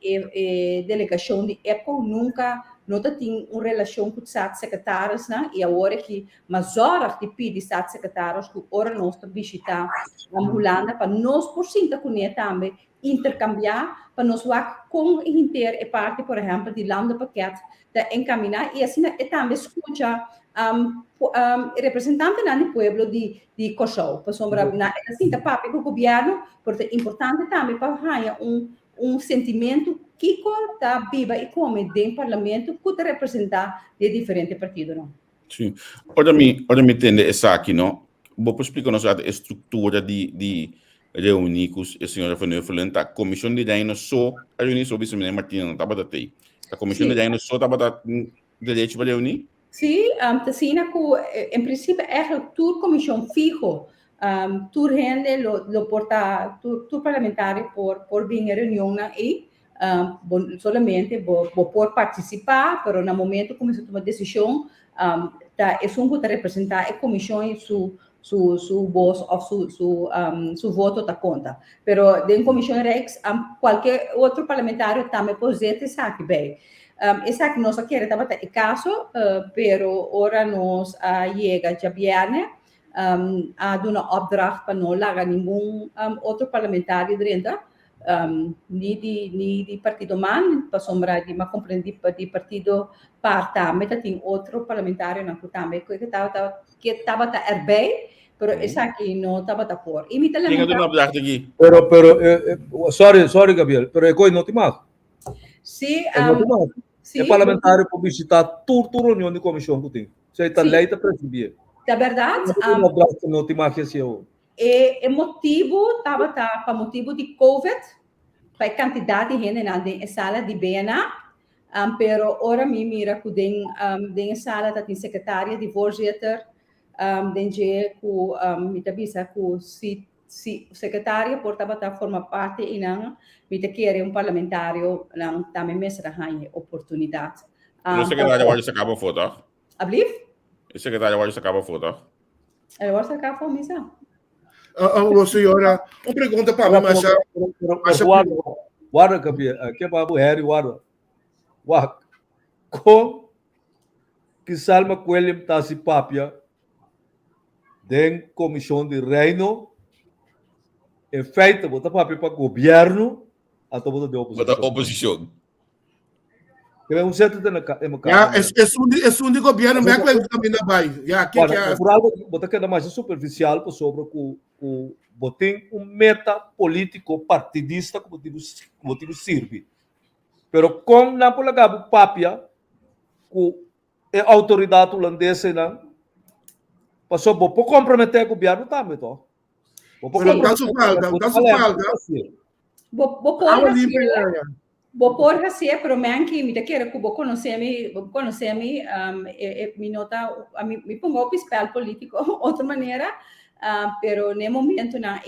G: delegação de EPCO nunca não tem uma relação com os secretários, né? E agora que mais horas de pedir os secretários que agora nós visitar a Holanda para nós por cima com ele também intercambiar para nós com inteira e parte, por exemplo, de landenpakket de encaminhar e assim também escutar representante do pueblo de Cocó, para sombra assim da parte do governo, porque é importante também para ganhar sentimento que está viva e como dentro do parlamento que te representar de diferentes partidos, não?
E: Sim. Ora me entende essa aqui, não? Vou explicar-nos a estrutura de reunir com a senhora Fernanda, a comissão de daí só a reunir sobre isso, Martina, não estava daí. A comissão de daí só estava direito para reunir?
G: Sim, assim que em princípio é tour comissão fijo, tour rende lo porta tour parlamentar por vir a reunião aí. Solamente por participar, mas no momento como se toma decisão, é um que representar a comissão e su voz ou su voto da conta. Pero dentro da comissão Rex, qualquer outro parlamentário também pode ter saque bem. Essa que nós queremos estava em caso, pero ora nós chega já viernes a dar uma opdracht para não largar nenhum outro parlamentário dentro. Ni di partido man, para sombra di ma comprendi di partido parta, meta tem outro parlamentário na Kutame que estava erbij, pero essa aqui não estava por. E me
D: Pero sorry Gabriel, pero é coisa não tem mais.
G: Sim,
D: é parlamentário para visitar toda reunião de comissão que tem. Você está lei para presidir.
G: Da verdade,
D: não tem mais que ser.
G: E motivo estava para motivo de COVID, para a quantidade de gente na sala de BNA, pero ora me mira que tem sala da tem secretária de voorzitter, tem que me avisa que se secretária portava a formar parte e não me querer parlamentário não também me será ganha oportunidade.
E: O secretário hoje acaba a foto.
G: Ablief?
E: O secretário hoje acaba a foto.
G: Agora se acaba a missa.
C: Senhora, uma pergunta para mim, mas
D: guarda, Gabriel, que para o Harry, guarda. Com que Salma Coelho está se papia da comissão de reino é feita botar papel para o governo a toda de
E: oposição.
D: Que é certo de na
C: é de governo mesmo que também vai. Já que
D: por algo botar que é mais superficial para sobre o botem meta político partidista como motivo serve. Pero com na polagabo papia com a autoridade holandesa não passou por comprometer o governo também, então.
G: Vou por você, pero me que me quer que vou conhecer me me nota me pongo o papel político outra maneira, pero no momento na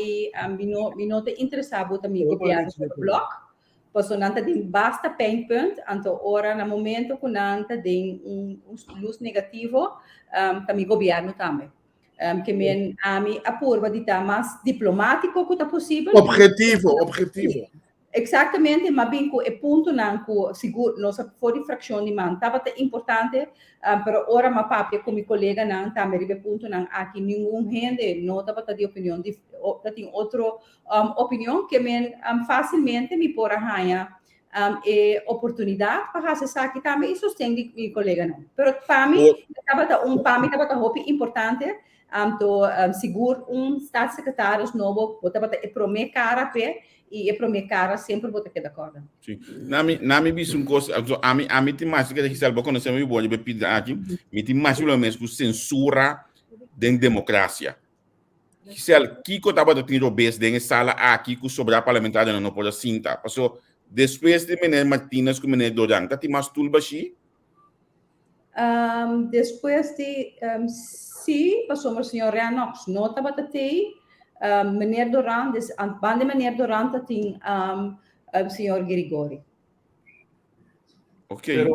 G: me nota interessado também o governo do bloco, pois nanta tem basta pain point, então ora no momento que nanta tem luz negativo, também governo também. Que men a mim apurva de estar mais diplomático que está possível.
C: Objetivo.
G: Exatamente, mas bem que o ponto não que seguro nossa fora de fração de man, estava importante, pero ora ma papi com meu colega não também ribe ponto não aqui nenhum gente não estava de opinião de tem outro opinião que men facilmente me pora ganhar oportunidade para fazer isso aqui também e sustém meu colega não. Pero para mim estava hopi importante seguro staatssecretaris novo botava prometer cara pe e para minha cara sempre vou ter que dar corda.
E: Sim. Na mi bis um coisa, a mi tem mais que selber conhecer muito bom, eu pedi aqui, mi tem mais pelo menos com censura da democracia. Gisel, Kiko tava tendo bes dentro sala aqui com sobre a parlamentar não pode cinta. Passou depois de menino Martínez com menino Doran, tá tem mais tulba aqui?
G: Depois de sim, passou o senhor Reanox, não tava ter meneer Doran, dus aan het band de meneer Doran dat tem senhor Grigori.
E: Ok.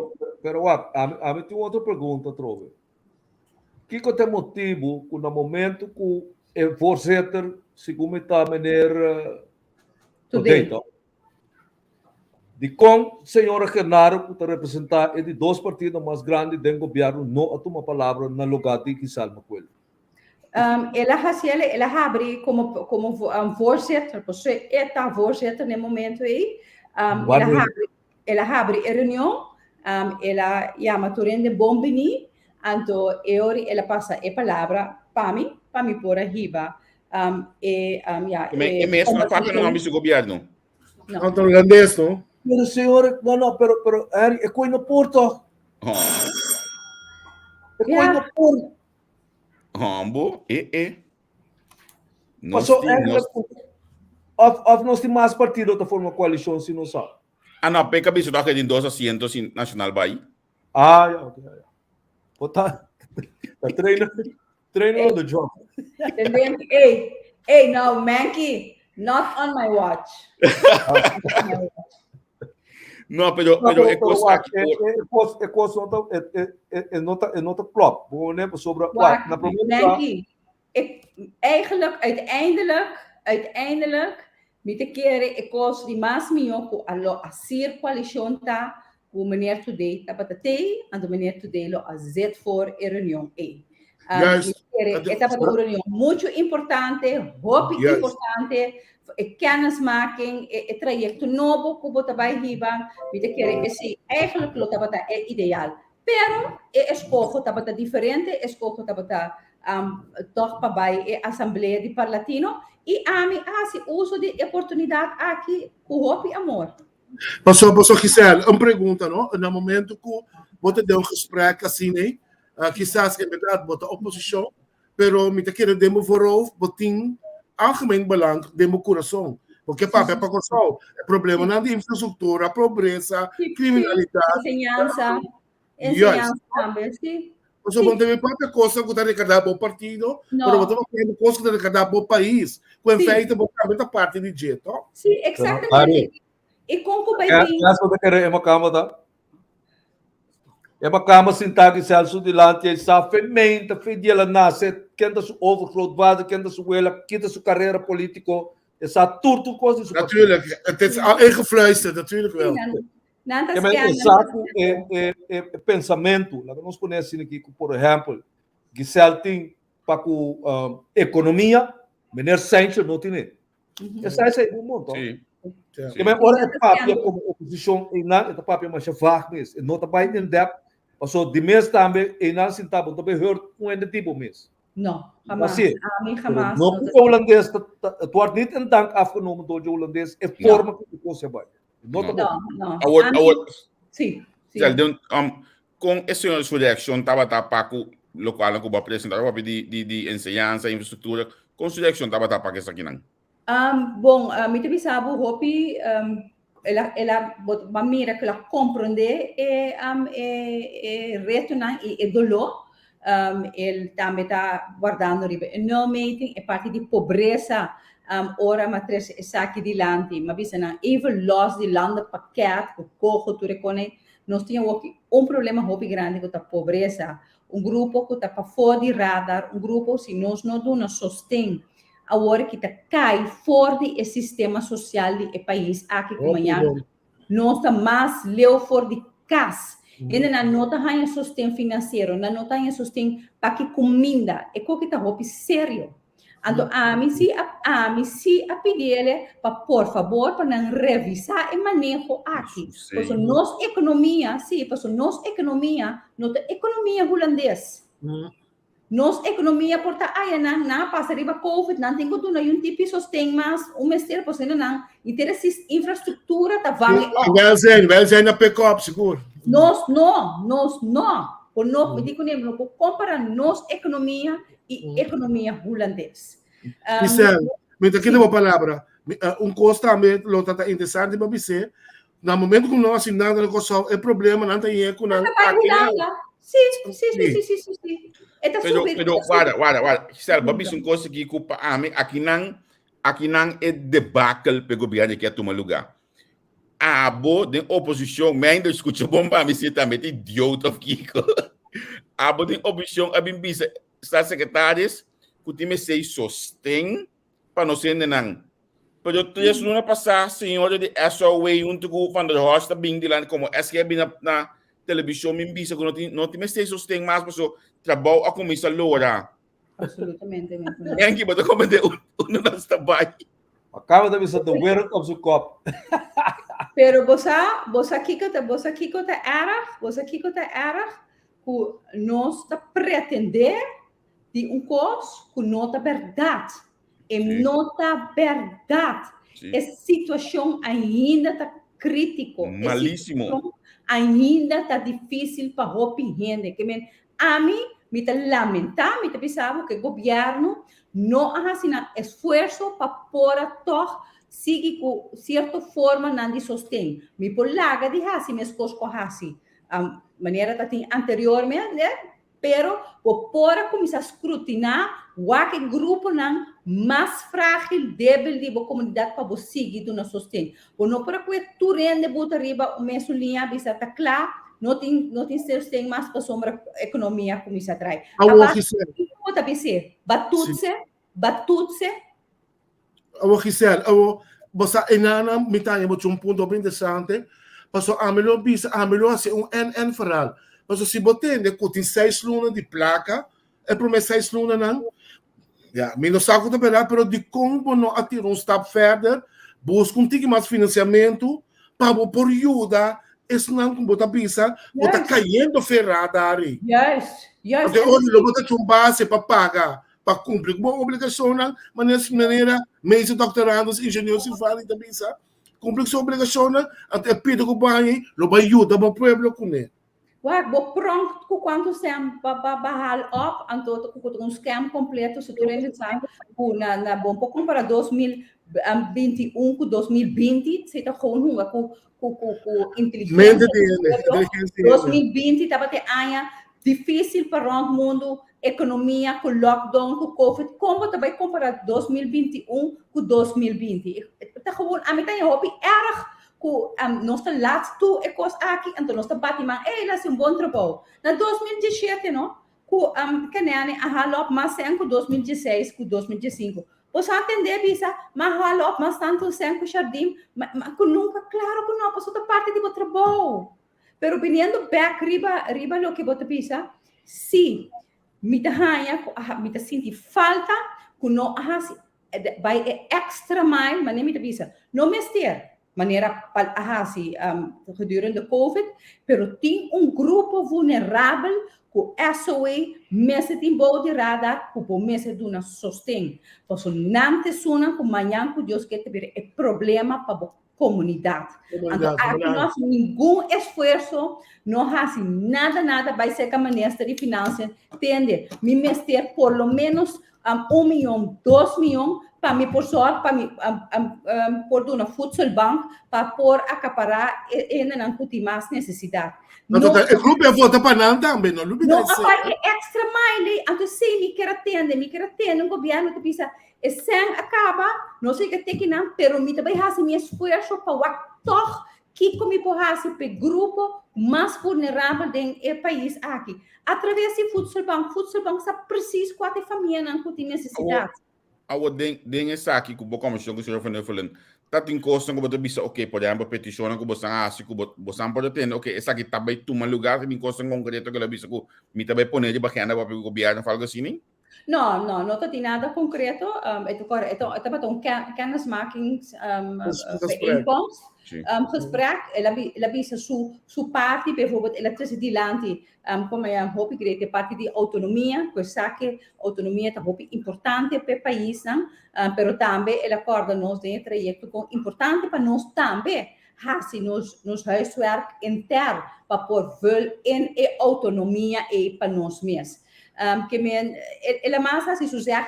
D: Pero a mim tem outra pergunta, Trove. Que tem motivo que no momento que o voorzitter se comenta a meneer Today, de com senhora Genaro que está representar de dois partidos mais grandes do governo não a tomar palavra na lugar de Giselle Macuel.
G: Ela abre como voorzitter, você é voorzitter no momento aí. Ela abre a reunião, ela chama Turende Bombini, então ela passa a palavra para mim por arriba.
E: Mesmo na parte não do governo.
C: Não, holandês, não?
D: Pero senhora, não, pero é coisa no Porto. É coisa no Porto.
E: Rambo,
D: Passou nós temos mais partidos da forma coalição, se não sabe.
E: Não, peca bicho da que tem 2 assentos nacional vai.
D: Ok. Botar treino do job.
G: Hey, no, Mankey, not on my watch.
E: Não, pero é coisa
D: é nota plop. Vou nem sobre na
G: Mankey, eigenlijk uiteindelijk met de keren ik koos die maas mio a zeer coalition ta o meneer Today tapatatei en de meneer Today lo a zet voor a reunião esta reunião muito importante, importante, kennismaking, trajecto novo que bota vai riba, met de keren esse eigenlijk lo tabata é ideal. Pero escojo tabata diferente, escojo tabata toch para a Assembleia de Parlatino e a mim se uso de oportunidade aqui com hope amor.
C: Passou Gisele, uma pergunta, não? No momento que você deu gesprek assim, né? Quizás é verdade, você oposição, pero me te quero demo vooral, botin algemeen belang demo coração. Porque para coração, é problema na infraestrutura, pobreza, criminalidade.
G: Enseñanza também, sim.
C: Você não tem própria coisa que está recadado para o partido, mas você não tem coisa que está recadado para o país, com efeito da parte de jeito.
G: Sim, exatamente. E como vai bem?
D: É uma cama, tá? É uma cama sentada em Celso de Lante, ele sabe, fermenta, ela nasce, quem su overgrootvader, quem su wela, quem su carreira política, essa tudo coisa.
C: Natuurlijk, het is al ingefluisterd, natuurlijk wel.
D: É pensamento, nós conhecemos aqui, por exemplo, Giselle tem para a economia, menor Sancho não tem. Essa é um monte.
E: Sim.
D: Agora é papel como oposição, e não é papel mais vago mesmo. Não está bem em depth, passou de mês também, e não se está bom, também hört com esse tipo mesmo.
G: Não, jamás. Jamás.
D: Não, porque o holandês, tu wordt niet in dank afgenomen door de holandês, é forma que você vai. Não.
G: Sim.
E: Com essa sua reação, estava para o local que eu vou apresentar, de ensinança, infraestrutura, com sua reação, estava para essa aqui não?
G: Bom, me te sabe, hopi, ela mira que ela compreende retornar e dolor. Ele também está guardando no meeting é parte de pobreza. Ora matriz essa aqui de lande, mas bisa na even los de lande pakket que cojo tu recone, nós tínhamos problema muito grande com a pobreza, grupo que está para fora de radar, grupo se nós não damos sustento agora que cai fora do sistema social do país aqui como nós está mais leu fora de casa. Ainda não tem sustento financeiro, não tem sustento para que comida, é coisa que está roupa sério. Então, a mim se a pedir para por favor para não revisar o manejo aqui. Porque nossa economia, nossa economia holandesa. Nossa economia porta não passa riba COVID, não tem que um tipo de sustento mais mestre por cento não. Interesse infraestrutura tá vai.
C: Vai ser na pick-up seguro.
G: Nós por nós me digo nem compara nossa economia e economia holandesa.
C: Gisele, me aqui uma palavra, coisa também lo tá interessante para você. No momento que nós assinamos o Kosovo, é problema não tem com não. Sim.
E: Pero guarda. Gisele, babi são coisas que culpa aqui não é debacle para o governo que toma lugar. Abo de oposição, me ainda escuta bom para me ser também idiota of Kiko. Abo de oposição, a bem bisa, está secretários, que time se sostém para não ser não. Pero tu semana passada, senhor de SOA, junto van der Horst, bem de lá como SQB na televisão, me bisa que não time se sostém mais para o trabalho a começar a lourar.
G: Absolutamente.
E: É aqui, mas como de não está bem.
D: Acaba de avisar do wereld op zijn kop.
G: Pero você kiko tá erg, que nós tá pretender de coisa que não tá verdade. E não tá verdade. Essa situação ainda tá crítico.
E: Malíssimo.
G: Ainda tá difícil para a gente. Que a mim me tá lamentar, me tá pensando que o governo não faz esforço para pôr seguir com certa forma não de sustento. Me polaga de assim, mas coisas assim, a maneira que tem anteriormente, né? Pero por começar a escrutinar o que grupo não mais frágil, débil de a comunidade para você seguir do nosso sustento. Por não por que tu rende botar riba o mesmo linha, bisa tá claro, não tem sustento mais para sombra economia como isso atrai.
C: Agora que
G: ser batutse.
C: Gisele, você enana me tá um ponto bem interessante. Passo a melhor assim NN verhaal. Passo se botende que tem 6 lunas de placa, é para mim 6 lunas não. Ja, me não saco de verdade, pero de como não atirar stap verder, busca tique mais financiamento para por ajuda. Isso não como botar pisa, botar caindo ferrada ali.
G: Yes.
C: Porque hoje lo botar um base para pagar. Para cumprir com uma obrigação, mas nessa maneira, meus doutorandos, engenheiros civis também sabem, cumprir com sua obrigação, até pedir com o banho, lo vai ajudar para o povo com ele.
G: Vou pronto com quanto tempo para barrar up, então com um scam completo, se tu ainda sabe, na bom para comparar 2021 com 2020, você está com inteligência. 2020 estava até difícil para o mundo. Economia, com lockdown, com Covid, como também comparar 2021 com 2020. Está gewoon, a mim tem hobby erg, com nossa laatste coisa aqui, então nossa Batman, ela é bom trabalho. Na 2017, não, com canene a halop mais 5 2016 com 2015. Você entender bisa, mas halop mais tanto 5 jardim, mas nunca claro que não, passou da parte de trabalho. Pero viniendo back riba lo que você pensa, sim. Me senti falta que não vai extra mile, mas nem me bisa. Não me ter maneira gedurende a Covid, pero tem grupo vulnerável que SOA messe tem boa de radar, que por messe de uma sustém. Então, não te sona que amanhã que Deus quer ter problema para comunidade. Então, aqui nós nenhum esforço, não faz nada, vai ser que a Ministra de Finanças tende me meter por lo menos 1 milhão, 2 milhões para me por sorte, para me por uma Voedselbank, para por acaparar e não ter mais necessidade.
C: Então, o grupo é votar para não também, não?
G: Não, é extra mile, então sim, me quer atender, um governo que pensa, e sem acaba, não sei o que tem que não, pero me também faço meu esforço para toch que como fazer para o grupo mais vulnerável do país aqui. Através do Voedselbank está preciso quatro famílias não tem necessidade.
E: Awo ding saki ku bokom sho ku sho fenefelen. Tating kosten ko bisa okay, por exemplo, petition ko bosang asi ko bosang por ten okay, esa que tabay tuma lugar tin kosten concreto que la bisa ko mi tabay poner de bakenda para o governo falgo assim.
G: No, não está nada concreto. Het is een kennismakingsbijeenkomst. Gesprek. Ela visa su parte, bijvoorbeeld electricity lanti. Como eu hoop ik parte de autonomia, coisa que autonomia é hoop importante para o país, pero também ela acorda nos de trajecto com importante para nós também. Assim nos huiswerk intern para pôr veel in autonomia e para nós mesmos. Que ela mais assim sugere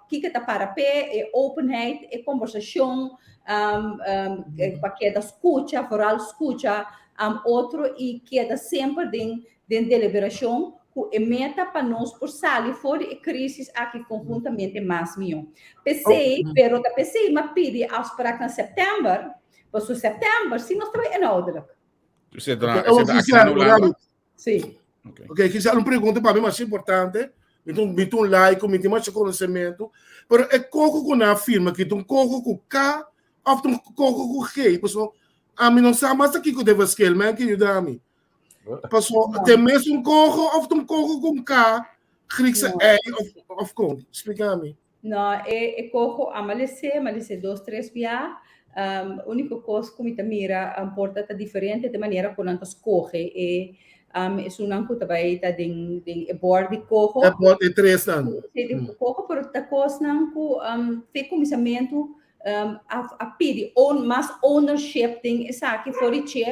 G: que está para pé, openheid, conversação, para que da escuta, vooral escuta, outro e que é sempre de deliberação, que meta para nós por sair fora de crise aqui conjuntamente mais melhor. Pensei, pero da pensei, mas pedi afspraak na setembro, para setembro, sim, nós estamos inhoudelijk.
E: Você tá aqui no lado?
G: Sim.
C: Ok, quizá uma pergunta para mim mais importante, então um like, me tem mais conhecimento, pero é coco com a firma que um coco com K, ou um coco com G, pessoal, a mim não sabe mais aqui que eu devo escolher, mas que ajuda a mim. Pessoal, tem mesmo um coco ou um coco com K, Griekse E of com, explica a mim.
G: Não, é coco a Malese 2-3 via. Único coisa que me mira a porta tá diferente de maneira como nós escolhe e isso não custa bem tá de board de coco.
C: É board de 3 anos.
G: De coco, pero tá coisa não com tem comissamento a pedir mais ownership tem essa aqui fora de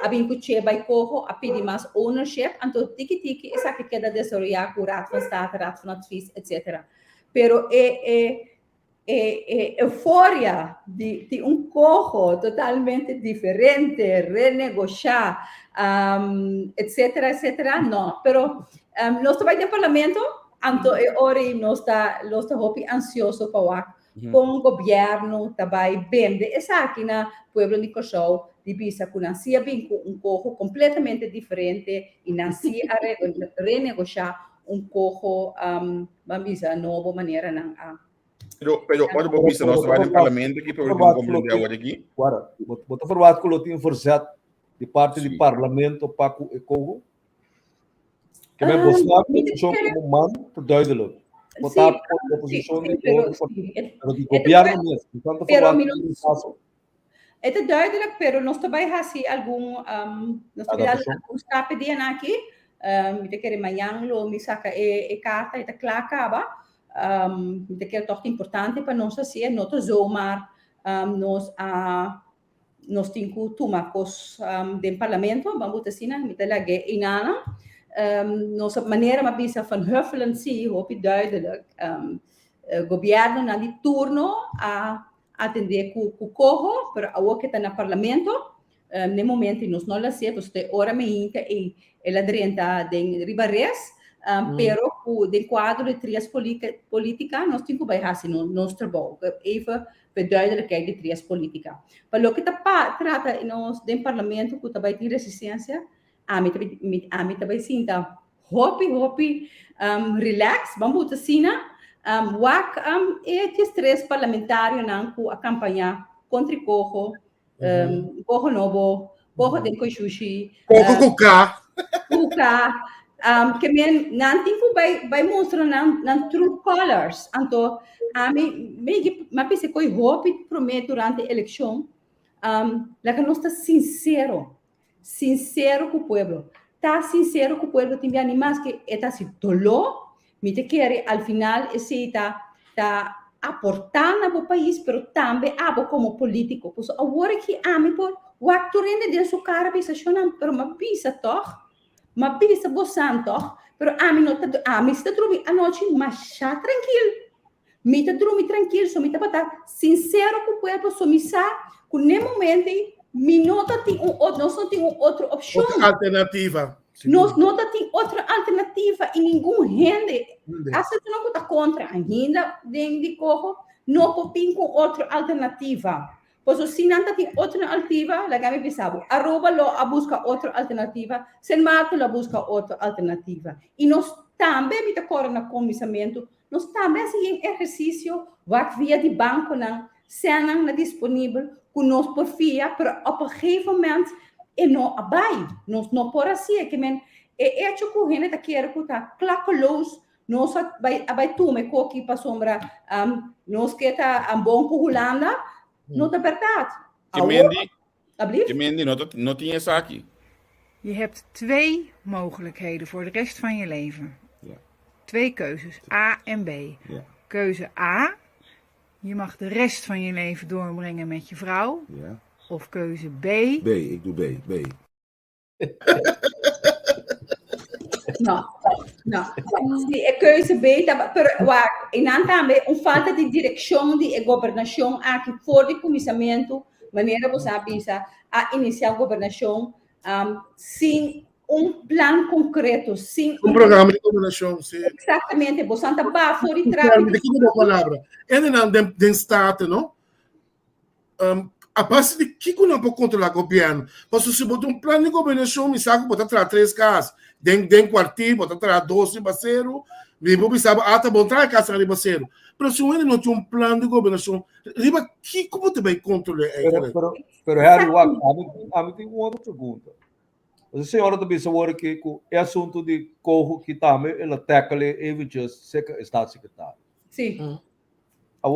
G: a bem que che by coco a pedir mais ownership então tiki essa que queda desoriar com raad van state, raad van advies, etc. Pero euforia de cojo totalmente diferente, renegociar, etc. No, pero nós estamos no parlamento, então agora nós estamos ansiosos para com o governo também vende essa aqui na pueblo de Cosau de visa que nascia bem com cojo completamente diferente e nascia a renegociar cojo vamos a nova maneira não
E: Pero olha para vista nós trabalhamos no parlamento aqui para o compreender agora aqui.
D: Agora, vou falar com o Lotinho Forçado de parte do parlamento para o Congo. Que me gostava como mano, duidelijk. Botar a oposição de governo mesmo. Enquanto falar
G: é duidelijk, pero nós também assim algum nós temos alguns pedidos aqui, me querer amanhã lo me saca carta e tá claro acaba. Dat is toch importante para nós assim, não zomaar nós temos que tomar do parlamento, vamos dizer, met de lage inana, nossa maneira maar bisa van huffelen zie, hoop ik duidelijk, governo na di turno a atender com cojo, pero agora que está no parlamento, no momento nós não lá sei, porque ora me inca e ela drenta de Ribares. Pero de quadro de trias política nós temos que baixar nosso trabalho even verduidelijkheid de trias política para o que trata nós do parlamento que também tem resistência a mim também sinta hopi relax vamos dizer wak stress parlamentário não com a campanha contra cojo cojo novo cojo de coixuxi
C: cojo cuca
G: que não tem vai mostrar não true colors então a mim me pensei que eu hope prometo durante a eleição lá que nós está sincero com o povo tá sincero com o povo tem animais que está se dolor me te quer al final esse tá aportando ao país pero também abo como político pois agora que a mim por o actor de sua cara bisa pero me bisa toch ma bisa bosan toch, pero a mim está dormir a noite mas já tranquilo, me está dormir tranquilo, só me está para sincero com o povo, só me sabe que no momento me nota tem nós não tem outra opção,
C: outra alternativa,
G: nós não tem outra alternativa e nenhum gente, assim não está contra ainda de cojo, não tem com outra alternativa. Pois se não tem outra alternativa, lá que me pensava, Aruba a busca outra alternativa, San Marcos a busca outra alternativa. E nós também me acorda na comissamento, nós também fazemos exercício, vai via de banco, não disponível, que nós por via, para op een gegeven moment, e não abai, nós não por assim, que men, é hecho que a gente quer que tá clacolos, nós vai tomar coque para sombra, nós que tá bom com Holanda, não é verdade.
E: Kemendi, não tinha isso aqui.
H: Je hebt 2 mogelijkheden voor de rest van je leven.
I: Ja.
H: 2 keuzes, A en B.
I: Ja.
H: Keuze A, je mag de rest van je leven doorbrengen met je vrouw.
I: Ja.
H: Of keuze B.
I: B, ik doe B.
G: No. Sì, è keuze B, maar in também falta de direção de governação aqui voor de comissamento, maneira você avisa a iniciar a governação sem plan concreto, sem
C: programa de governação, sim.
G: Exatamente, você está para fora de trâmite.
C: Daqui uma palavra. Ele não tem estado, não? A base de que não pode controlar o governo. Mas se botar plano de governação, me sabe, botar 3 casas. Tem quartil, botar 12 parceiros. Depois, sabe, até botar casa de parceiro. Mas se ele não tem plano de governação, riba, como você vai controlar?
D: Pero Harry, a mim tem uma outra pergunta. A senhora também sabe que o assunto de corro que também ela tackle evitous Estado secretário.
G: Sim.
D: A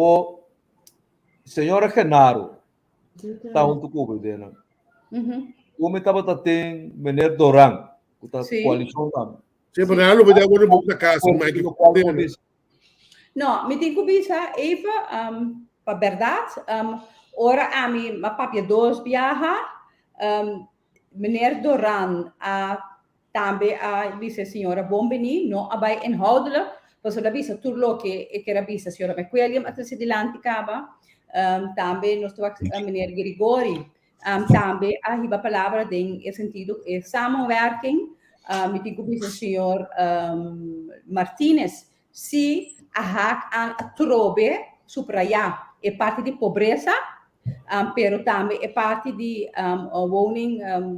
D: senhora Genaro está junto com o governo. O me estava tem Mener Doran, que está coalição também.
C: Sim, mas não vai dar agora um pouco da casa, mas
G: não, me tem que pensar, Eva, para verdade, ora a mim, a papia 2 viaja, meneer Doran, também a vice-senhora Bombini, não vai inhoudelijk, mas a vice-turlo que era vice-senhora McQuilliam, até se dilante caba, também nós temos a meneer Grigori, também a riba palavra tem o sentido de samenwerking, me tem que vice-senhor Martinez, se a hack aan trobe subrayar é parte de pobreza, pero também é parte de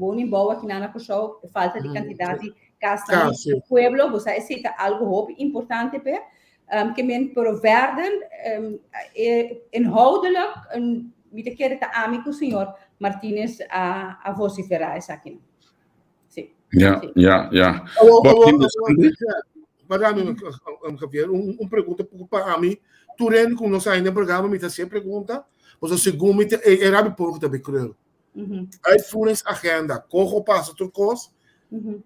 G: woningbouw aqui na Cusó, falta de quantidade de casa no pueblo, você cita algo importante que men proverden inhoudelijk me te quer tá amigo senhor Martinez a vociferar isso aqui. Sim.
E: Ja.
C: Madame, pergunta para mim. Tu rende com nós ainda no programa, me está sempre pergunta. Mas o segundo, era bem pouco também, creio. Uitvoeringsagenda. Corro passa tudo coisa.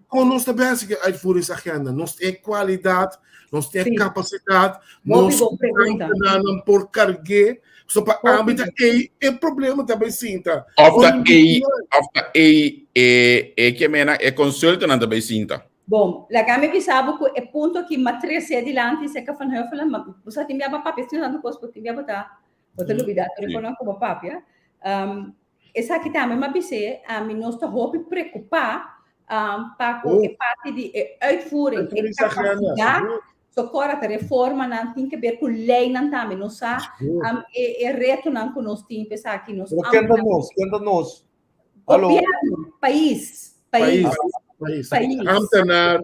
C: Com nós também é uitvoeringsagenda. Nós temos qualidade, nós temos capacidade, nós temos por cargue. Só para a âmbito é problema também, sim.
E: After que mena é consulta na também sim.
G: Bom, lá que me sabe que é ponto que matriz é dilante se que van Heuvelen, mas você tem minha papel se não coisa porque minha botar lubida, reconhecer como papel. Essa aqui também mas bise a mim nós está hope preocupar para que parte de uitvoering e capacidade socorra a reforma não tem que ver com lei não também não sabe é reto não que nós temos pensar aqui nós
D: quem nós alô
G: país
C: Ambtenaar,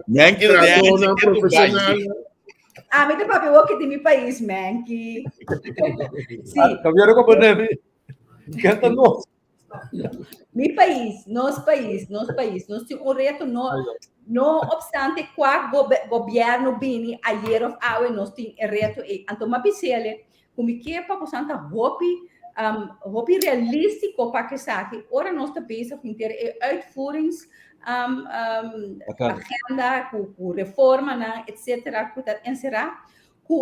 C: profissional.
G: Me tem papel aqui de meu país, man. Sim.
D: Cambiaram com a pandemia. Quem nós?
G: Meu país, nosso país. Nós temos um reto, não obstante qual governo bem ayer of hour nós temos reto então uma bicele como que é para você hopi realístico para que saque ora nós está bezig em ter uitvoerings agenda com reforma etc que encerrar que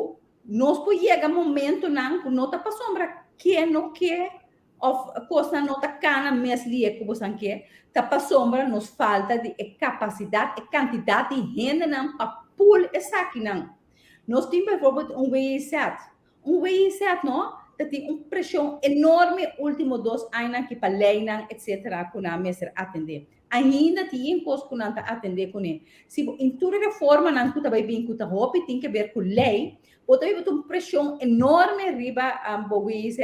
G: nós pode chegar momento não que nota para sombra que não quer of coisa não tá cana mais lia que você quer tá para sombra nos falta de capacidade e quantidade de gente não para pull essa aqui não nós temos por exemplo um WZ não tem uma pressão enorme último 2 anos que para lei etc que não mestre atender ainda tem coisa que não atender com ele se em toda reforma não que também bem que tá hope tem que ver com lei pode haver uma pressão enorme riba o WZ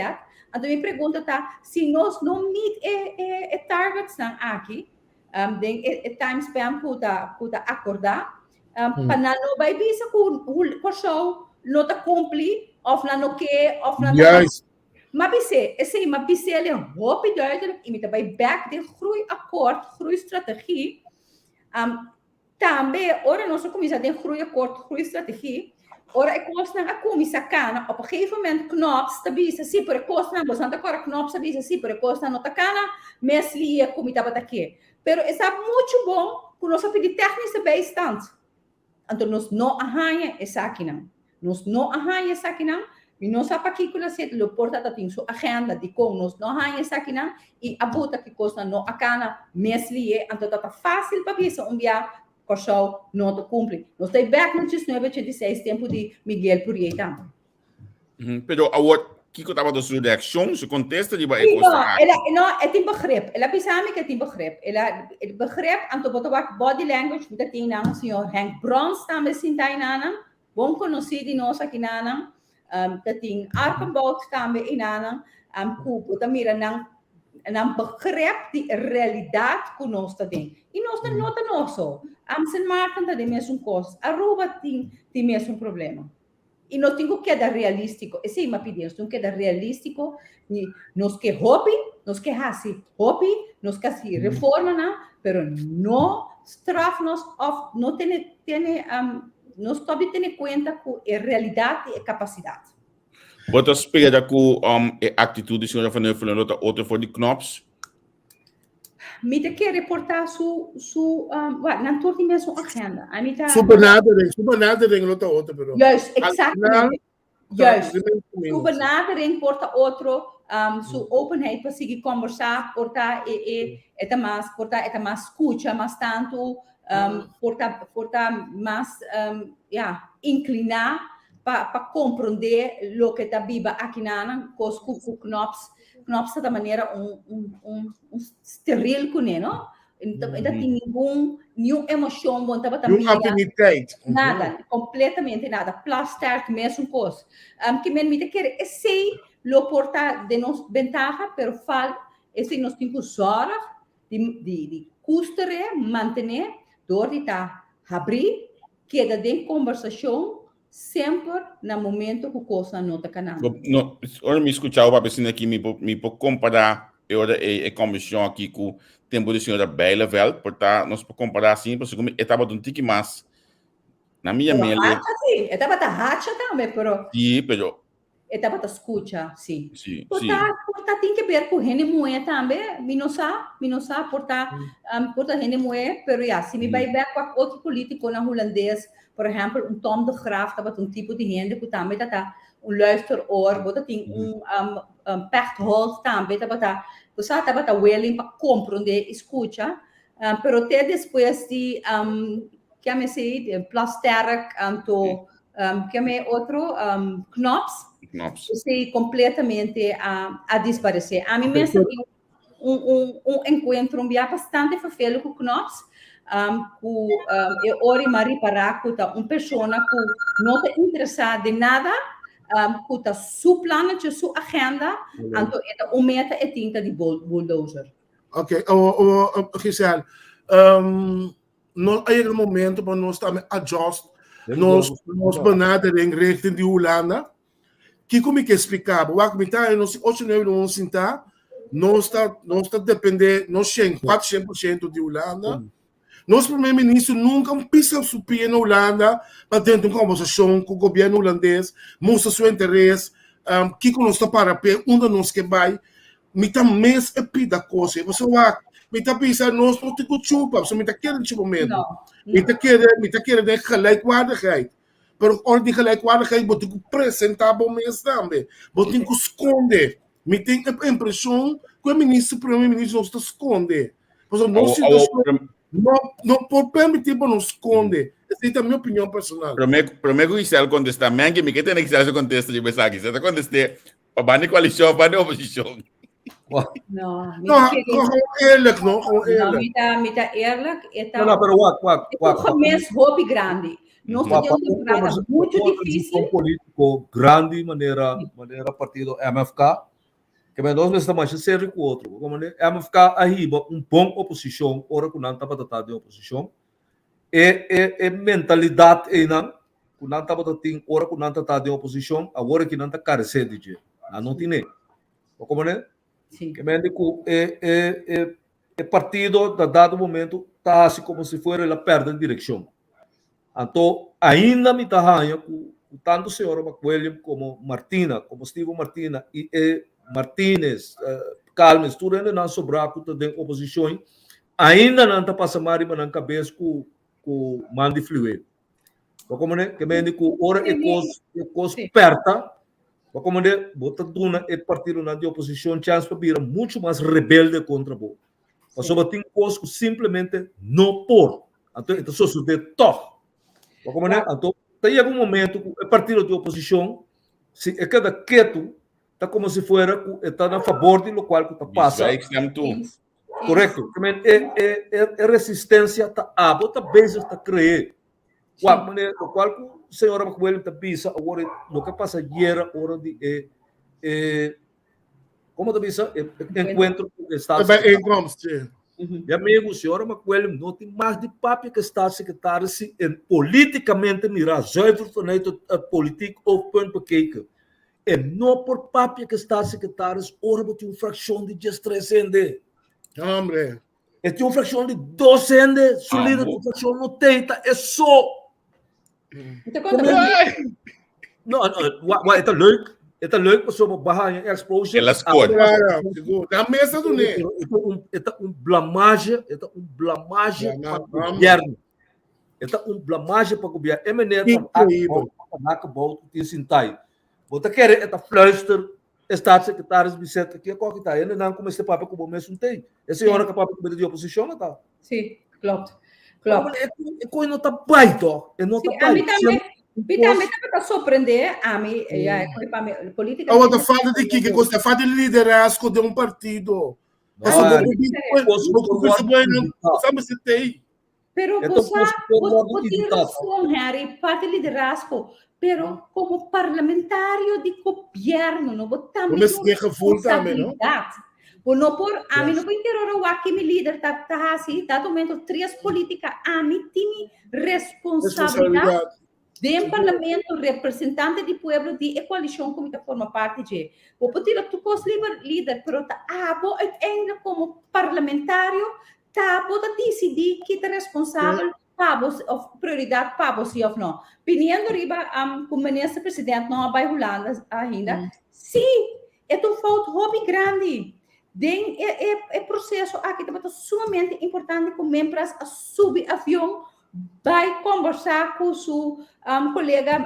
G: então me pergunta tá se nós não meet targets aqui tem time span que tá acordar Panano vai bisa com show não tá cumpre of na no que of na
C: Yes.
G: maar bisse ele hoop duidelijk en met bij back de groeiakkoord, groeistrategie. Também, ora nossa comissão tem groeiakkoord, groeistrategie. Ora é costa na comissão cana, op een gegeven moment knops, tabisa, sim, por costa na bastante cora knops, tabisa, sim, por costa na cana, mesli a comida batake. Pero está muito bom com nossa pedi técnica bijstand. Então nós não arranha essa aqui não. Nós não arranha essa aqui não. E nós a partícula se lo porta da tem sua agenda de como nós não arranha essa aqui não e a bota que costa não a cana mesli então tá fácil para isso dia Corsau não te cumpre. Nós tem back no 1986 tempo de Miguel Purieta.
E: Pero award Kiko estava da sua reação, se contesta de vai
G: não, é tem begrip. Ela pensava que tem begrip. Ela begrip anto botar body language que tem não senhor Hank Brons também sintai nana. Bom conhecido nós aqui nana. Tem Arkenbout também nana. Cubo da mira não begrip die realidade que nós tem. E nós não nota nosso. Amsen Martin tem mesmo coisa. Aruba tem mesmo problema. E nós temos que dar realístico. Esse é uma pedida. Nós temos que dar realístico. Nós que hobby, nós que assim hobby, nós que assim reforma, não. Pero não straf-nos of não tem nós também temos conta com a realidade e a capacidade.
E: Wat espera com a atitude senhora van Neufelen dat outra voor die knops?
G: Me te quer reportar na tua mesma agenda.
C: Super nadering lota outra, pero.
G: Juist, exatamente. Juist. Super nadering porta outro, su openheid para seguir conversar, porta eta mais escucha, mais tanto, porta mais inclinar para compreender o que está viva aqui na com knops da maneira steril com ele, não? Então, ainda tem nenhuma emoção,
C: nenhuma afinidade.
G: Nada, completamente nada. Plastar, mesmo coisa. Que me quer esse lo porta de nos ventaja, pero fal esse nós temos que usar de custar, manter, door de abrir, que da de conversação sempre no momento que a coisa não está canando.
E: No, ora me escuchava para pensar aqui me por comparar a comissão aqui com o tempo da senhora Beileveld, portanto nós por comparar assim, porque como estava um tique mais na minha mente.
G: Sim, estava a racha também, pero.
E: Sim, pero.
G: Estava a escuta, sim.
E: Sim.
G: Portanto, tem que ver com gente mulher também, minosa, portanto, gente mulher, pero se me vai ver com outro político na holandês, por exemplo, Tom de Graaf, dat een type die gente que também tá luisteroor, dat tem Pechtold também, tá willing para compreender, escuta, pero até depois de que me sei plasterk, que me outro knops, sei completamente a desaparecer. A mim mesmo encontro bastante vervelho com knops. Ori Mari Paraco tá pessoa que não está interessada em nada, que tá su plano, su agenda, então meta é tinta de bulldozer.
C: Ok, Giselle, nós aí no momento para nós também adjust, nós benadering richting de Holanda, que como que explicava, o que me tá nós 8-9 não sentar, nós está depender, nós 400% de Holanda. Nosso primeiro-ministro nunca pisa su pé na Holanda para ter uma conversação com o governo holandês, mostra seu interesse, que nós está para pé, onde nós que vai, me tá mais da coisa. Você vai, me tá pensando, nós não temos chupa, você me tá querendo nesse momento. Me tá querendo gelijkwaardigheid. Pero hora de gelijkwaardigheid, você tem que apresentar bom mês também. Você tem que esconder. Me tem a impressão que o primeiro-ministro não está esconder. Não pode permitir para nos esconder. Essa é a minha opinião personal.
E: Primeiro que Gisele contestar, mas que me quer ter que Gisele contesta de mensagem. Você contestar para a coalição, para a oposição.
G: Não,
C: eerlijk, não.
G: Me tá eerlijk.
D: Não, pero wak.
G: O começo hobby grande. Nós temos uma temporada muito difícil.
D: Um político grande, maneira partido MFK, que nós estamos mais sério com o outro. Como MFK arriba bom oposição, ora que não está para tratar de oposição. é mentalidade aí não. Quando não estava tem hora quando não está de oposição, agora que não está carecer de jeito. Não tem nem. Como né?
G: Sim.
D: Que me digo é partido da dado momento tá assim como se fosse ela perde a direção. Então ainda me tá ranha com tanto senhor McWilliam como Martina, como Steve Martina e Martínez, Calmes, tudo ainda não sobrar com a oposição. Ainda não está passando na cabeça com Mandy Fluid. Como né? Que me digo ora é coisa perto. Como de bota duna é partido na de oposição chance para vir muito mais rebelde contra o povo. Mas sobre tem coisas que simplesmente não por. Então só se de toque. Como né? Então tem algum momento que o partido de oposição se é cada quieto está como se fosse está a favor de lo qual que está passa. Correto? É resistência tá bota vezes está criar. O qual o senhor McWilliam está bisa agora o que passa era hora de como está bisa encontro com o estado secretário. E amigo, o senhor McWilliam não tem mais de papo que está secretário se politicamente mirar zuiver vanuit a politiek oogpunt bekeken. En não por papo que está secretário ora tem uma fração de 13
C: Hombre.
D: E tem uma fração de 12 solida uma fração não tem, é só não, het is leuk maar zo behangen exposure.
E: Ela escolhe.
C: Da mesa do Ney.
D: É blamagem para o governo. É blamagem para o governo. É maneira para acabou de sentar. Você quer é fluister staatssecretaris Vicente aqui qual que tá? Ainda não como esse papo como mesmo tem. Esse hora que papo de oposição não tá.
G: Sim, klopt. Klopt.
D: É coisa não tá pai, toch? É não tá pai.
G: Também está surpreender a mim, política.
C: A outra fala de que gosta fala de liderazgo de um partido. Sabe se tem.
G: Pero você Harry, parte de liderazgo, pero como parlamentário de governo, não vou também responsabilidade. Não por a mim não vou querer o aqui me líder tá assim, tá momento três política a mim tem responsabilidade. De parlamento, representante do povo de coalição como que forma parte de. Vou pedir a tu posto líder, pero vou uiteindelijk como parlamentário, vou decidir que é responsável of prioridade para você ou não. Opinião riba com o ministro-presidente não vai Holanda ainda. Sim, é um fato hobby grande. É processo aqui também sumamente importante com membros a subir avião. Vai conversar com o seu colega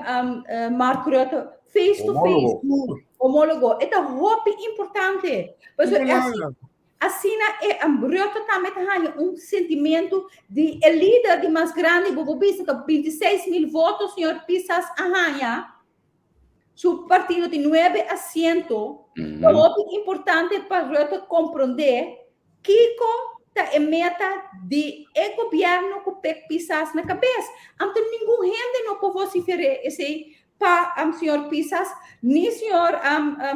G: Mark Rutte face to face, homólogo. É muito importante. Assim, Rutte também tem sentimento de líder de mais grande, vou dizer, 26 mil votos, senhor Pisas, seu partido de 9 assentos. É muito importante para Rutte compreender que é meta de governo que pega Pisas na cabeça. Então, ninguém gente não pode vociferar para o senhor Pisas, nem o senhor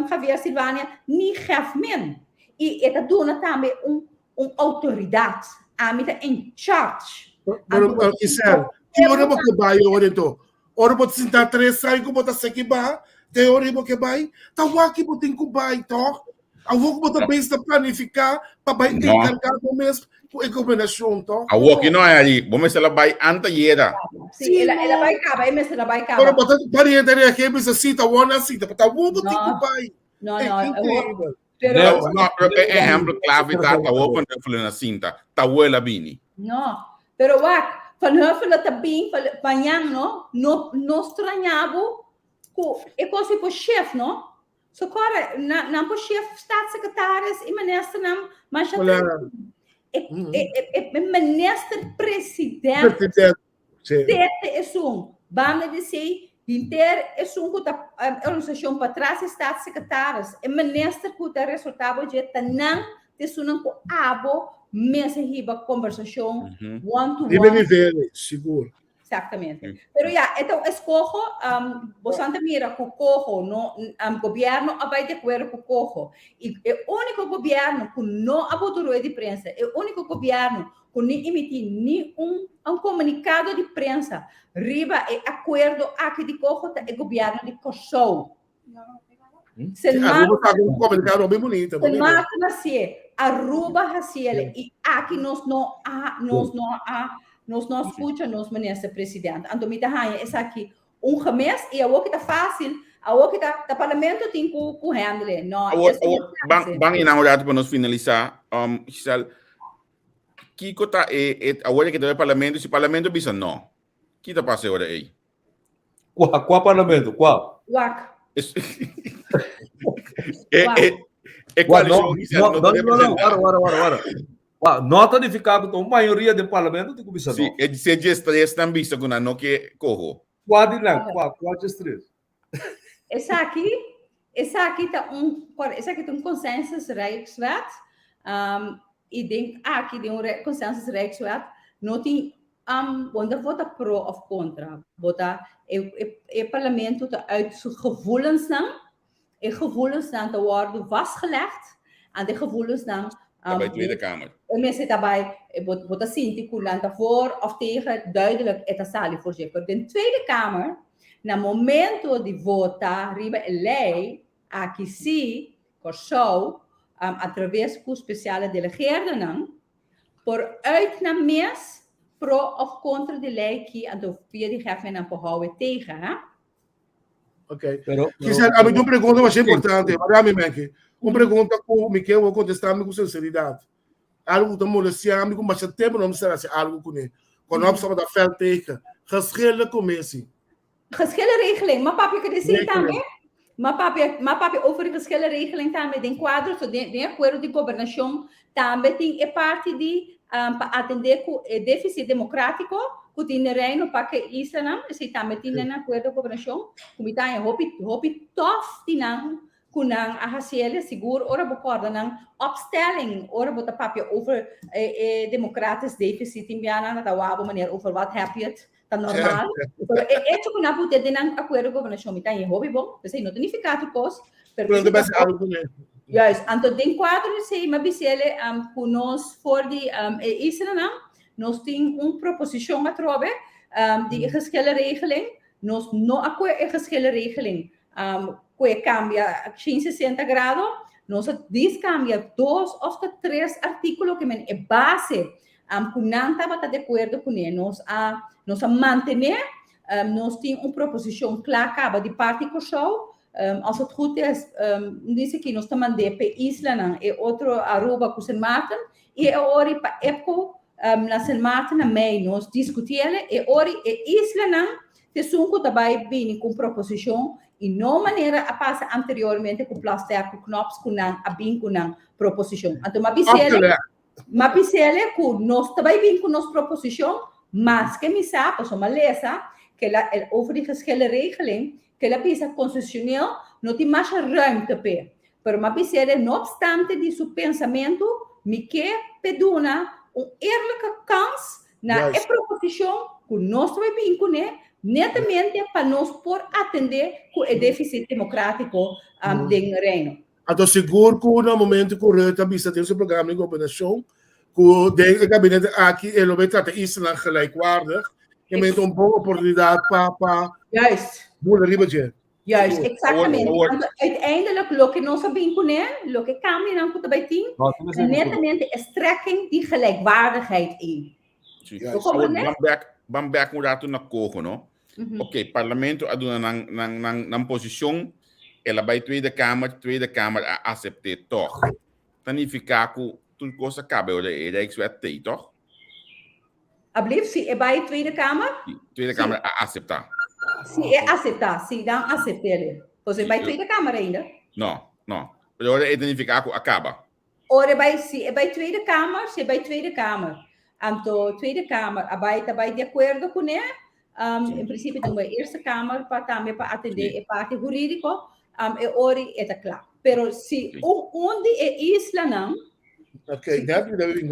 G: Javier Silvânia, nem Hefman. E esta dona também uma autoridade, a mim em charge.
C: Isel, que hora você vai hoje então? Hora você sentar 3 anos como você aqui vai, tem hora você vai, tá o aqui você tem que vai, então. A vou botar bem para planificar para encarregar o mesmo com a combinação, então.
E: A walk não é ali, vamos ver se ela vai antes de ela.
G: Sim, ela vai acabar, mas ela vai acabar.
C: Agora botar para entrar aqui, mas assim, tá bom assim, tá bom botar que vai.
G: Não,
E: exemplo clave tá open na cinta, tá ela bini.
G: Não, pero van Huffelen também, banhang, não estranhava que coisa para chefe, não? So agora, não para chefe, staatssecretaris e ministro não, mas já é ministro-presidente. Vamos dizer, inteiro é a organização para trás, staatssecretaris. É ministro que está resultado de não ter com abo, mesa riba conversação, one-to-one.
C: Nível, seguro.
G: Exatamente. Pero então escojo, bastante mira que o cojo, no, governo vai de acordo com o cojo. E o único governo que não abortou de prensa, é o único governo que não emitiu nenhum comunicado de prensa, riba é acordo aqui de cojo, é o governo de Kosovo.
C: Aruba está com um comunicado bem bonito.
G: Se mata assim, Aruba assim, e aqui nós não escuta nos ministro presidente. Então me dá essa aqui mês e a outra tá fácil, a outra tá parlamento tem que handle. Não,
E: bang inaugurado para nós finalizar. Gisele, Kiko tá agora que tem parlamento, se parlamento bisa não. Que tá passando agora aí?
D: Qual parlamento? Qual?
G: Uac.
D: Nota de ficar com a maioria do parlamento de comissão.
E: Sim, é de ser três também, isso que não que corro.
D: Qual de três?
G: Essa aqui tá um consensus Rijkswet. E denk aqui de consensus Rijkswet, não tem onde vota pro of contra. Vota o parlamento uit zijn gevoelens dan. En gevoelens dan te worden vastgelegd. En de gevoelens dan.
E: Bij de Tweede Kamer.
G: Mensen daarbij wordt zien die voor of tegen duidelijk het sali voorzitter. De Tweede Kamer, na momento de vota, riba lei, aqui sim, Kosovo, através do speciale delegeerde dan, por uit na mes pro of contra de lei que a via de geven não behouden tegen, hè?
C: Ok. Gisele, a minha pergunta mais importante, Madame Menke, uma pergunta que o Miquel vai contestar com sinceridade. Algo que molestando, com bastante tempo não será algo com ele. Quando nós estamos da fel tegen, geschillen commissie.
G: Geschillenregeling, maar papi kan dizer também. Maar papi over de geschillenregeling também, de quadro, de acordo de governação, também tem parte de para atender com o déficit democrático que tem reino para que Israel se também tem na acordo com a governação, como está em hopi tof tinang kunang ahasiele seguro ora bocorda nang opstelling ora bota papia over democratisch deficit in biana na wabo manier over wat heb je het dan normaal e kuna pute de nang acordo com a governação mita em hopi bom você não tonificado pos juist, en tot den quadro se ma bisele nós for de Israel nós tem proposição a trobe de geschillenregeling nós não acordo geschillenregeling que cambia 160 graus nós cambia 2 ou 3 artículos que é base que não estava de acordo com ele nós a manter nós tem proposição clara de parte Kosovo. Als het goed is, disse que nós estamos mandando para Isla e outro Aruba com Sint Maarten e ori para EPCO na Sint Maarten na mei nós discutimos e ori Isla te sunco também vem com proposição e não maneira a passa anteriormente com plástico com knops com não a bem com não proposição então ma bisele com nós também vem com nossa proposição mas que me sabe só uma lesa que ela over die geschillenregeling que ela pensa constitucional não tem mais ruimte para. Pero uma pessoa, não obstante de seu pensamento, me quer peduna eerlijke kans na proposição que nós também bem com ele, netamente para nós por atender com o déficit democrático do reino.
C: Então, seguro que no momento correto, a vista tem o seu programa de governação, que o gabinete aqui, ele vai tratar isso na gelijkwaardig, e me dá uma boa oportunidade para
G: Juist, exatamente. Uiteindelijk, lo que nós sabemos com ele, lo que cambia não custa bem tim, netamente a strekking die gelijkwaardigheid in.
E: Vamos back um rato na corro, não? Ok, parlamento aduna na posição, ela vai Tweede Kamer a aceitar toch. Significa que tudo coisa cabe o Rijkswet tem, toch?
G: Alsjeblieft, zie je bij de Tweede Kamer?
E: Tweede Kamer a aceitar.
G: Sim, é aceitar, sim, dá aceitar. Você vai Tweede Kamer ainda?
E: Não. Agora identificar que acaba.
G: Ora, vai Tweede Kamer, se vai Tweede Kamer. Então, Tweede Kamer, vai de acordo com ele. Em princípio, tem a Eerste Kamer para também para atender a parte jurídica. E ora, é claro. Pero se onde é Isla não?
C: Ok,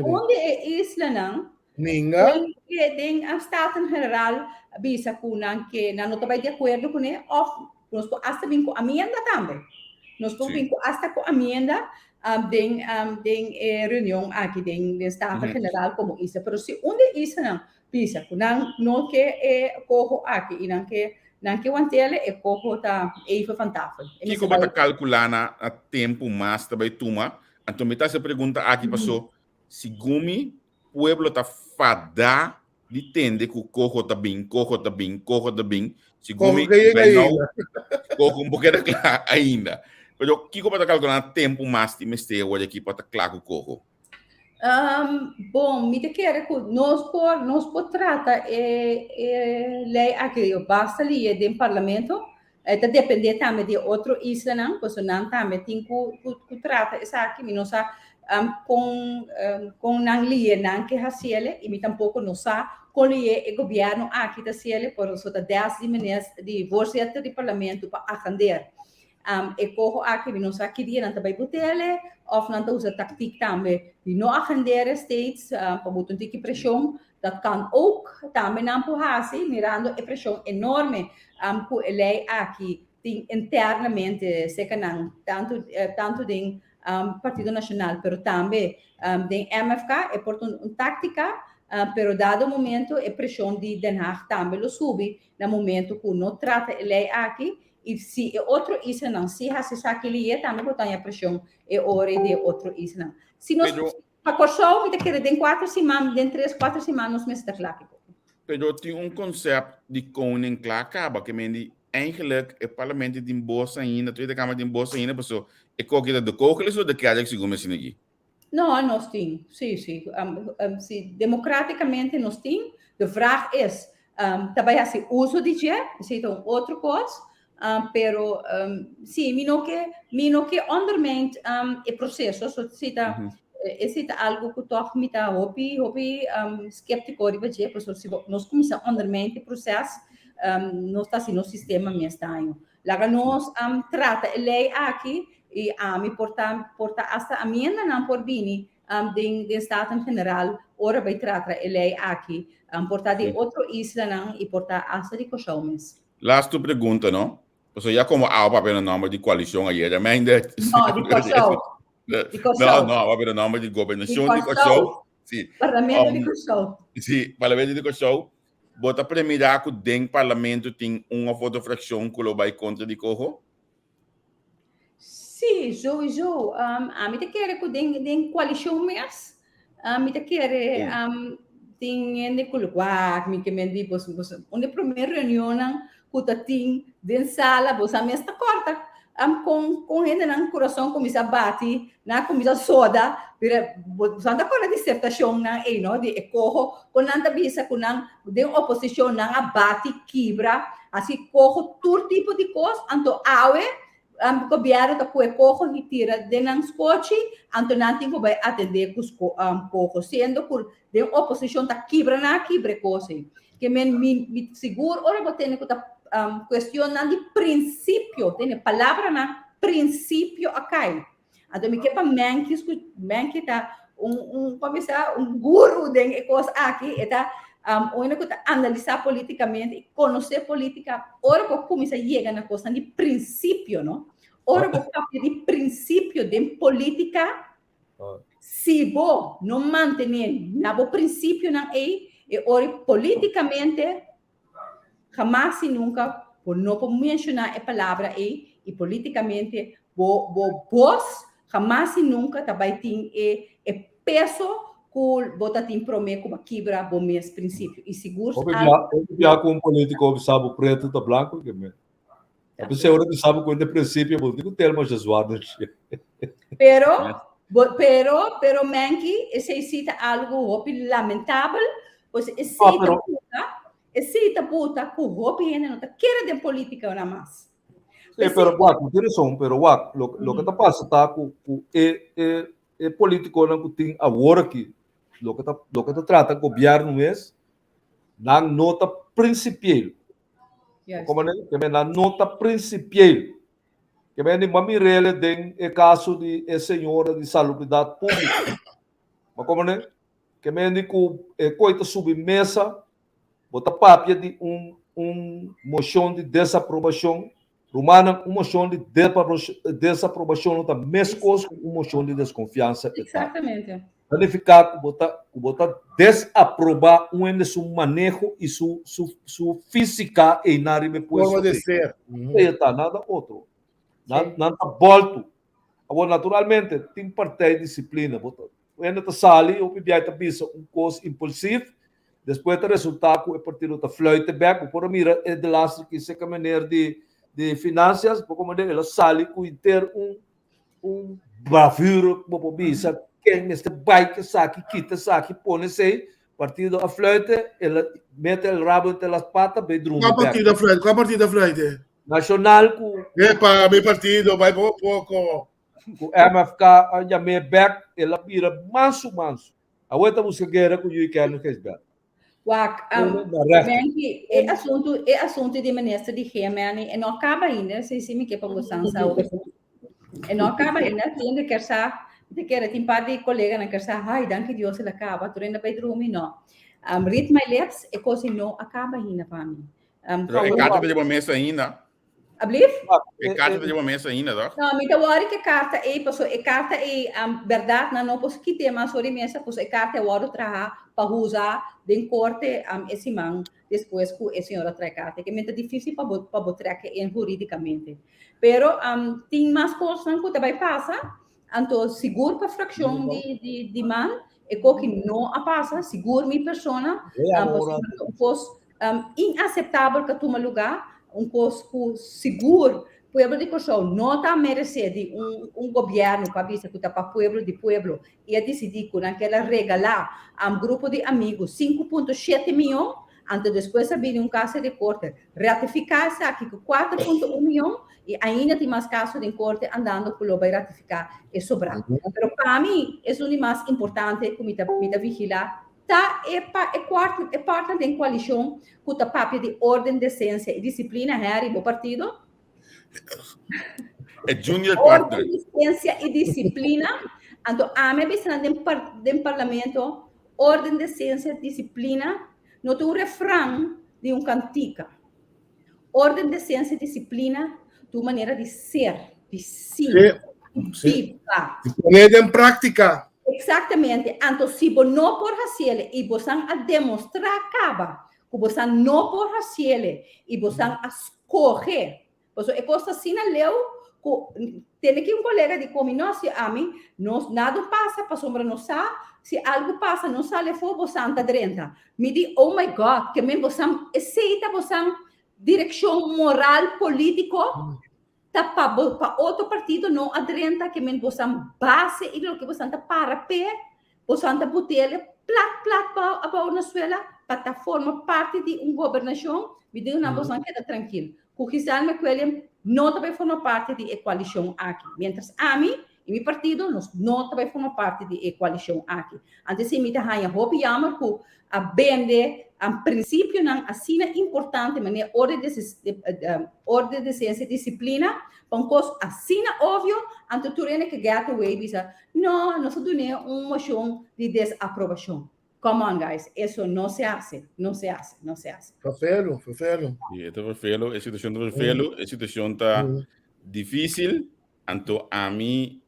G: onde é Isla não?
C: Ninga?
G: Den ang Staten-General bisa kunang que na nota de acordo com ele, nós hasta vim com amenda também. Nós vim com hasta com amenda den reunião aqui den Staten-General como isso. Pero se onde isso não bisa kunang no que corro aqui e não que wantele corro tá even fantástico.
E: Kiko ba ta calcular na tempo mais também tuma? Então me tá se pergunta aqui passou se gumi pueblo tá fada de tende que o corro tá bem, se gumi corro um pouquinho claro ainda. Pero Kiko ba ta calcular tempo mais de meste hoje aqui para tá claro o corro?
G: Bom, me te quer que nós por trata lei aqui basta ali do parlamento tá depender também de outro isla não, pois não também tem que trata isso aqui me não sa com não lie não que haciele e me tampouco não sa com lie o governo aqui da ciele por isso tá 10 de voorzitter do parlamento para atender e corro aqui me não sa que dia não tá vai botele of não tá usa tactiek também de não agenderen steeds para botar que pressão dat kan ook também não empurrar-se mirando a pressão enorme que a lei aqui tem internamente se canang tanto de Partido Nacional pero também de MFK é por tática pero dado momento a pressão de Den Haag também lo sube no momento que não trata a lei aqui e se outro isso não se sabe que também botar a pressão é hora de outro isso não se nós a corção me quer den 4 semanas den 3-4 semanas me está claro.
E: Pero tem conceito de koning klaar que men eigenlijk het parlement in Bos ainda, Tweede Kamer in Bos ainda, pessoal, e kook dat de kogels of de kajak se gume sinegi?
G: Não, nós temos, sim. Democraticamente nós temos. De vraag is, também assim, uso de je, isso é outra coisa, pero sim, mino que undermine o processo, so é algo que toch me tá hobby skeptico de ver, porque se nós começamos a undermine o processo, nós está assim no sistema mesmo tamanho. Lá nós trata a lei aqui e me porta hasta a minha não por bini de Staten-General ora vai tratar a lei aqui porta de outro isla não e porta hasta de coxaumes.
E: Last pergunta, não? Porque já como a papel no nome de coalição aí, já me ainda.
G: Não, de coxau.
E: Não, papel no nome de governação de coxau. Sim.
G: Parlamento de coxau.
E: Sim, parlamento de coxau. Bota primeira que o parlamento tem uma fotofração que lo vai contra de corro?
G: Sim, jo. A mim te quer que den coalição mesmo. A mim te quer tem de colocar, me que me di bos onde primeira reunião que tá tem den sala, bos a mesma corta. Com gente no coração começa a bater, na começa soda, pero santa coisa de dissertação na não de corro, com nada bisa com não de oposição na abate quebra, assim corro todo tipo de coisa, anto awe governo tá com corro e tira de não escote, anto não tem como vai atender com corro, sendo que de oposição tá quebra coisa, que me seguro ora vou ter que tá questionando de princípio, tem palavra na princípio acai. Então me quer para manque tá um guru de coisa aqui eta onde que tá analisar politicamente e conhecer política, ora que começa a chegar na coisa de princípio, não? Ora que de princípio de política, se bo não manter na bo princípio não e ora politicamente jamás e nunca, por não mencionar a palavra e politicamente, vos jamás e nunca também tem peso que você tem prometo para quebrar o mesmo princípio. E seguro...
D: Já com um político sabe o preto e o branco, que me... A pessoa não sabe quando é princípio, eu digo termo jesuado.
G: Pero manque, esse cita algo lamentável, pois esse cita puta que o governo não quer de política nada mais.
D: Pero tiene razão, pero lo que está passando tá com é político não tem agora que lo que tá trata governo mesmo na nota principal. Como né? Que na nota principal. Que vem de mamirele den caso de senhora de salubridade pública. Mas como né? que me coita submesa, bota papia de moção de desaprovação, rumana moção de desaprovação, não tá mesmo moção de desconfiança.
G: Exatamente.
D: Planificar, botar desaprovar seu manejo e sua física e nada me pode
C: Forma de ser.
D: nada outro. Nada volto. Agora, naturalmente, tem parte de disciplina. Quando você sai, o PBI está visa coisa impulsivo, depois o resultado é partido da fluite back, por mira é de lastro que se maneira de finanças, por como ela sai com ter bravura, como visa, quem este bike saque, quita saque, põe-se, partido a fluite, ela mete o rabo entre as patas, vai drum.
C: Qual partida, Fred? Qual partida, Fred?
D: Nacional com...
C: Epa, meu partido, vai pouco.
D: Com MFK, já me back, ela vira manso. A outra música guerra com o Yuikano que é bem.
G: Wak, é assunto de ministro de Gemini, e não acaba ainda, se me quer para você saúde. E não acaba ainda, tem de querer tem parte de colega na querer ai, danke Deus, ele acaba, tu ainda vai dormir, não. Read my lips, e coisa não acaba ainda para mim.
E: É carta de uma mesa ainda.
G: Ablif?
E: É carta de uma mesa ainda, não?
G: Não, me tawari que carta verdade, não posso quitar mais sobre mesa, pois é carta eu vou trazer para usar de corte esse man depois que a senhora traz carta, que é muito difícil para botar que é juridicamente. Pero tem mais coisas que também passa, então seguro para fração de man e que não passa, seguro minha persona, pois inaceitável que toma lugar. Coisa seguro, o povo de Kosovo não está merecendo governo para dizer que está para o povo de povo e decidir que naquela regalar a grupo de amigos 5,7 milhões, antes depois de abrir caso de corte, ratificar-se aqui com 4,1 milhões e ainda tem mais casos de corte andando que vai ratificar e sobrar. Mas para mim, é o mais importante que me vigilar. É parte da coalição que está papel de ordem, decência e disciplina do partido.
E: É junior partner.
G: Ordem, decência e disciplina. Então, a minha visão do parlamento, ordem, decência e disciplina, não tem refrão de cantica. Ordem, decência e disciplina, de maneira de ser, de ser, de
C: poner em prática.
G: Exatamente. Então, se você não pode fazer e você demonstrar acaba, que você não pode fazer e você escolhe, é coisa assim, leu, tem aqui colega de como nós, a mim, nada passa, para sombra não sabe, se algo passa, não sabe, você anda dentro. Me diz, oh my God, que você aceita, você direção moral, político, para outro partido não adianta que você base e o que você está para pé, você está botando plat para a Venezuela para formar parte de uma governação, me diz uma você queda tranquilo. O que está me querem não também forma parte de coalição aqui, mientras a mim e meu partido não também forma parte de coalição aqui. Antes se me dá a hobby amar que a bende a princípio não assim é importante, mas ordem de ciência e disciplina, para coisa assim óbvio, antes tu que get away bisa, não se dá uma moção de desaprovação. Come on, guys, isso não se hace.
C: Foi feio.
E: E então foi feio, a situação está difícil, então a mim,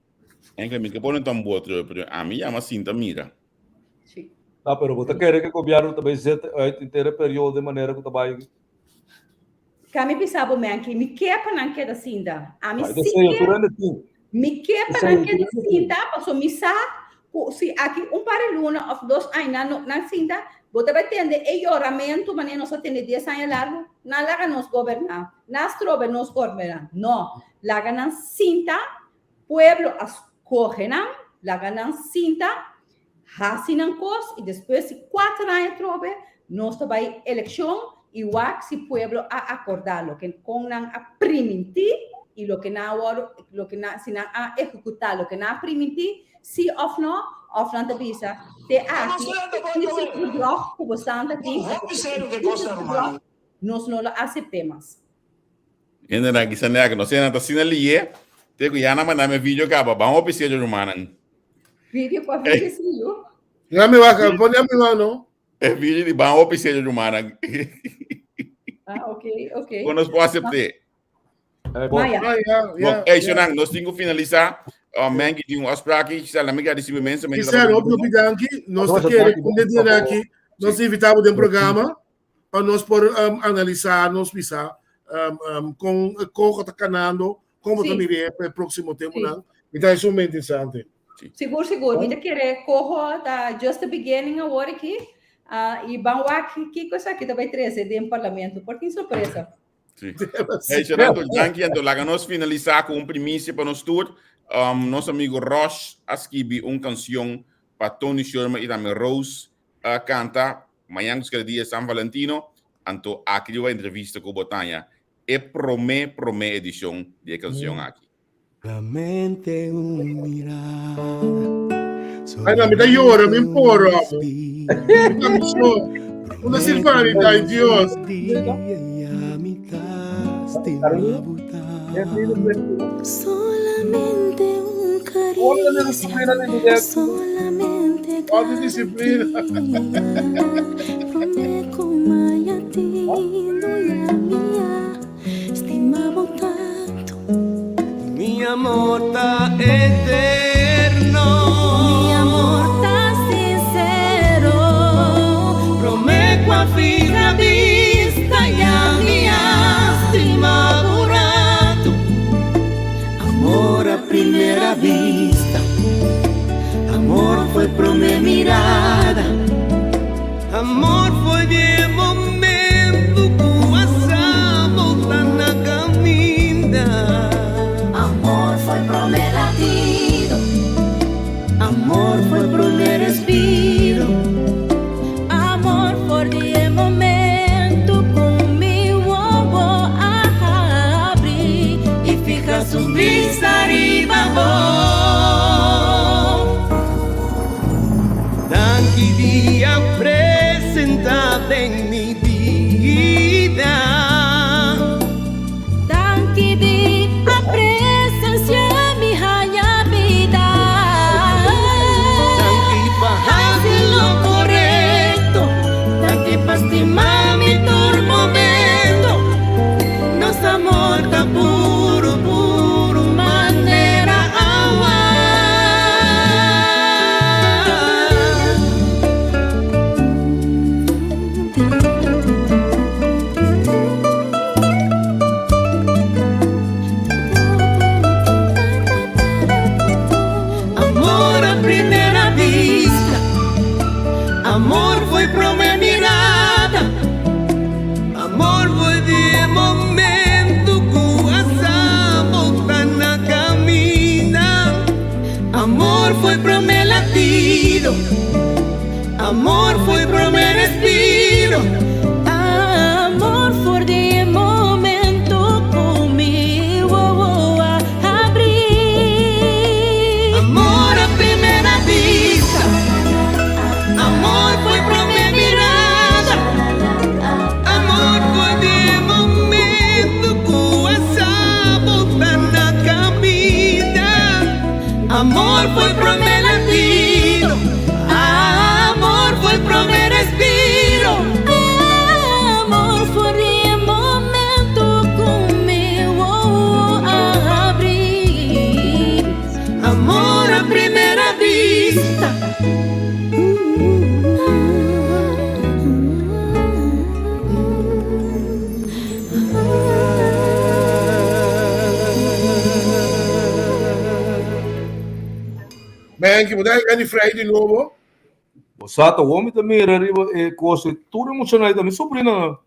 E: em que pode não outro, a mim é uma cinta mira.
D: Ah, pero você quer que o governo também sete inteiro período de maneira que trabalha.
G: Kami pisabo me aqui, me quepa não queda cinta. A mim me quepa não queda cinta, passo misa, se aqui par de luna of dos anos na cinta, você vai ter e oramento, mas não só tem 10 anos largo, não laga nos governar, nas trove nos governar, não, laga na cinta, pueblo escorre não, laga na cinta, hacinan coisas e depois de 4 anos trove, nós vai eleição e o se pueblo a acordar lo que con a permitir e lo que se não a executar lo que não permitir se of não te visa te aqui esse bloco que você anda aqui nós não aceitamos.
E: Ainda na que sanega não sei nada assim ali é te que já na mandar meu vídeo acaba vamos oficiar de humana
G: vídeo para vídeo
C: Ngami waka, pone mi mano.
E: É filho de bom oficial de humana.
G: Ok.
E: Quando nós podemos aceitar.
G: Maya.
E: Sonang, nós temos que finalizar. Mengi de afspraak, stel na de civil mensen.
C: Quiser, óbvio, bidanki, nós queremos aqui, nós invitamos do programa para nós por analisar, nós pensar com o que está canando, como também para o próximo tempo, não? Então, é muito interessante.
G: Seguro. Ainda querer corro da just the beginning agora aqui. E vamos aqui, que coisa aqui também trazer dentro do parlamento, porque surpresa.
E: Sim. Sonang, danke, então, lá nós finalizar com primícia para nós tour. Nosso amigo Roche escreveu uma canção para Tony Sherman e também Rose canta amanhã que é dia San Valentino, então aqui uma entrevista com Botania e promete edição de canção aqui.
I: Solamente mirar.
C: Ai, não, me dá llora, me empurra. Una silvanita, Dios.
I: Solamente un caricia, solamente
C: disciplina.
I: Prometo mai a ti, noia mia, stimavo tanto. Mi amor ta eterno, mi amor ta sincero, prometo a fina vista ya mia, stimavo tanto. Amor a primera vista, amor fue por mi mirada, amor fue de momento que pasamos tan na caminda. Amor fue por mi latido, amor fue por mi respiro, amor fue de momento comigo a abrir e fica su brisa arriba. Tanti dia apresentada en mi vida, tanti di a presencia mi haya vida, tanti pa hacer lo correcto, tanti pa estimar mi tormento, nos amor ta puro, manera agua. Amor a primera vista, amor fue por mi mirada, amor fue de momento que pasamos tan na camina, amor fue por mi latido, amor fue por mi respiro, amor fue de momento conmigo a abrir. Amor a primera vista, amor fue por mi mirada, amor fue de momento que pasamos tan na camina, amor fue por mi latido, amor fue por mi respiro, amor fue de momento conmigo a abrir. Amor a primera vista.
C: Man, que mudar any Friday de novo.
D: Sata, o homem também era coisa, tudo emocionado também, sobrinho.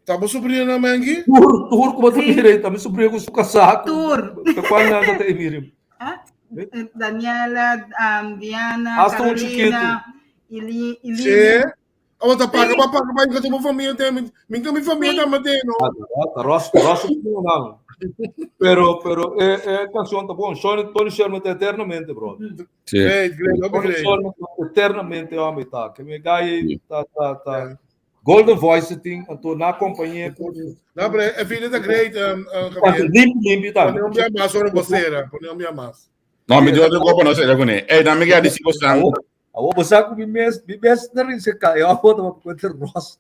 C: Tá bom, sobrinho, não, Mangi?
D: Tur, como também, também sobrinho com o casaco.
J: Tur.
D: Qual nada tem, Miriam?
J: Daniela, Diana,
D: Hasta um
J: Carolina, Ili.
C: Sim. Oh, tá paga, enquanto minha família tem, minha família tá mantendo.
D: Roça, não. Pero canção tá bom. Tony Sherman tá eternamente, bro.
C: Great.
D: Tony Sherman eternamente homem tá. Que me gai tá. Golden Voice thing, então na companhia.
C: Não, é filha da Great.
D: Limpo tá.
C: Não me amas, só não você, não me amas.
E: Não, me deu outra copa, não sei, já conhece. Ei, na minha de Sibo Sang,
D: Awo basa ko mi mes na rin si ka. Awo tama ko kwento Ross.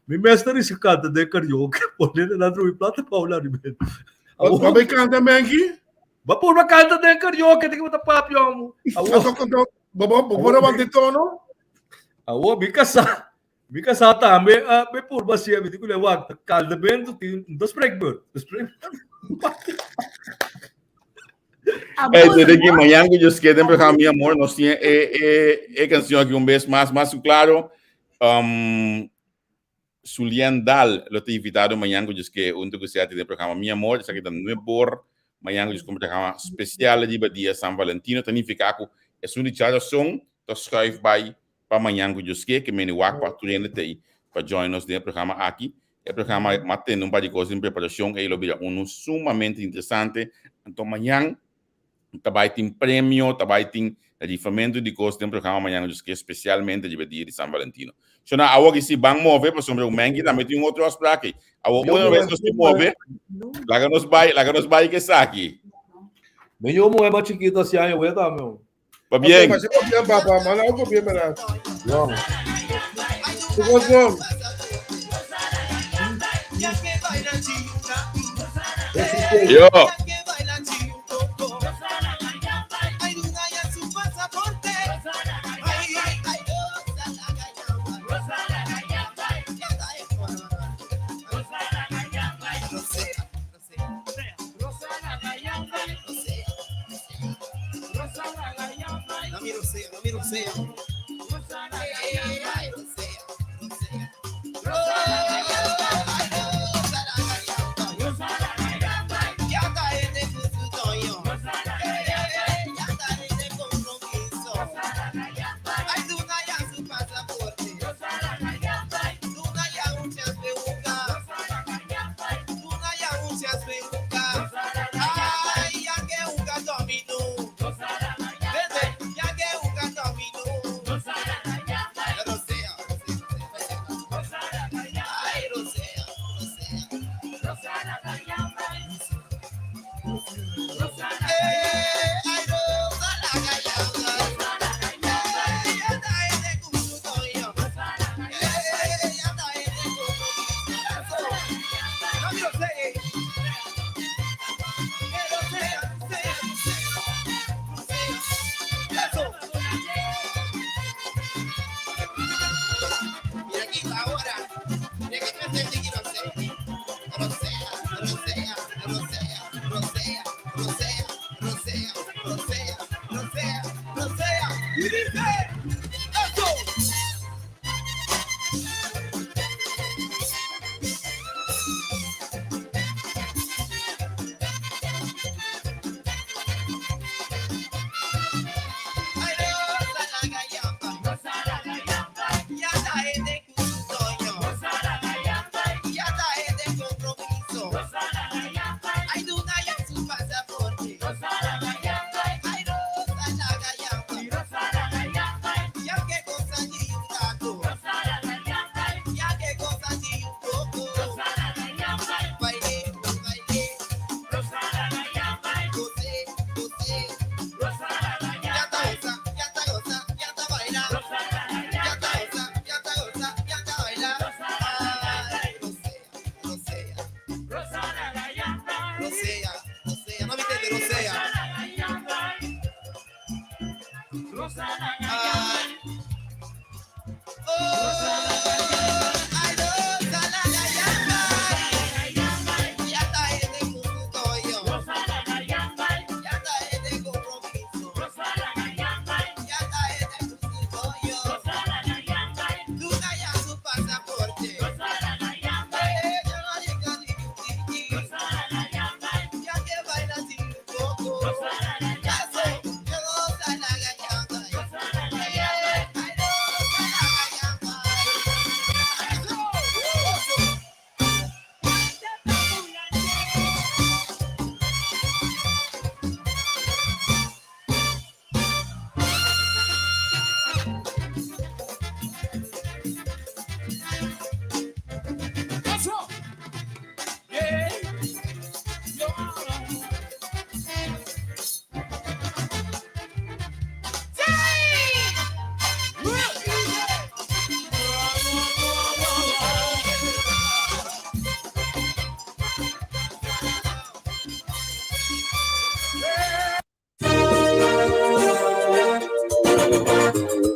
D: Mi mes na rin si ka de karaoke. Pone na nadro plata pa wala rin ben.
C: Babay canta Mengi?
D: Bapur makanta de karaoke tingin mo tapapyo mo.
C: Babora ba dito, no?
D: Awo bikasa tambe me purba siya biti ko lewag kalda ben dos breakbird.
E: Desde que mañana que yo quede para mi amor, nos tiene canción aquí un vez más claro. Julian Dal lo te invitado mañana que yo que untuk que sea de programa mi amor, esa que dan por mañana que yo como programa especial de dia San Valentino, significa que es un dichado son to schuif by para mañana que yo que me ni wak para tu para join nos de programa aqui. El programa mantém um par de coisas em preparação e ele vira sumamente interessante. Então amanhã também tem prêmio, também tem rifamento de coisas do programa amanhã que especialmente de dia de São Valentino. So na awo que se bang move para sobre o Mengi também tem outro aspecto aqui. Awo uma vez que se move, laga nos vai que está aqui.
D: Melhor mo é mais chiquito assim aí, eu tá meu.
E: Va bien.
C: Mas eu vou papá, mas não vou bem, mas não. Vamos.
E: Yo.
I: Rosana,